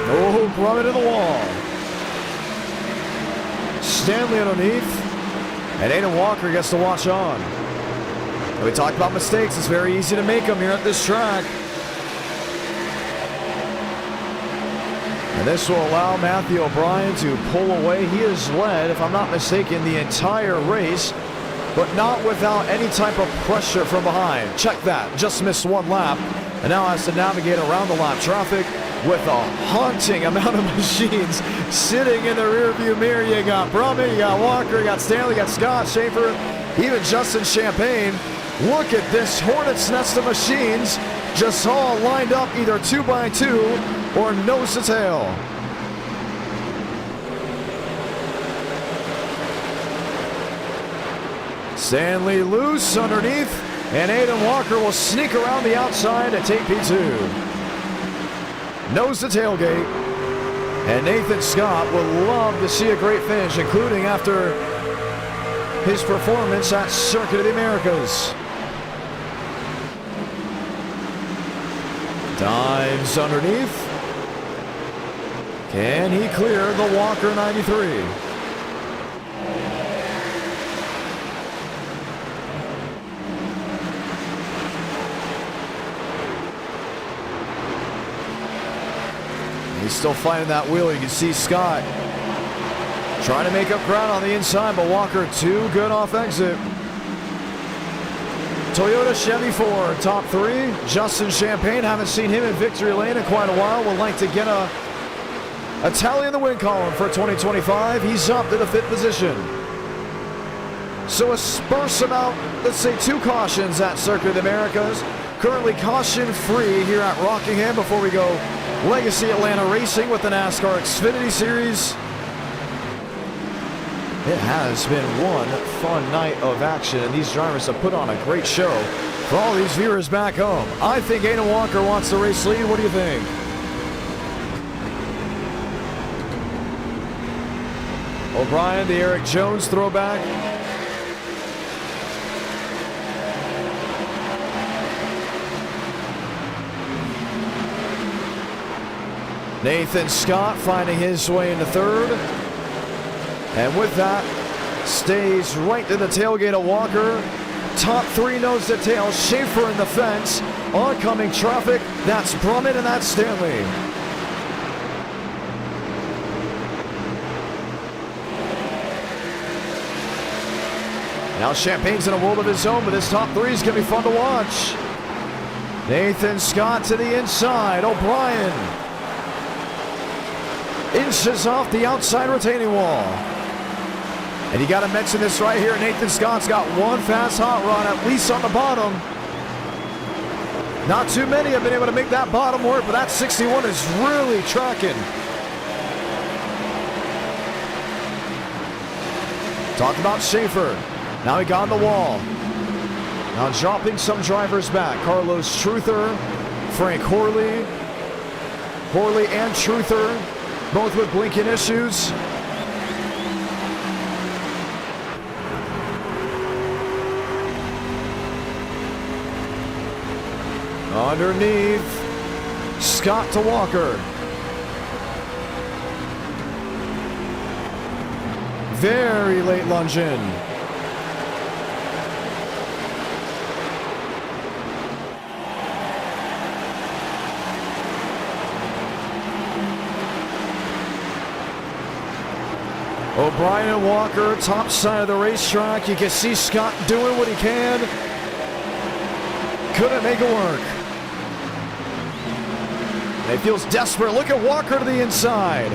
Oh, Brumman to the wall. Stanley underneath. And Aiden Walker gets to watch on. We talked about mistakes. It's very easy to make them here at this track. And this will allow Matthew O'Brien to pull away. He has led, if I'm not mistaken, the entire race, but not without any type of pressure from behind. Check that, just missed one lap, and now has to navigate around the lap traffic with a haunting amount of machines sitting in the rearview mirror. You got Brumman, you got Walker, you got Stanley, you got Scott, Schaefer, even Justin Champagne. Look at this hornet's nest of machines, just all lined up either 2x2 or nose to tail. Stanley loose underneath, and Aiden Walker will sneak around the outside to take P2. Nose to tailgate, and Nathan Scott would love to see a great finish, including after his performance at Circuit of the Americas. Dives underneath. Can he clear the Walker 93? He's still fighting that wheel. You can see Scott trying to make up ground on the inside, but Walker too good off exit. Toyota Chevy Ford, top three. Justin Champagne, haven't seen him in victory lane in quite a while. Would like to get a tally in the win column for 2025. He's up to the 5th position. So a sparse about, let's say, 2 cautions at Circuit of the Americas. Currently caution free here at Rockingham before we go Legacy Atlanta Racing with the NASCAR Xfinity Series. It has been one fun night of action, and these drivers have put on a great show for all these viewers back home. I think Aiden Walker wants the race lead. What do you think? O'Brien, the Eric Jones throwback. Nathan Scott finding his way into 3rd. And with that, stays right to the tailgate of Walker. Top 3 nose to tail. Schaefer in the fence. Oncoming traffic. That's Brumman and that's Stanley. Now Champagne's in a world of his own, but this top 3 is going to be fun to watch. Nathan Scott to the inside. O'Brien inches off the outside retaining wall. And you got to mention this right here. Nathan Scott's got one fast hot rod, at least on the bottom. Not too many have been able to make that bottom work, but that 61 is really tracking. Talked about Schaefer. Now he got on the wall. Now dropping some drivers back. Carlos Truther, Frank Horley. Horley and Truther, both with blinking issues. Underneath, Scott to Walker. Very late lunge in. O'Brien and Walker, top side of the racetrack. You can see Scott doing what he can. Couldn't make it work. And he feels desperate. Look at Walker to the inside.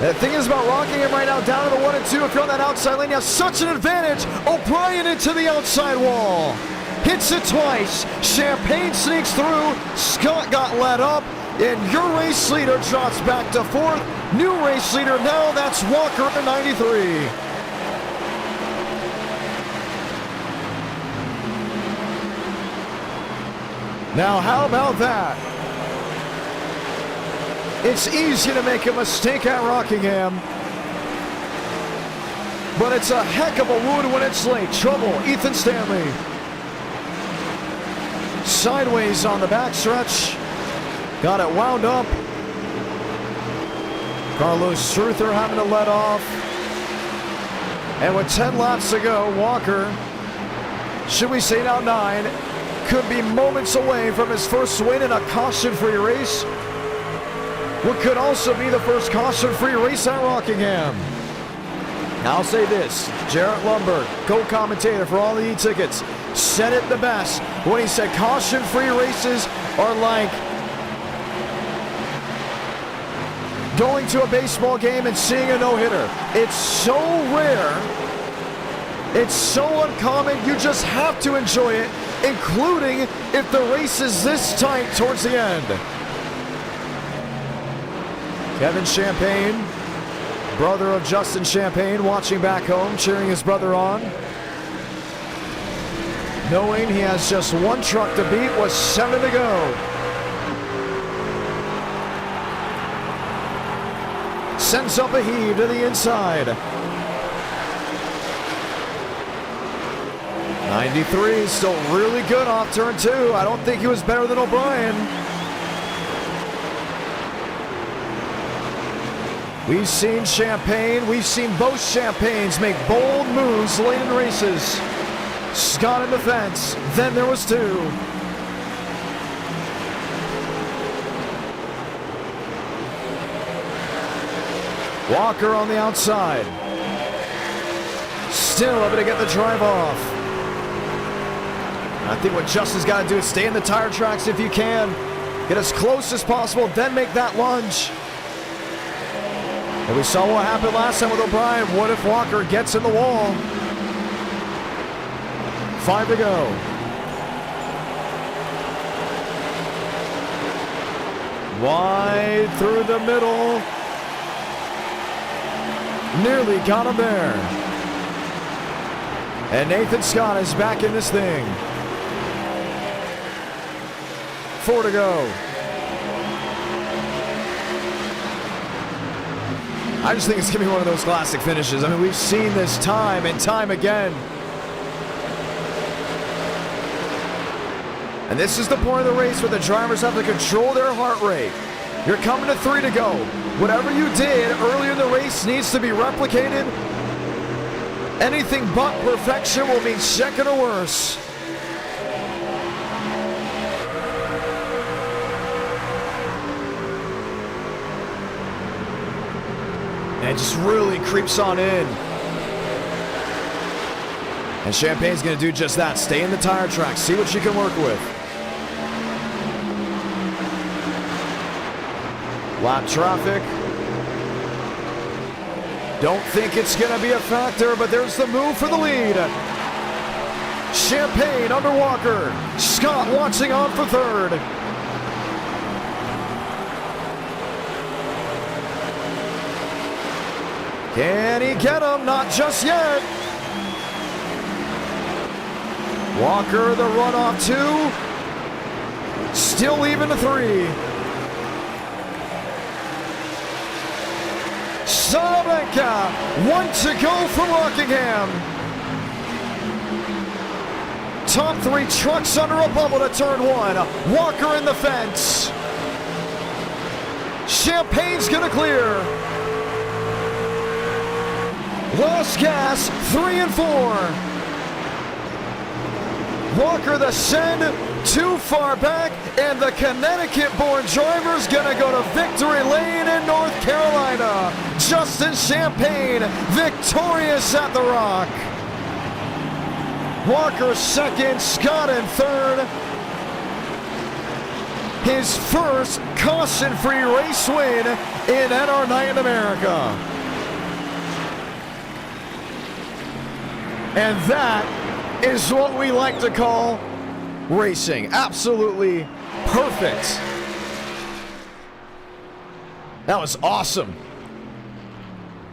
The thing is about Rockingham right now, down to the 1 and 2. If you're on that outside lane, you have such an advantage. O'Brien into the outside wall. Hits it twice. Champagne sneaks through. Scott got let up. And your race leader drops back to 4th. New race leader now, that's Walker at 93. Now, how about that? It's easy to make a mistake at Rockingham, but it's a heck of a wound when it's late. Trouble, Ethan Stanley. Sideways on the backstretch. Got it wound up. Carlos Struther having to let off. And with 10 laps to go, Walker, should we say now 9, could be moments away from his first win in a caution-free race. What could also be the first caution-free race at Rockingham. Now I'll say this, Jarrett Lundberg, co-commentator for all the e-tickets, said it the best when he said caution-free races are like going to a baseball game and seeing a no-hitter. It's so rare, it's so uncommon, you just have to enjoy it, including if the race is this tight towards the end. Kevin Champagne, brother of Justin Champagne, watching back home, cheering his brother on. Knowing he has just one truck to beat with 7 to go. Sends up a heave to the inside. 93, still really good off turn 2. I don't think he was better than O'Brien. We've seen Champagne, we've seen both Champagnes make bold moves late in races. Scott in the fence, then there was 2. Walker on the outside. Still able to get the drive off. I think what Justin's got to do is stay in the tire tracks if you can. Get as close as possible, then make that lunge. And we saw what happened last time with O'Brien. What if Walker gets in the wall? 5 to go. Wide through the middle. Nearly got him there. And Nathan Scott is back in this thing. 4 to go. I just think it's going to be one of those classic finishes. I mean, we've seen this time and time again. And this is the point of the race where the drivers have to control their heart rate. You're coming to 3 to go. Whatever you did earlier in the race needs to be replicated. Anything but perfection will mean second or worse. And it just really creeps on in. And Champagne's going to do just that. Stay in the tire track. See what you can work with. Lap traffic. Don't think it's going to be a factor, but there's the move for the lead. Champagne under Walker. Scott watching on for 3rd. Can he get him? Not just yet. Walker the runoff 2. Still even to 3. Salamanca, 1 to go for Rockingham. Top 3 trucks under a bubble to turn 1. Walker in the fence. Champagne's gonna clear. Lost gas, 3 and 4. Walker the send, too far back, and the Connecticut-born driver's gonna go to victory lane in North Carolina. Justin Champagne, victorious at the Rock. Walker 2nd, Scott in 3rd. his first caution-free race win in NR Night in America. And that is what we like to call racing. Absolutely perfect. That was awesome.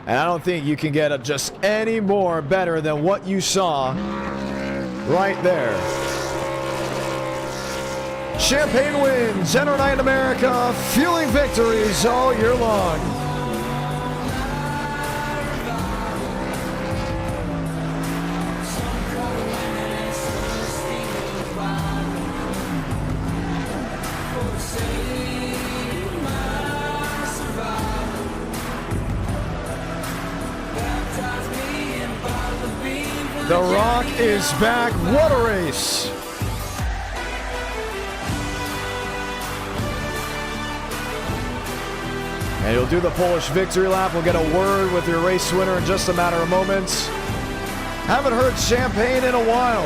And I don't think you can get just any more better than what you saw right there. Champagne wins, NR Night in America, fueling victories all year long. The Rock is back. What a race. And you'll do the Polish victory lap. We'll get a word with your race winner in just a matter of moments. Haven't heard Champagne in a while.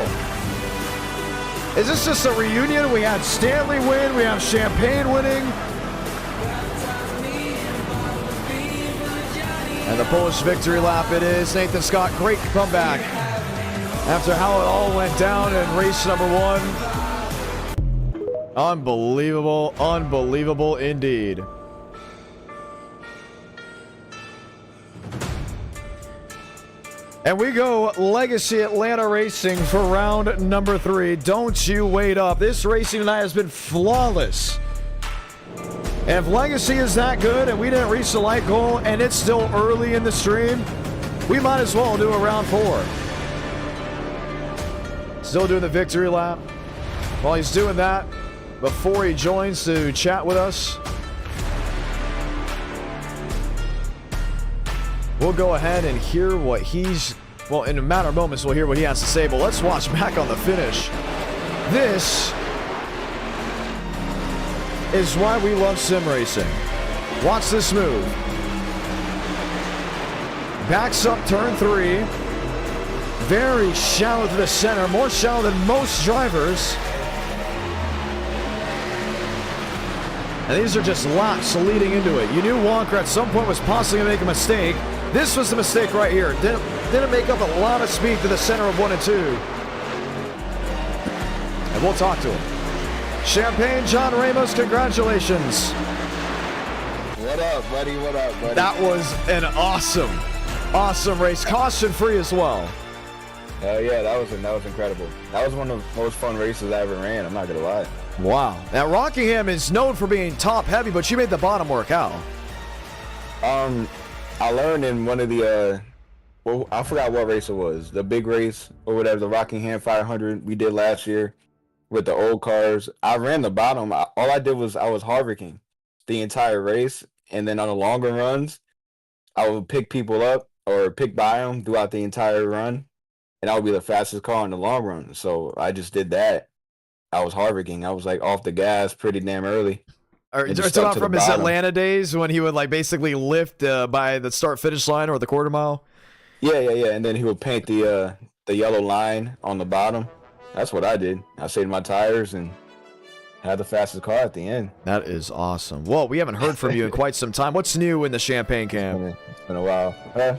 Is this just a reunion? We had Stanley win. We have Champagne winning. And the Polish victory lap it is. Nathan Scott, great comeback after how it all went down in race number 1. Unbelievable, unbelievable indeed. And we go Legacy Atlanta Racing for round number 3. Don't you wait up. This racing tonight has been flawless. And if Legacy is that good and we didn't reach the light goal and it's still early in the stream, we might as well do a round 4. Still doing the victory lap. While he's doing that, before he joins to chat with us, we'll go ahead and hear what he's, well, in a matter of moments, we'll hear what he has to say, but let's watch back on the finish. This is why we love sim racing. Watch this move. Backs up turn 3. Very shallow to the center, more shallow than most drivers. And these are just laps leading into it. You knew Wonker at some point was possibly going to make a mistake. This was the mistake right here. Didn't make up a lot of speed to the center of 1 and 2. And we'll talk to him. Champagne John Ramos, congratulations. What up, buddy? What up, buddy? That was an awesome, awesome race. Caution free as well. Hell yeah, that was incredible. That was one of the most fun races I ever ran, I'm not gonna lie. Wow. Now Rockingham is known for being top heavy, but you made the bottom work out. I learned in one of the well, I forgot what race it was. The big race or whatever, the Rockingham 500 we did last year with the old cars. I ran the bottom. All I did was I was harvicking the entire race, and then on the longer runs, I would pick people up or pick by them throughout the entire run. And I would be the fastest car in the long run. So I just did that. I was harvicking. I was like off the gas pretty damn early. Are you talking about from his Atlanta days when he would like basically lift by the start finish line or the quarter mile? Yeah. And then he would paint the yellow line on the bottom. That's what I did. I saved my tires and had the fastest car at the end. That is awesome. Well, we haven't heard from you in quite some time. What's new in the Champagne camp? It's been a while.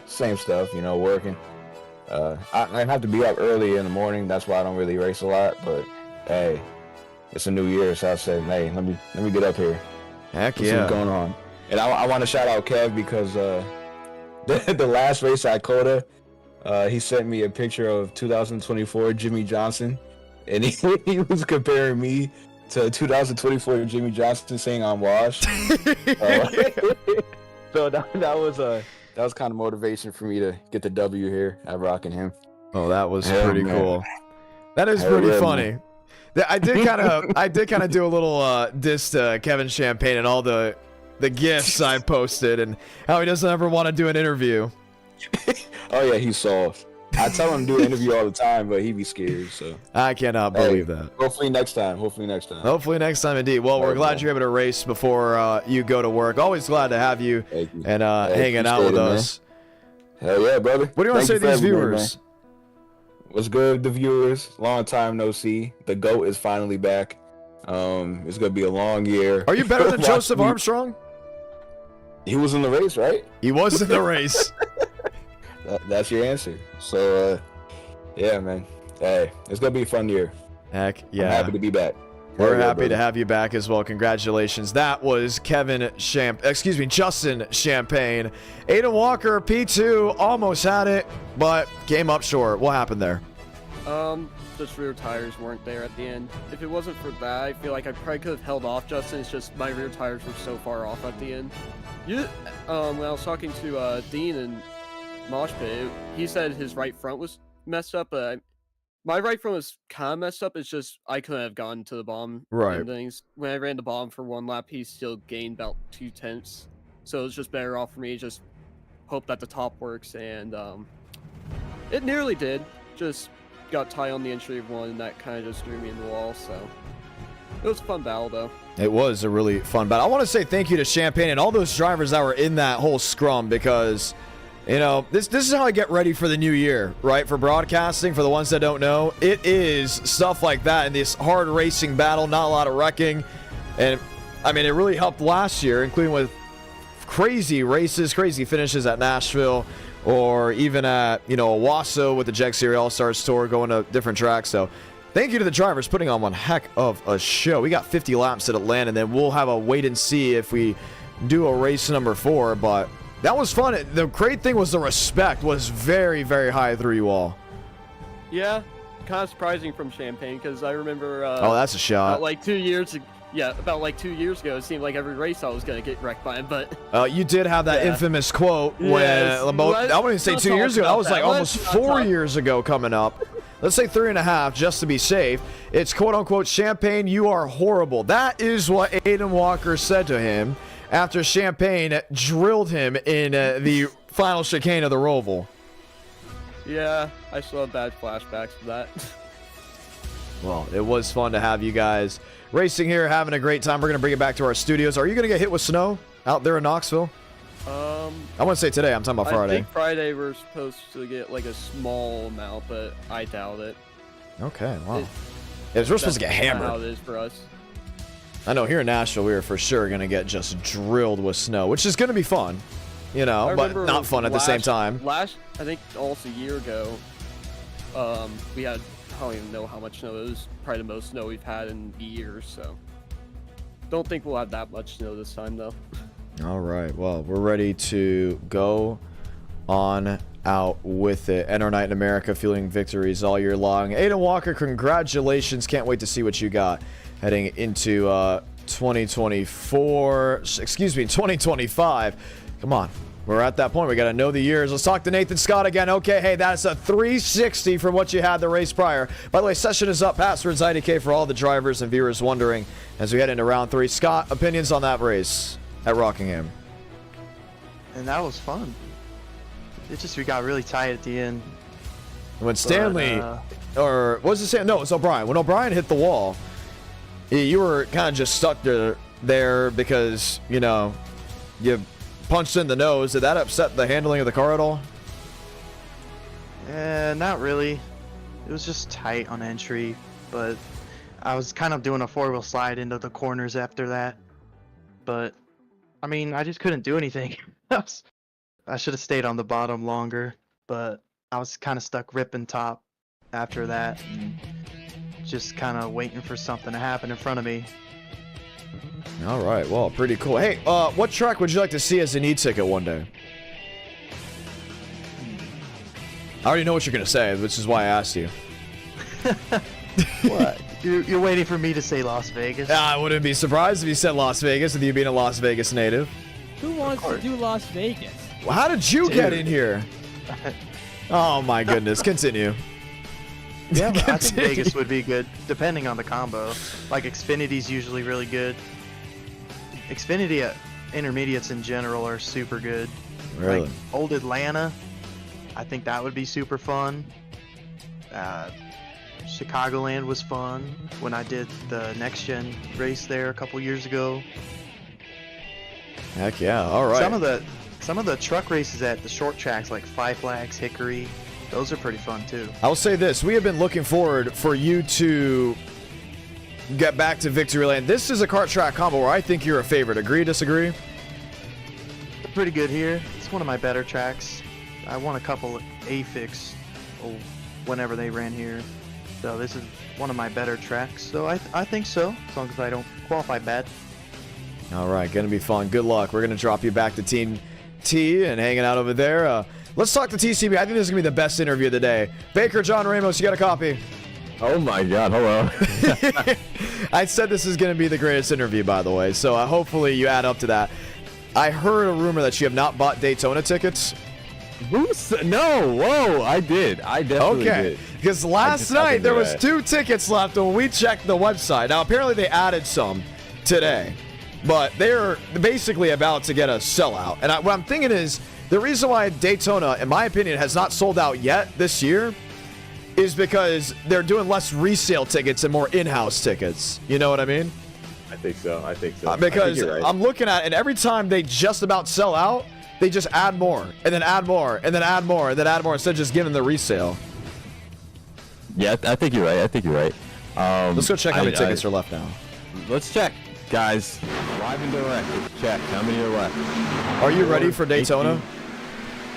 Same stuff, working. I have to be up early in the morning. That's why I don't really race a lot. But hey, it's a new year, so I said, hey, let me get up here. Heck Let's see what's going on. And I want to shout out Kev because the last race at COTA, he sent me a picture of 2024 Jimmy Johnson, and he was comparing me to 2024 Jimmy Johnson, saying I'm washed. So that was kind of motivation for me to get the W here at Rockingham. Oh, that was pretty cool. That is pretty funny. Man. I did kind of do a little diss to Kevin Champagne and all the gifts I posted and how he doesn't ever want to do an interview. Oh yeah, he's soft. I tell him to do an interview all the time, but he be scared. So I cannot believe that. Hopefully next time. Hopefully next time, indeed. Well, we're glad you're able to race before you go to work. Always glad to have you and hanging out with us. Hell yeah, brother. What do you want to say to these viewers? What's good, the viewers? Long time no see. The GOAT is finally back. It's gonna be a long year. Are you better than Watch Joseph me. Armstrong? He was in the race, right? He was in the race. That's your answer. So, yeah, man. Hey, it's gonna be a fun year. Heck I'm yeah. happy to be back. We're Hell yeah, happy to brother. have you back as well. Congratulations. That was Justin Champagne. Aiden Walker, P2, almost had it, but came up short. What happened there? Just rear tires weren't there at the end. If it wasn't for that, I feel like I probably could have held off Justin. It's just my rear tires were so far off at the end. When I was talking to Dean and Mosh Pit, he said his right front was messed up, but my right front was kind of messed up. It's just I couldn't have gone to the bomb. Right. And things. When I ran the bomb for one lap, he still gained about 2/10. So it was just better off for me. Just hope that the top works, and it nearly did. Just got tied on the entry of one, and that kind of just threw me in the wall. So it was a fun battle, though. It was a really fun battle. I want to say thank you to Champagne and all those drivers that were in that whole scrum, because, you know, this is how I get ready for the new year, right? For broadcasting, for the ones that don't know, it is stuff like that in this hard racing battle, not a lot of wrecking. And, I mean, it really helped last year, including with crazy races, crazy finishes at Nashville, or even at, you know, Owasso with the Jack Series All-Stars Tour, going to different tracks. So thank you to the drivers putting on one heck of a show. We got 50 laps at Atlanta, and then we'll have a wait and see if we do a race number 4. But that was fun. The great thing was the respect was very, very high through you all. Yeah, kind of surprising from Champagne, because I remember Oh, that's a shot. about like 2 years ago. Yeah, about like 2 years ago, it seemed like every race I was gonna get wrecked by him, but You did have that Yeah. infamous quote when, Yes, I wouldn't even say let's 2 not years talk ago. That about was like that. almost Let's not 4 talk- years ago coming up. Let's say 3.5 just to be safe. It's quote-unquote, Champagne, you are horrible. That is what Aiden Walker said to him after Champagne drilled him in the final chicane of the Roval. yeah, I still have bad flashbacks to that. Well, it was fun to have you guys racing here, having a great time. We're going to bring it back to our studios. Are you going to get hit with snow out there in Knoxville? I wouldn't say today. I'm talking about I Friday. think Friday we're supposed to get like a small amount, but I doubt it. Okay, wow. Yeah, we're supposed to get That's kinda hammered. how it is for us. I know here in Nashville, we are for sure going to get just drilled with snow, which is going to be fun, you know, I but remember not fun at the same time. I think almost a year ago, we had, I don't even know how much snow. It was probably the most snow we've had in years, so don't think we'll have that much snow this time, though. All right, well, we're ready to go on out with it. End our night in America, feeling victories all year long. Aiden Walker, congratulations. Can't wait to see what you got heading into 2025. Come on. We're at that point. We got to know the years. Let's talk to Nathan Scott again. Okay, hey, that's a 360 from what you had the race prior. By the way, session is up. Passwords IDK for all the drivers and viewers wondering as we head into round 3. Scott, opinions on that race at Rockingham? And that was fun. It just, we got really tight at the end. When Stanley, But, or what was it saying? No, it's O'Brien. When O'Brien hit the wall, you were kind of just stuck there because, you know, you punched in the nose. Did that upset the handling of the car at all? not really. It was just tight on entry, but I was kind of doing a four-wheel slide into the corners after that. But, I mean, I just couldn't do anything. I should have stayed on the bottom longer, but I was kind of stuck ripping top after that. And just kind of waiting for something to happen in front of me. All right, well, pretty cool. Hey, what track would you like to see as an e-ticket one day? I already know what you're going to say, which is why I asked you. What? You're waiting for me to say Las Vegas? I wouldn't be surprised if you said Las Vegas, with you being a Las Vegas native. Who wants to do Las Vegas? Well, how did you get in here? Oh, my goodness. Continue. Yeah, but I think Vegas would be good, depending on the combo. Like, Xfinity's usually really good. Xfinity intermediates in general are super good. Really? Like, old Atlanta, I think that would be super fun. Chicagoland was fun when I did the Next Gen race there a couple years ago. Heck yeah, all right. Some of the truck races at the short tracks like Five Flags, Hickory, those are pretty fun too. I'll say this, we have been looking forward for you to get back to Victory Lane. This is a kart track combo where I think you're a favorite. Agree, disagree? Pretty good here. It's one of my better tracks. I won a couple AFIX whenever they ran here. So this is one of my better tracks. So I think so, as long as I don't qualify bad. All right, going to be fun. Good luck. We're going to drop you back to Team T and hanging out over there. Let's talk to TCB. I think this is going to be the best interview of the day. Baker, John Ramos, you got a copy? Oh my God, hello. I said this is going to be the greatest interview, by the way, so hopefully you add up to that. I heard a rumor that you have not bought Daytona tickets. No, whoa, I did. I definitely did. Because last night there was 2 tickets left when we checked the website. Now, apparently they added some today, but they're basically about to get a sellout. And what I'm thinking is, the reason why Daytona, in my opinion, has not sold out yet this year is because they're doing less resale tickets and more in-house tickets. You know what I mean? I think so. Because I'm looking at it, and every time they just about sell out, they just add more, and then add more, and then add more, and then add more, instead of just giving the resale. Yeah, I think you're right. Let's go check how many tickets are left now. Let's check, guys. Live and direct. Let's check how many are left. Are you ready for Daytona?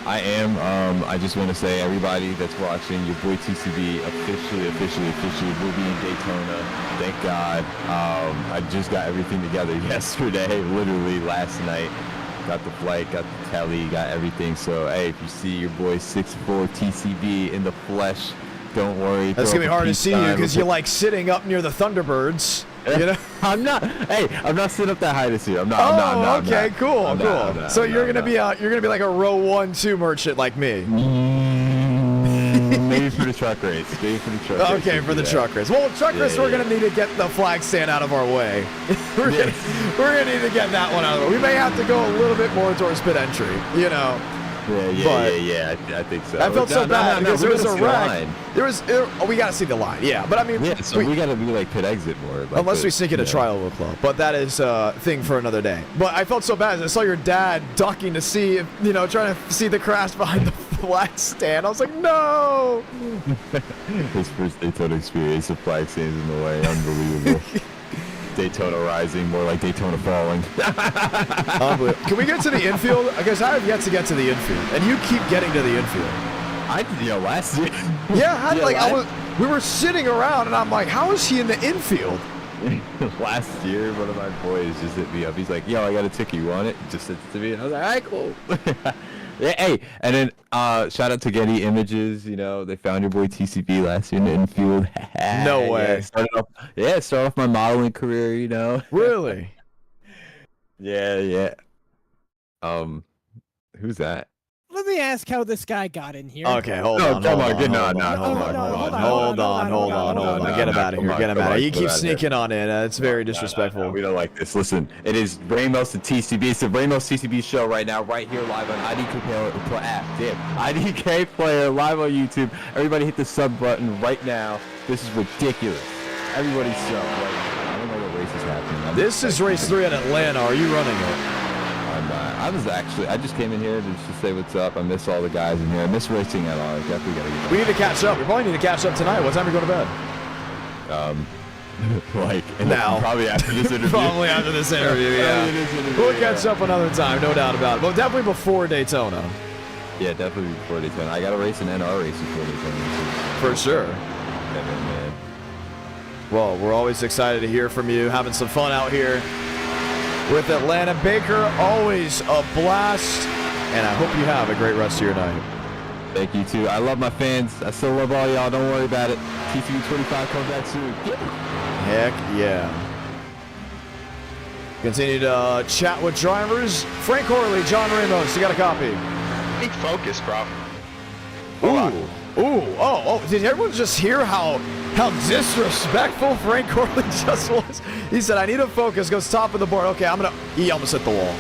I am. I just want to say, everybody that's watching, your boy TCB officially will be in Daytona. Thank God. I just got everything together yesterday, literally last night. Got the flight, got the telly, got everything. So, hey, if you see your boy 6'4" TCB in the flesh, don't worry. That's going to be hard to see you because you're like sitting up near the Thunderbirds. You know? I'm not sitting up that high this year. I'm not. Cool. So you're gonna be like a row 1-2 merchant like me. Maybe for the truck race. Okay, for the truck race. Well, truck race, we're gonna need to get the flag stand out of our way. We're gonna need to get that one out of the way. We may have to go a little bit more towards pit entry. You know. Yeah, I think so. I felt so bad because there was a wreck. We gotta see the line, yeah. But I mean, we gotta be like pit exit more. Like unless we sneak in a trial club, but that is a thing for another day. But I felt so bad. I saw your dad ducking to see, trying to see the crash behind the flag stand. I was like, no. His first Daytona experience, the flag stands in the way. Unbelievable. Daytona rising, more like Daytona falling. Can we get to the infield? Because I have yet to get to the infield, and you keep getting to the infield. Last year. Yeah, we were sitting around, and I'm like, how is he in the infield? Last year, one of my boys just hit me up. He's like, yo, I got a ticket. You want it? Just sent it to me, and I was like, all right, cool. Yeah, hey, and then shout out to Getty Images. They found your boy TCB last year in the infield. No way. Start off my modeling career. Really? Yeah. Who's that? Let me ask how this guy got in here. Okay, hold on. Hold on. Get him out of here. You keep sneaking on in. It's very disrespectful. No, we don't like this. Listen, it is Ramos and TCB. It's the Ramos TCB show right now, right here live on IDK Player live on YouTube. Everybody hit the sub button right now. This is ridiculous. Everybody's sub right now. I don't know what race is happening. This is race 3 in Atlanta. Are you running it? I just came in here to say what's up. I miss all the guys in here. I miss racing at all. Definitely gotta get. We need to catch up. We probably need to catch up tonight. What time are you going to bed? Now. Probably after this interview. Probably after this interview, yeah. We'll catch up another time, no doubt about it. But definitely before Daytona. Yeah, definitely before Daytona. I got to race an NR race before Daytona. For sure. Yeah, man. Well, we're always excited to hear from you. Having some fun out here with Atlanta. Baker, always a blast, and I hope you have a great rest of your night. Thank you, too. I love my fans. I still love all y'all. Don't worry about it. TCB 25 comes back soon. Heck yeah. Continue to chat with drivers. Frank Horley, John Ramos, you got a copy. Big focus, bro. Did everyone just hear how disrespectful Frank Corley just was? He said, I need a focus, goes top of the board. Okay, he almost hit the wall.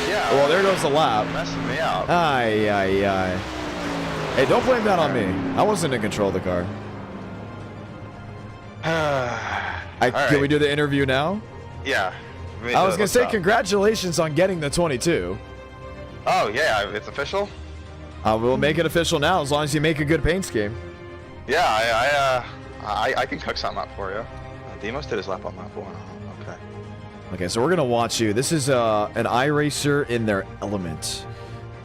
Yeah. Well, there goes the lap. Messing me up. Aye. Hey, don't blame that on me. I wasn't in control of the car. Can we do the interview now? Yeah. I was going to say congratulations on getting the 22. Oh, yeah, it's official? We'll make it official now as long as you make a good paint scheme. Yeah, I can cook something up for you. Demos did his lap on lap 1. Okay. Okay, so we're going to watch you. This is an iRacer in their element.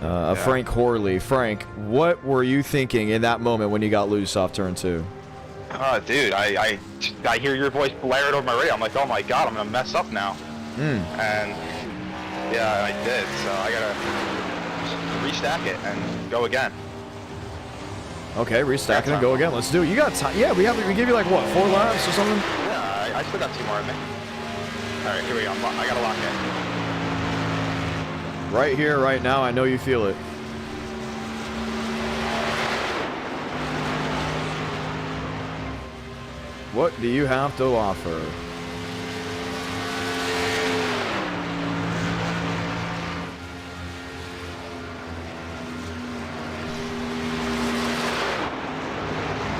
Frank Horley. Frank, what were you thinking in that moment when you got loose off turn 2? Dude, I hear your voice blared over my radio. I'm like, oh my god, I'm gonna mess up now. And yeah, I did. So I gotta restack it and go again. Okay, restack it and go again. Let's do it. You got time? Yeah, we give you like what, 4 laps or something? Yeah, I still got 2 more in me. All right, here we go. I gotta lock in. Right here, right now. I know you feel it. What do you have to offer?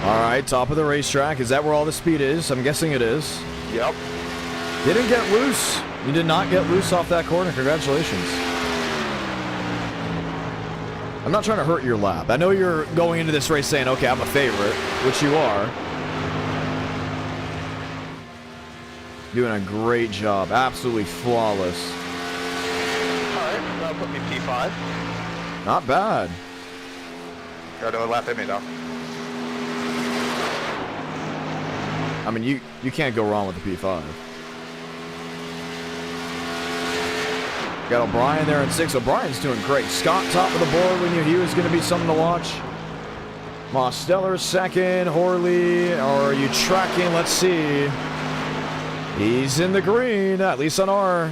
All right, top of the racetrack. Is that where all the speed is? I'm guessing it is. Yep. Didn't get loose. You did not get loose off that corner. Congratulations. I'm not trying to hurt your lap. I know you're going into this race saying, okay, I'm a favorite, which you are. Doing a great job. Absolutely flawless. Alright, that'll put me P5. Not bad. Got another lap in me though. I mean, you can't go wrong with the P5. Got O'Brien there in 6. O'Brien's doing great. Scott top of the board. We knew he was going to be something to watch. Mosteller second. Horley, or are you tracking? Let's see. He's in the green, at least on our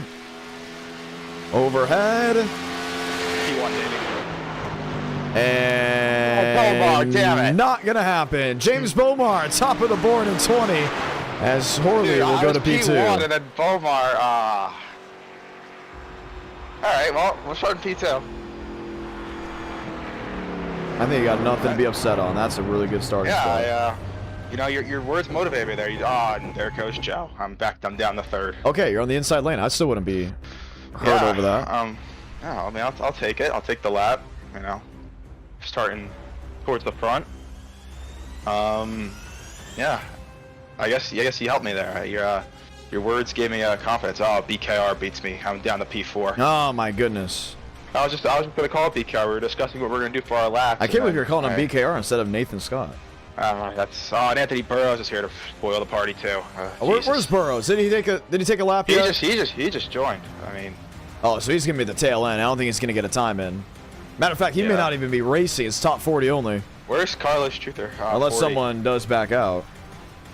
overhead. P1, baby. And Bomar, damn it. Not going to happen. James Bomar, top of the board in 20, as Horley will go to P2. P1 and then Bomar, Alright, well, we're starting P2. I think you got nothing to be upset on. That's a really good starting spot. Yeah, you know, your words motivate me there. And there goes Joe. I'm down the 3rd. Okay, you're on the inside lane. I still wouldn't be hurt over that. Yeah, I mean, I'll take it. I'll take the lap, you know, starting towards the front. Yeah, I guess you helped me there. Your words gave me confidence. Oh, BKR beats me. I'm down to P4. Oh my goodness. I was just gonna call it BKR. We were discussing what we're gonna do for our laps. I can't believe you're calling him BKR instead of Nathan Scott. And Anthony Burrows is here to spoil the party too. Where's Burrows? Did he take a lap He yet? just joined. I mean. Oh, so he's gonna be the tail end. I don't think he's gonna get a time in. Matter of fact, he may not even be racing. It's top 40 only. Where's Carlos Truther? Unless 40. Someone does back out.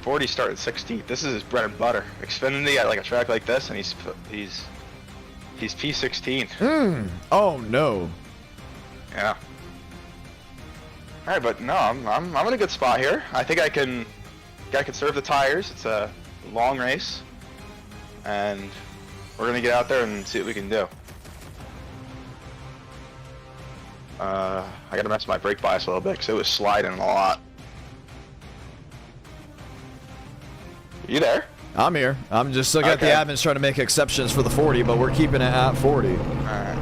40 started 16th. This is his bread and butter. Xfinity at like a track like this, and he's P16. Oh no. Yeah. All right, but no, I'm in a good spot here. I think I can conserve the tires. It's a long race, and we're gonna get out there and see what we can do. I gotta mess with my brake bias a little bit because it was sliding a lot. You there? I'm here. I'm just still got the admins trying to make exceptions for the 40, but we're keeping it at 40. Alright.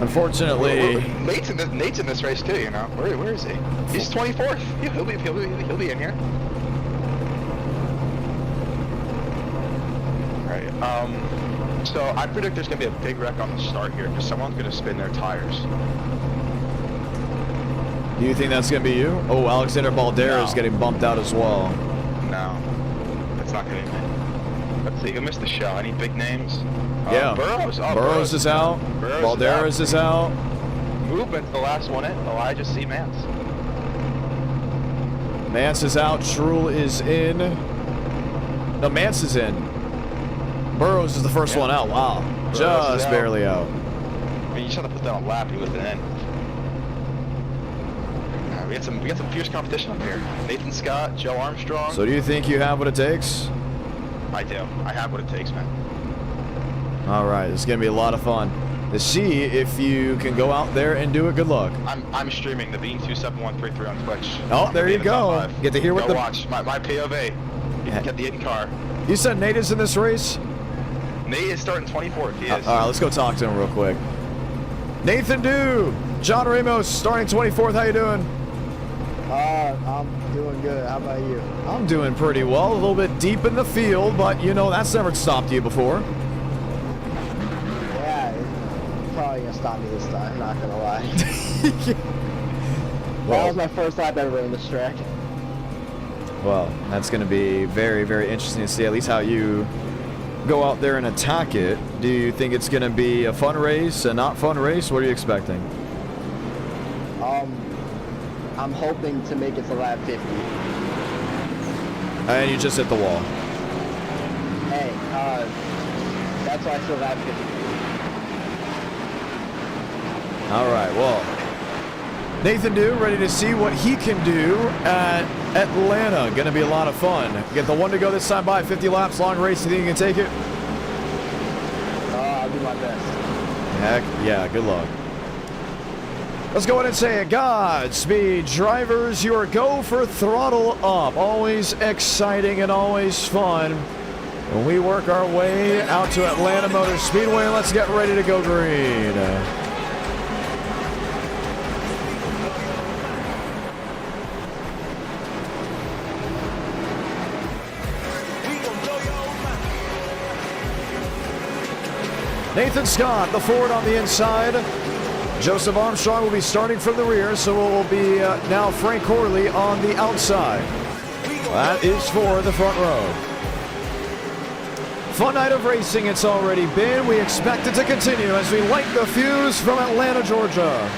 Unfortunately, Nate's in this race too. You know, where is he? He's 24th. He'll be in here. All right. So I predict there's gonna be a big wreck on the start here because someone's gonna spin their tires. Do you think that's gonna be you? Oh, Alexander Baldera is getting bumped out as well. No, that's not gonna be me. Let's see, who missed the show? Any big names? Yeah. Burrows. Oh, Burrows is out. Balderas is out. Movement, the last one in. Elijah C. Mance. Mance is out. Trul is in. No, Mance is in. Burrows is the first one out. Wow. Burrows just barely out. I mean, you just have to put that on lap. He would have been in. We got some fierce competition up here. Nathan Scott, Joe Armstrong. So do you think you have what it takes? I do. I have what it takes, man. All right, it's gonna be a lot of fun to see if you can go out there and do it. Good luck. I'm streaming the Bean 27133 on Twitch. Oh, there you go. Get to hear what the watch my POV. You can get the IndyCar. You said Nate is in this race? Nate is starting 24th. He is. All right, let's go talk to him real quick. Nathan Dew, John Ramos starting 24th. How you doing? I'm doing good. How about you? I'm doing pretty well. A little bit deep in the field, but you know, that's never stopped you before. Yeah, it's probably gonna stop me this time, not gonna lie. That was my first lap ever in this track. Well, that's going to be very, very interesting to see at least how you go out there and attack it. Do you think it's going to be a fun race, a not fun race? What are you expecting? I'm hoping to make it to lap 50. And you just hit the wall. Hey, that's why I said lap 50. All right, well, Nathan Dew ready to see what he can do at Atlanta. Going to be a lot of fun. Get the one to go this time by 50 laps, long race. You think you can take it? I'll do my best. Heck yeah, good luck. Let's go ahead and say it. Godspeed, drivers. Your go for throttle up. Always exciting and always fun. When we work our way out to Atlanta Motor Speedway, let's get ready to go green. Nathan Scott, the Ford on the inside. Joseph Armstrong will be starting from the rear, so it will be now Frank Corley on the outside. That is for the front row. Fun night of racing it's already been. We expect it to continue as we light the fuse from Atlanta, Georgia.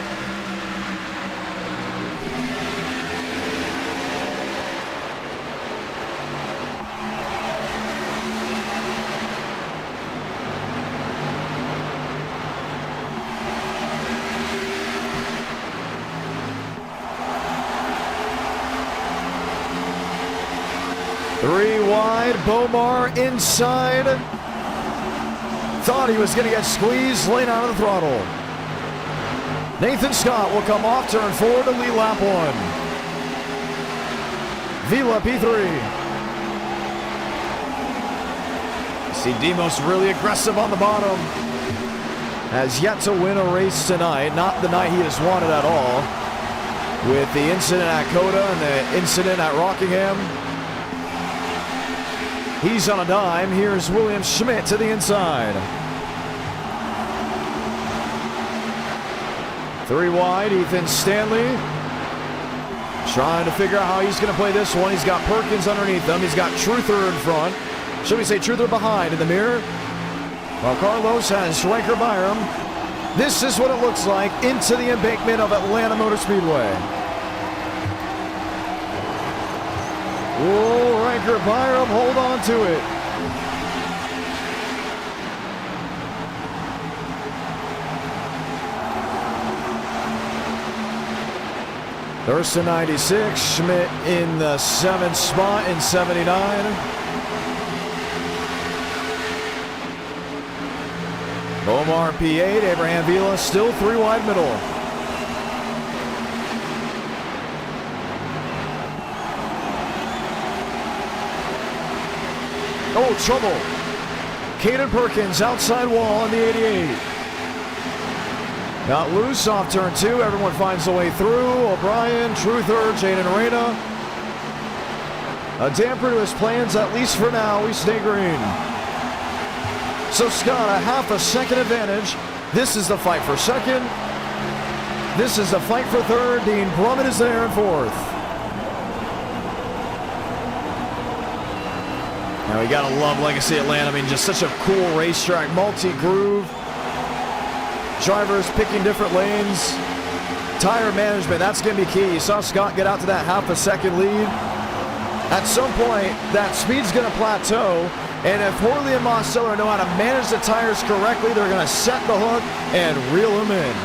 Three wide, Bomar inside. Thought he was going to get squeezed, laying out of the throttle. Nathan Scott will come off turn 4 to lead lap 1. Vila P3. See Demos really aggressive on the bottom. Has yet to win a race tonight. Not the night he has wanted at all. With the incident at COTA and the incident at Rockingham. He's on a dime. Here's William Schmidt to the inside. 3 wide, Ethan Stanley. Trying to figure out how he's going to play this one. He's got Perkins underneath him. He's got Truther in front. Should we say Truther behind in the mirror? While Carlos has Schwenker Byram. This is what it looks like into the embankment of Atlanta Motor Speedway. Oh, Ranker Byram, hold on to it. Thurston 96, Schmidt in the 7th spot in 79. Omar P8, Abraham Vila still 3 wide middle. Oh, trouble. Caden Perkins outside wall on the 88. Got loose off turn 2. Everyone finds the way through. O'Brien, Truther, Jaden Arena. A damper to his plans, at least for now. We stay green. So Scott, a half a second advantage. This is the fight for second. This is the fight for third. Dean Brummett is there in 4th. Now we gotta love Legacy Atlanta. I mean, just such a cool racetrack, multi-groove. Drivers picking different lanes. Tire management, that's gonna be key. You saw Scott get out to that half a second lead. At some point, that speed's gonna plateau. And if Horley and Mosteller know how to manage the tires correctly, they're gonna set the hook and reel him in.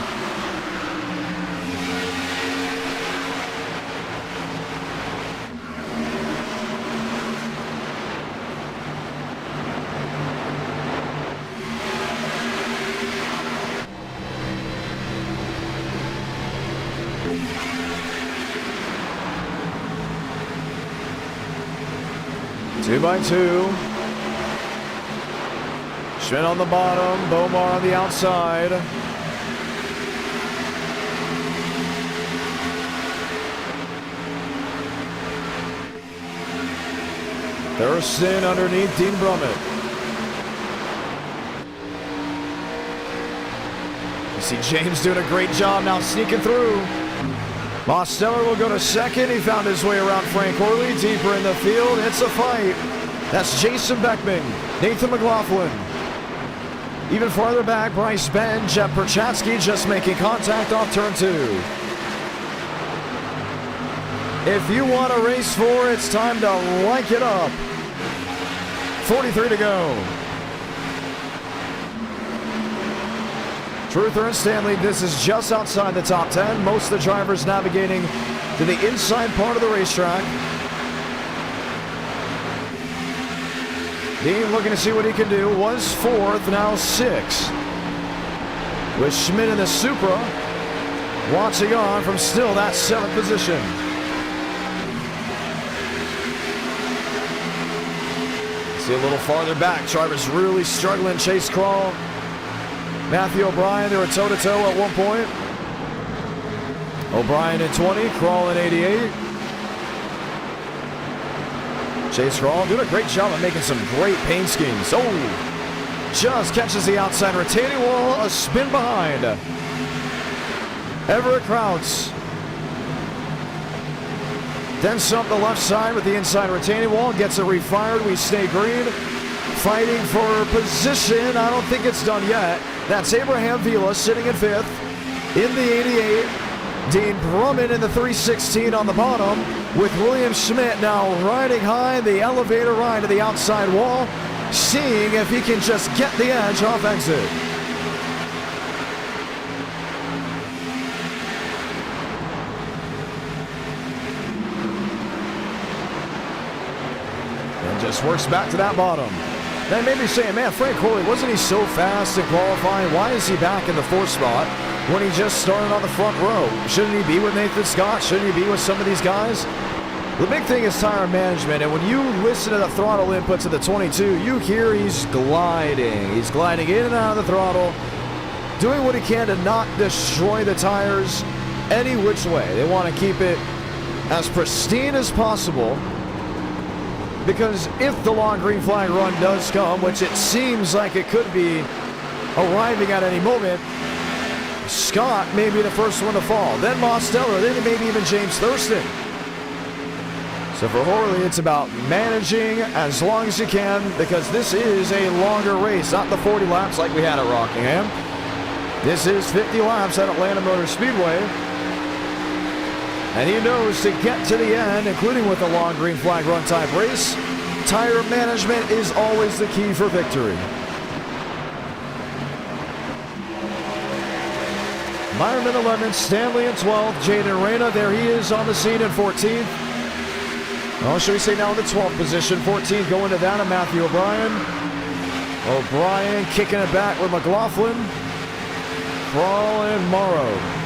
Two by two. Schmidt on the bottom, Bomar on the outside. Thurston underneath Dean Brummett. You see James doing a great job now sneaking through. Mosteller will go to second. He found his way around Frank Horley. Deeper in the field. It's a fight. That's Jason Beckman, Nathan McLaughlin. Even farther back, Bryce Ben, Jeff Perchatsky just making contact off turn 2. If you want a race 4, it's time to like it up. 43 to go. Truther and Stanley, this is just outside the top 10. Most of the drivers navigating to the inside part of the racetrack. Dean looking to see what he can do. Was 4th, now 6th. With Schmidt in the Supra. Watching on from still that 7th position. See a little farther back. Drivers really struggling. Chase Crawl. Matthew O'Brien, they were toe-to-toe at one point. O'Brien in 20, Crawl in 88. Chase Crawl doing a great job of making some great paint schemes. Oh, just catches the outside retaining wall, a spin behind. Everett Krauts. Then some the left side with the inside retaining wall, gets it refired. We stay green. Fighting for position. I don't think it's done yet. That's Abraham Vila sitting in 5th. In the 88, Dean Brummett in the 316 on the bottom, with William Schmidt now riding high, the elevator ride to the outside wall, seeing if he can just get the edge off exit. And just works back to that bottom. That made me saying, man, Frank Horley, wasn't he so fast in qualifying? Why is he back in the 4th spot when he just started on the front row? Shouldn't he be with Nathan Scott? Shouldn't he be with some of these guys? The big thing is tire management, and when you listen to the throttle input to the 22, you hear he's gliding. He's gliding in and out of the throttle, doing what he can to not destroy the tires any which way. They want to keep it as pristine as possible. Because if the long green flag run does come, which it seems like it could be arriving at any moment, Scott may be the first one to fall. Then Mosteller, then maybe even James Thurston. So for Horley, it's about managing as long as you can, because this is a longer race, not the 40 laps like we had at Rockingham. This is 50 laps at Atlanta Motor Speedway. And he knows to get to the end, including with a long green flag run type race, tire management is always the key for victory. Meyerman 11th, Stanley in 12th, Jaden Reyna, there he is on the scene in 14th. Well, should we say now in the 12th position, 14th going to that of Matthew O'Brien. O'Brien kicking it back with McLaughlin, Crawl and Morrow.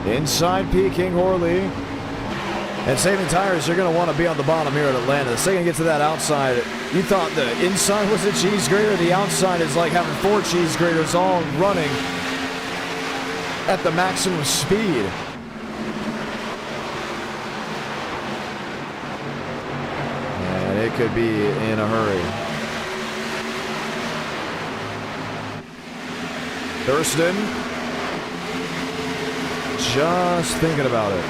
Inside peaking Horley. And saving tires, you're going to want to be on the bottom here at Atlanta. The second you get to that outside, you thought the inside was a cheese grater. The outside is like having 4 cheese graters all running at the maximum speed. And it could be in a hurry. Thurston. Just thinking about it.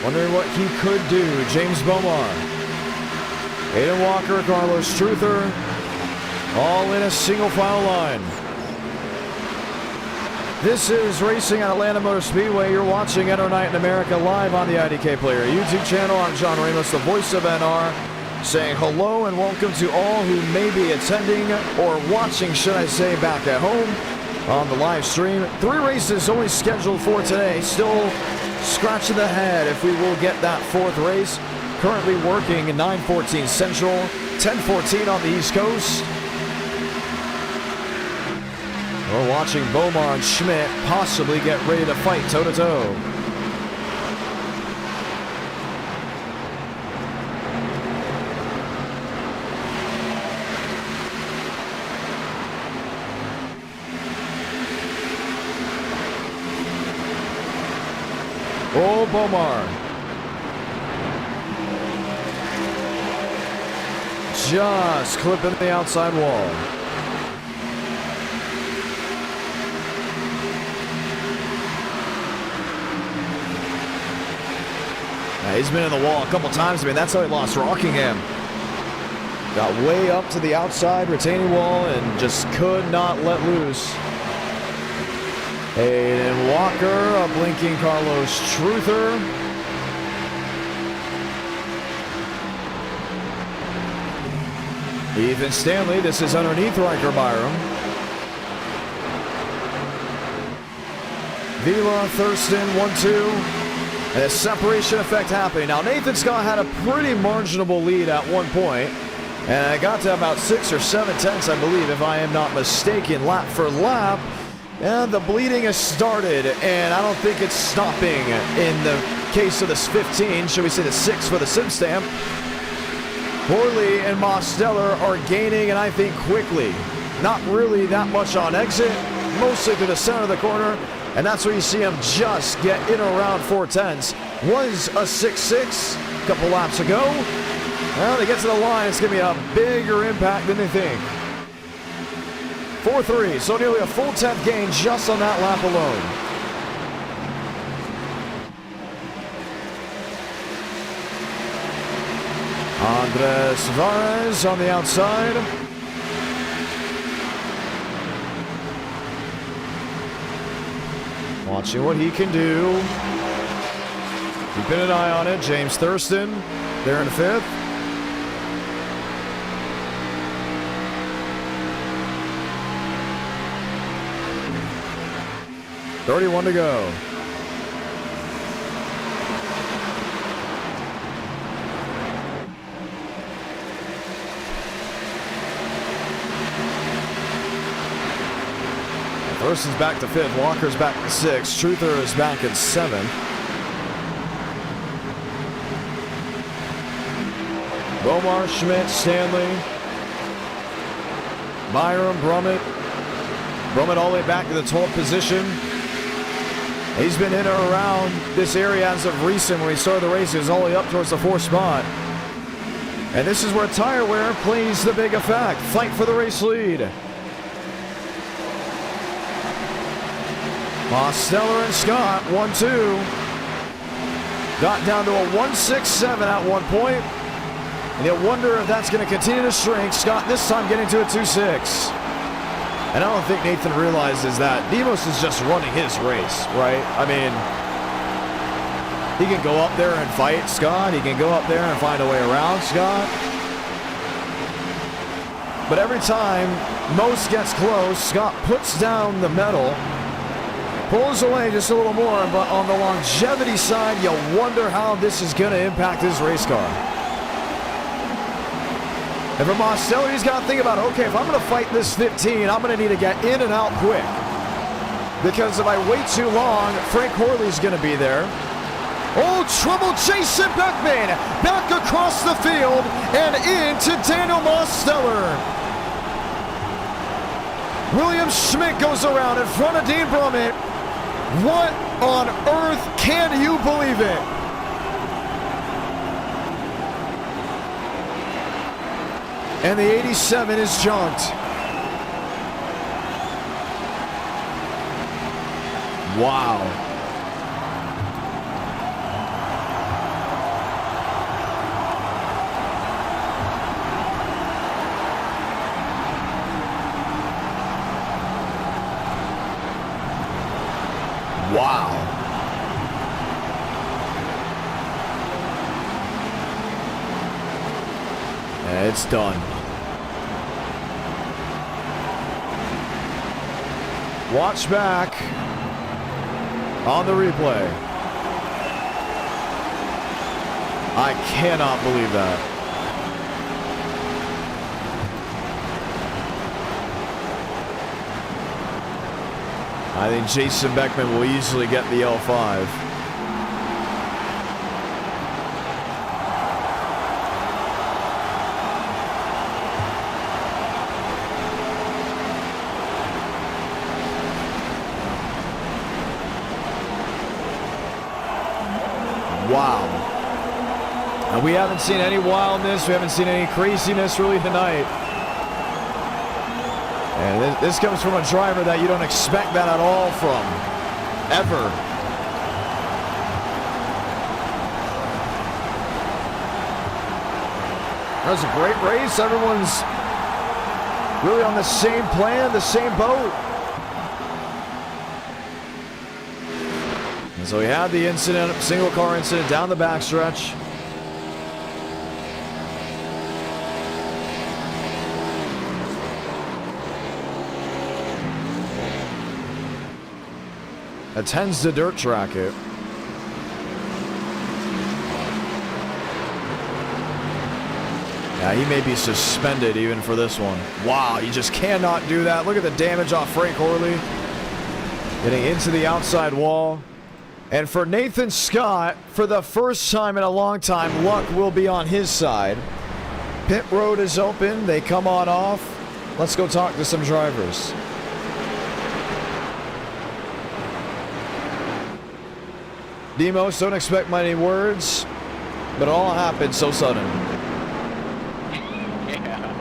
Wondering what he could do. James Bomar. Aiden Walker, Carlos Truther. All in a single file line. This is Racing at Atlanta Motor Speedway. You're watching NR Night in America live on the IDK Player YouTube channel. I'm John Ramos, the voice of NR. Saying hello and welcome to all who may be attending or watching, should I say, back at home on the live stream. 3 races only scheduled for today. Still scratching the head if we will get that 4th race. Currently working 9:14 Central, 10:14 on the East Coast. We're watching Bomar and Schmidt possibly get ready to fight toe-to-toe. Oh, Bomar. Just clipping the outside wall. He's been in the wall a couple times. I mean, that's how he lost Rockingham. Got way up to the outside retaining wall and just could not let loose. Hayden Walker, a blinking Carlos Truther. Ethan Stanley, this is underneath Riker Byram. Vila, Thurston, 1-2. And a separation effect happening. Now, Nathan Scott had a pretty marginable lead at one point, and I got to about 6 or 7 tenths, I believe, if I am not mistaken, lap for lap. And the bleeding has started, and I don't think it's stopping in the case of this 15. Should we say the 6 for the sim stamp? Horley and Mosteller are gaining, and I think quickly. Not really that much on exit, mostly to the center of the corner. And that's where you see him just get in around 4 tenths. Was a 6-6 a couple laps ago. Well, they get to the line, it's going to be a bigger impact than they think. 4-3, so nearly a full 10th gain just on that lap alone. Andres Varez on the outside. Watching what he can do. Keeping an eye on it. James Thurston there in 5th. .31 to go. Thurston's back to 5th. Walker's back to 6th. Truther is back in 7th. Bomar, Schmidt, Stanley, Byram, Brummett. Brummett all the way back to the 12th position. He's been in or around this area as of recent. When he started the race, he was all the way up towards the 4th spot. And this is where tire wear plays the big effect. Fight for the race lead. Mosteller and Scott, 1-2. Got down to a 1.67 at one point. And you wonder if that's going to continue to shrink. Scott this time getting to a 2.6. And I don't think Nathan realizes that Demos is just running his race, right? I mean, he can go up there and fight Scott. He can go up there and find a way around Scott. But every time Most gets close, Scott puts down the medal, pulls away just a little more, but on the longevity side, you wonder how this is going to impact his race car. And for Mosteller, he's got to think about, okay, if I'm going to fight this 15, I'm going to need to get in and out quick. Because if I wait too long, Frank Horley's going to be there. Oh, trouble chasing Beckman. Back across the field and into Daniel Mosteller. William Schmidt goes around in front of Dean Brummett. What on earth, can you believe it? And the 87 is junked. Wow. Wow. It's done. Watch back on the replay. I cannot believe that. I think Jason Beckman will easily get the L5. Wow. And we haven't seen any wildness, we haven't seen any craziness really tonight. And this comes from a driver that you don't expect that at all from, ever. That was a great race. Everyone's really on the same plan, the same boat. And so we had the incident, single car incident down the backstretch. That tends to dirt track it. Yeah, he may be suspended even for this one. Wow, you just cannot do that. Look at the damage off Frank Horley. Getting into the outside wall. And for Nathan Scott, for the first time in a long time, luck will be on his side. Pit road is open. They come on off. Let's go talk to some drivers. Demos, don't expect many words, but it all happened so sudden. Yeah.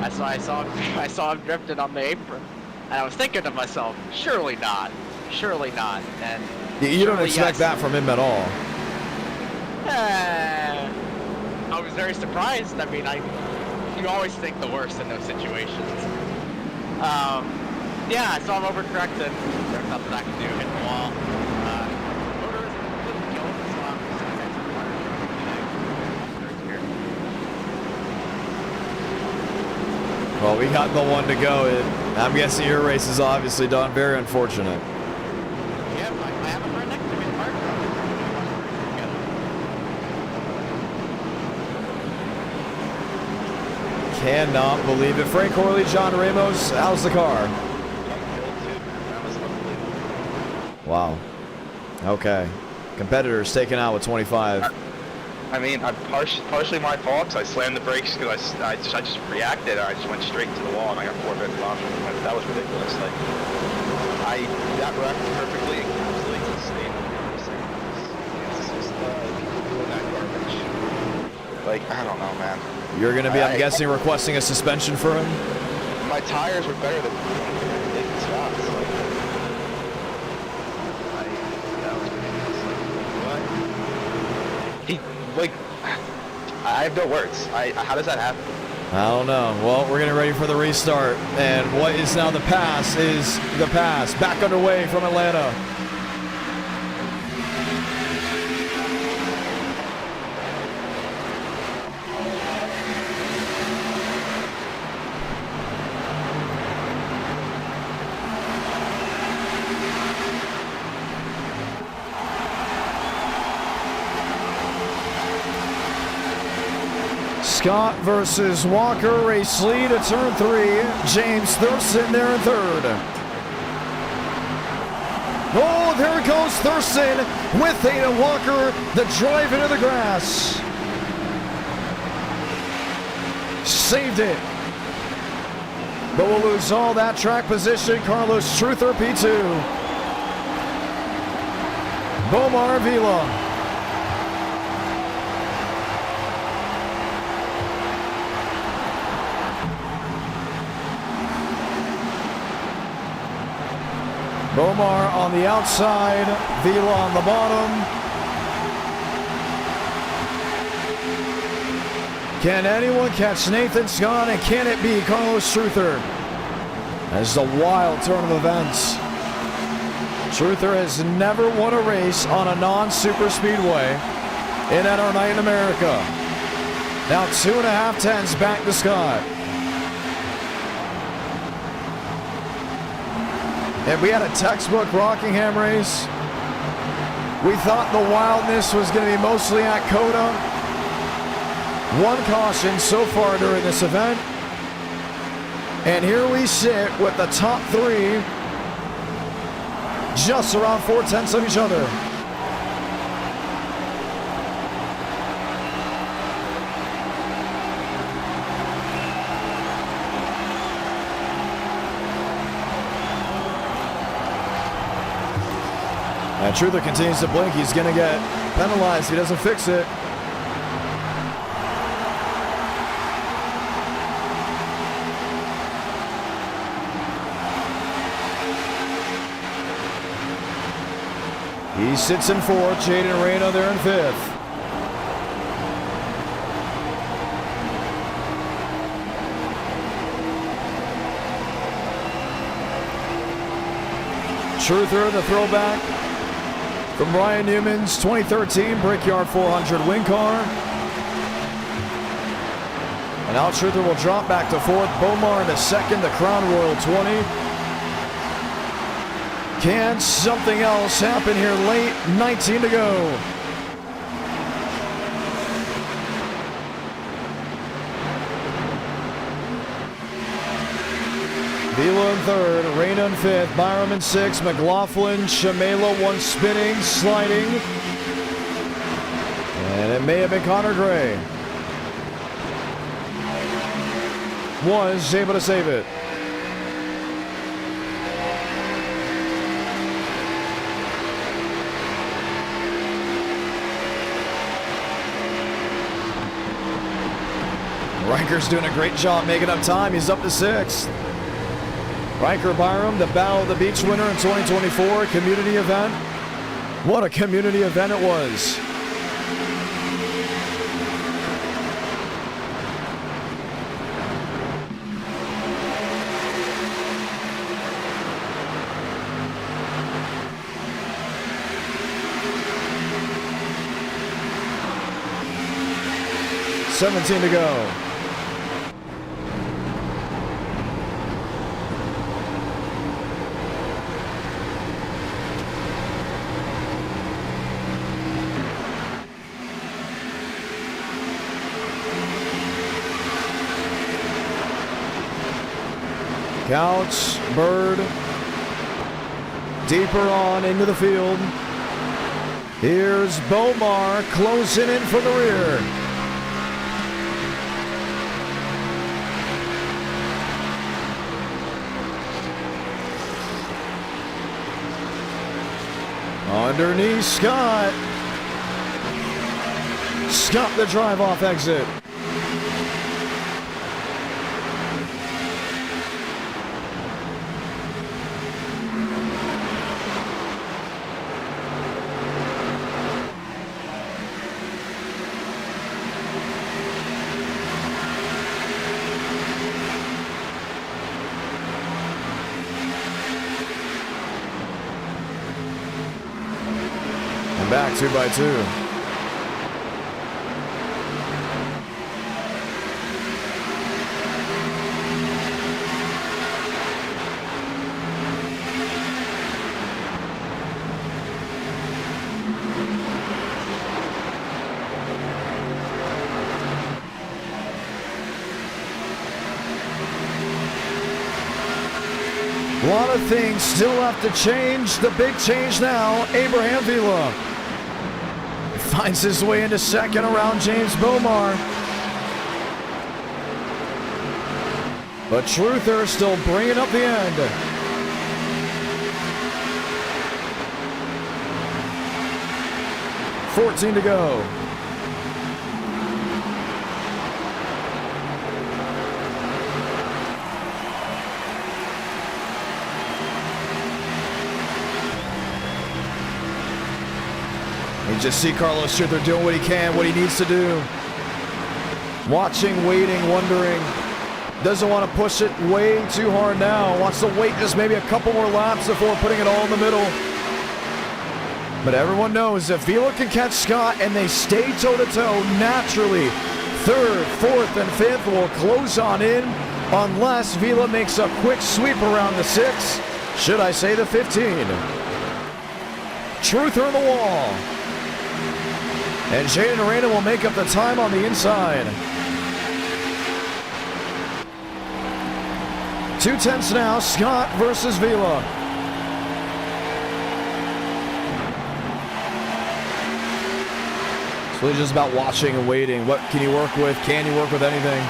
I saw him drifting on the apron, and I was thinking to myself, surely not, surely not. And you don't expect that from him at all. I was very surprised. I mean, you always think the worst in those situations. Yeah, I saw him overcorrect, and there's nothing I can do. Hit the wall. Well, we got the one to go. I'm guessing your race is obviously done. Very unfortunate. Yeah, I have him right next to me in the park. Cannot believe it. Frank Horley, John Ramos, how's the car? Wow. Okay. Competitors taken out with 25. I mean, partially my fault because I slammed the brakes because I just reacted. I just went straight to the wall and I got 4 bits off. That was ridiculous. Like, that wrecked perfectly encapsulates the state of racing. It's just doing that garbage. Like, I don't know, man. You're going to be, I'm guessing, requesting a suspension for him? My tires were better than Nathan Scott's. That was ridiculous. What? Like, I have no words. How does that happen? I don't know. Well, we're getting ready for the restart. And what is now the pass is the pass. Back underway from Atlanta. Scott versus Walker, race lead at turn 3. James Thurston there in third. Oh, there goes Thurston with Theta Walker, the drive into the grass. Saved it. But we'll lose all that track position. Carlos Truther, P2. Bomar Vila. Bomar on the outside, Vila on the bottom. Can anyone catch Nathan Scott, and can it be Carlos Truther? As the wild turn of events. Truther has never won a race on a non-super speedway in our night in America. Now 2.5 tenths back to Scott. And we had a textbook Rockingham race. We thought the wildness was going to be mostly at COTA. One caution so far during this event. And here we sit with the top 3 just around 4/10 of each other. And Truther continues to blink. He's going to get penalized if he doesn't fix it. He sits in fourth. Jaden Reyna there in fifth. Truther, the throwback from Ryan Newman's 2013 Brickyard 400 win car. And now Truther will drop back to fourth. Bomar into second, the Crown Royal 20. Can something else happen here late? 19 to go. Vila in third, Reyna in fifth, Byram in sixth, McLaughlin, Shamela one spinning, sliding. And it may have been Connor Gray. Was able to save it. Riker's doing a great job making up time. He's up to sixth. Riker Byram, the Battle of the Beach winner in 2024 community event. What a community event it was. $17 to go. Couch, Bird, deeper on into the field. Here's Bomar closing in from the rear. Underneath Scott. Scott the drive off exit. Back 2 by 2. A lot of things still have to change. The big change now, Abraham Vila finds his way into second around James Bomar. But Truther still bringing up the end. $14 to go. You just see Carlos Truther doing what he can, what he needs to do. Watching, waiting, wondering. Doesn't want to push it way too hard now. Wants to wait just maybe a couple more laps before putting it all in the middle. But everyone knows if Vila can catch Scott and they stay toe-to-toe, naturally, third, fourth, and fifth will close on in unless Vila makes a quick sweep around the 6. Should I say the 15. Truther in the wall. And Jaden Arena will make up the time on the inside. 2/10 now, Scott versus Vila. So it's just about watching and waiting. What can you work with? Can you work with anything?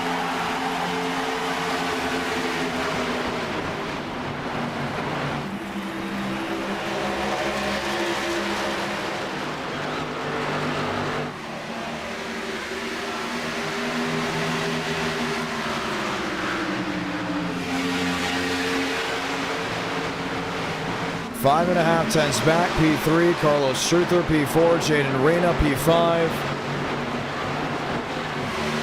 Five and a half tenths back, P3, Carlos Truther, P4, Jaden Reyna, P5,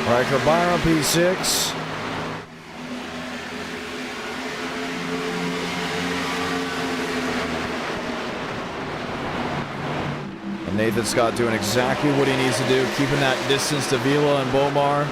Riker Byron, P6, and Nathan Scott doing exactly what he needs to do, keeping that distance to Vila and Bomar.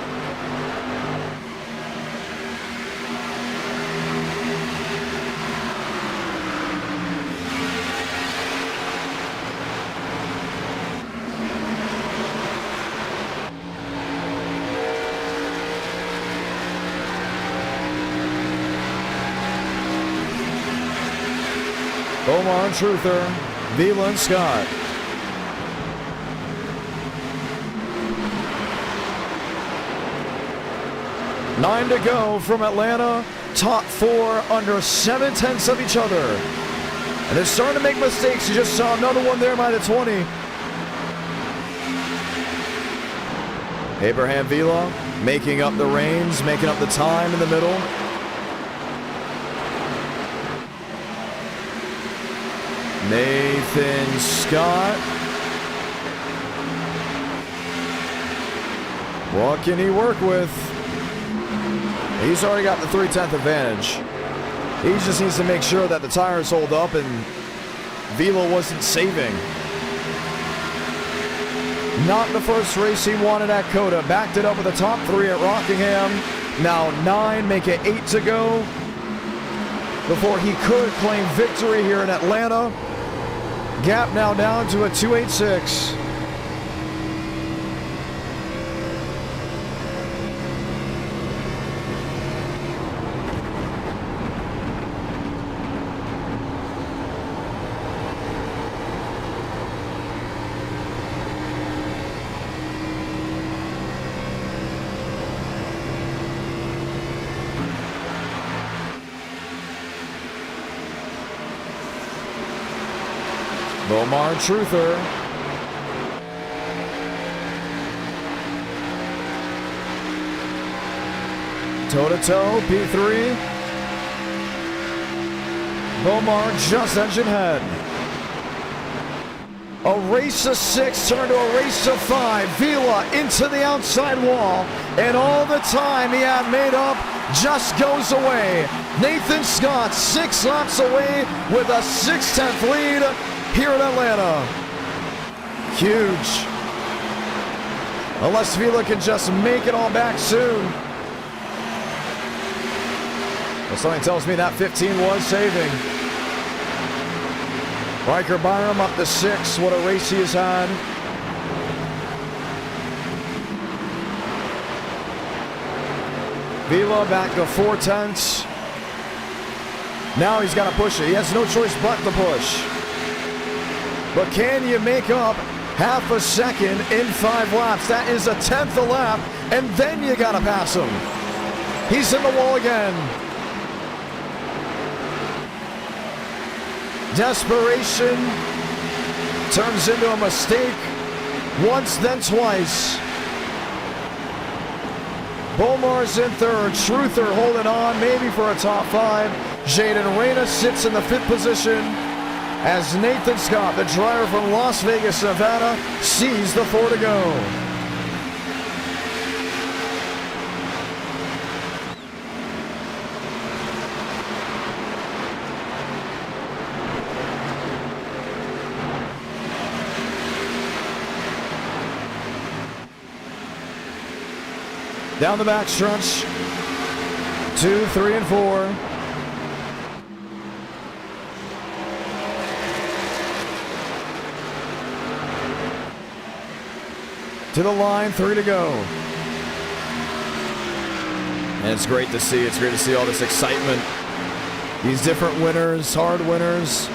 Bomar and Truther, Vila and Scott. Nine to go from Atlanta. Top four under 7 tenths of each other. And they're starting to make mistakes. You just saw another one there by the 20. Abraham Vila making up the reins, making up the time in the middle. Nathan Scott. What can he work with? He's already got the 3/10 advantage. He just needs to make sure that the tires hold up and Vila wasn't saving. Not the first race he wanted at COTA. Backed it up with the top 3 at Rockingham. Now 9, make it 8 to go before he could claim victory here in Atlanta. Gap now down to a 2.86. Bomar and Truther. Toe-to-toe, P3. Bomar just engine head. A race to 6 turned to a race to 5. Vila into the outside wall. And all the time he had made up just goes away. Nathan Scott 6 laps away with a 6/10 lead here in Atlanta. Huge. Unless Vila can just make it all back soon. Well, something tells me that 15 was saving. Riker Byram up to 6. What a race he has had. Vila back to 4 tenths. Now he's got to push it. He has no choice but to push. But can you make up half a second in 5 laps? That is a 10th a lap, and then you gotta pass him. He's in the wall again. Desperation turns into a mistake once, then twice. Bomar's in 3rd. Truther holding on, maybe for a top 5. Jaden Reyna sits in the 5th position as Nathan Scott, the driver from Las Vegas, Nevada, sees the 4 to go. Down the back stretch, 2, 3, and 4. To the line, 3 to go. And it's great to see. It's great to see all this excitement. These different winners, hard winners.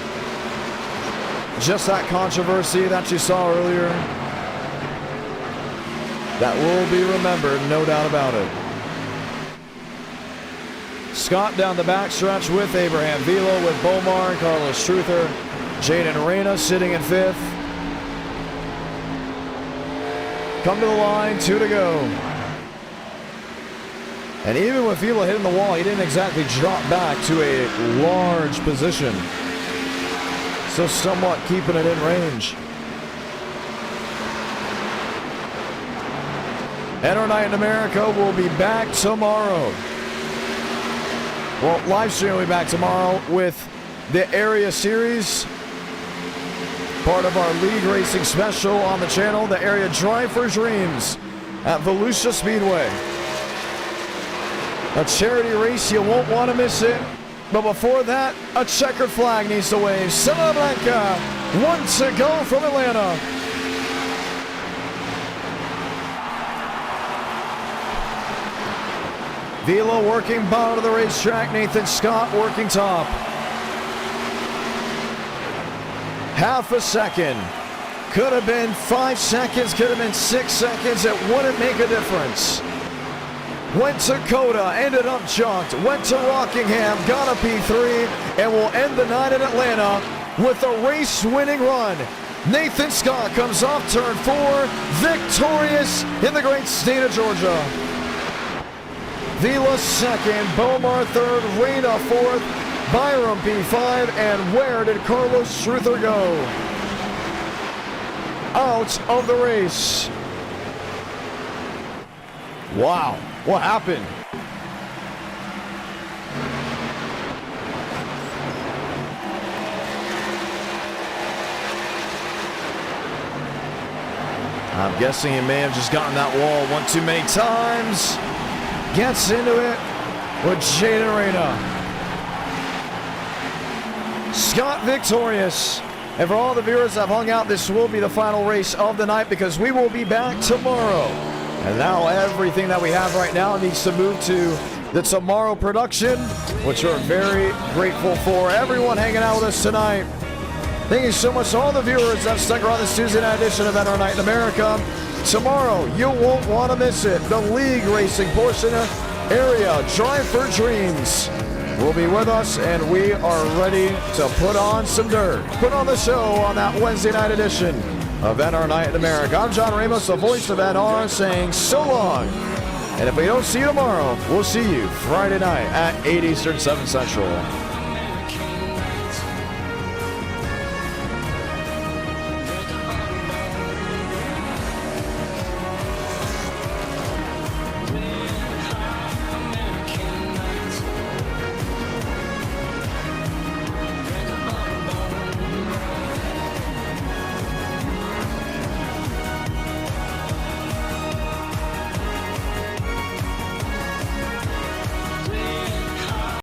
Just that controversy that you saw earlier. that will be remembered, no doubt about it. Scott down the backstretch with Abraham Vila, with Bomar and Carlos Truther. Jaden Arena sitting in 5th. Come to the line, 2 to go. And even with Vila hitting the wall, he didn't exactly drop back to a large position. So somewhat keeping it in range. And our night in America will be back tomorrow. Well, live stream will be back tomorrow with the Area Series. Part of our league racing special on the channel, the Area Drive for Dreams at Volusia Speedway. A charity race, you won't want to miss it. But before that, a checkered flag needs to wave. Santa Blanca, 1 to go from Atlanta. Vila working bottom of the racetrack. Nathan Scott working top. Half a second. Could have been 5 seconds, could have been 6 seconds. It wouldn't make a difference. Went to COTA, ended up junked. Went to Rockingham, got a P3, and will end the night in Atlanta with a race-winning run. Nathan Scott comes off turn 4, victorious in the great state of Georgia. Vila second, Bomar third, Reina fourth, Byram P5, and where did Carlos Truther go? Out of the race. Wow, what happened? I'm guessing he may have just gotten that wall one too many times. Gets into it with Jaden Reina. Scott victorious. And for all the viewers that have hung out, this will be the final race of the night because we will be back tomorrow. And now everything that we have right now needs to move to the tomorrow production, which we're very grateful for. Everyone hanging out with us tonight. Thank you so much to all the viewers that stuck around this Tuesday night edition of NR Night in America. Tomorrow, you won't want to miss it. The league racing portion of Area Drive for Dreams will be with us, and we are ready to put on some dirt. Put on the show on that Wednesday night edition of NR Night in America. I'm John Ramos, the voice of NR, saying so long. And if we don't see you tomorrow, we'll see you Friday night at 8 Eastern, 7 Central.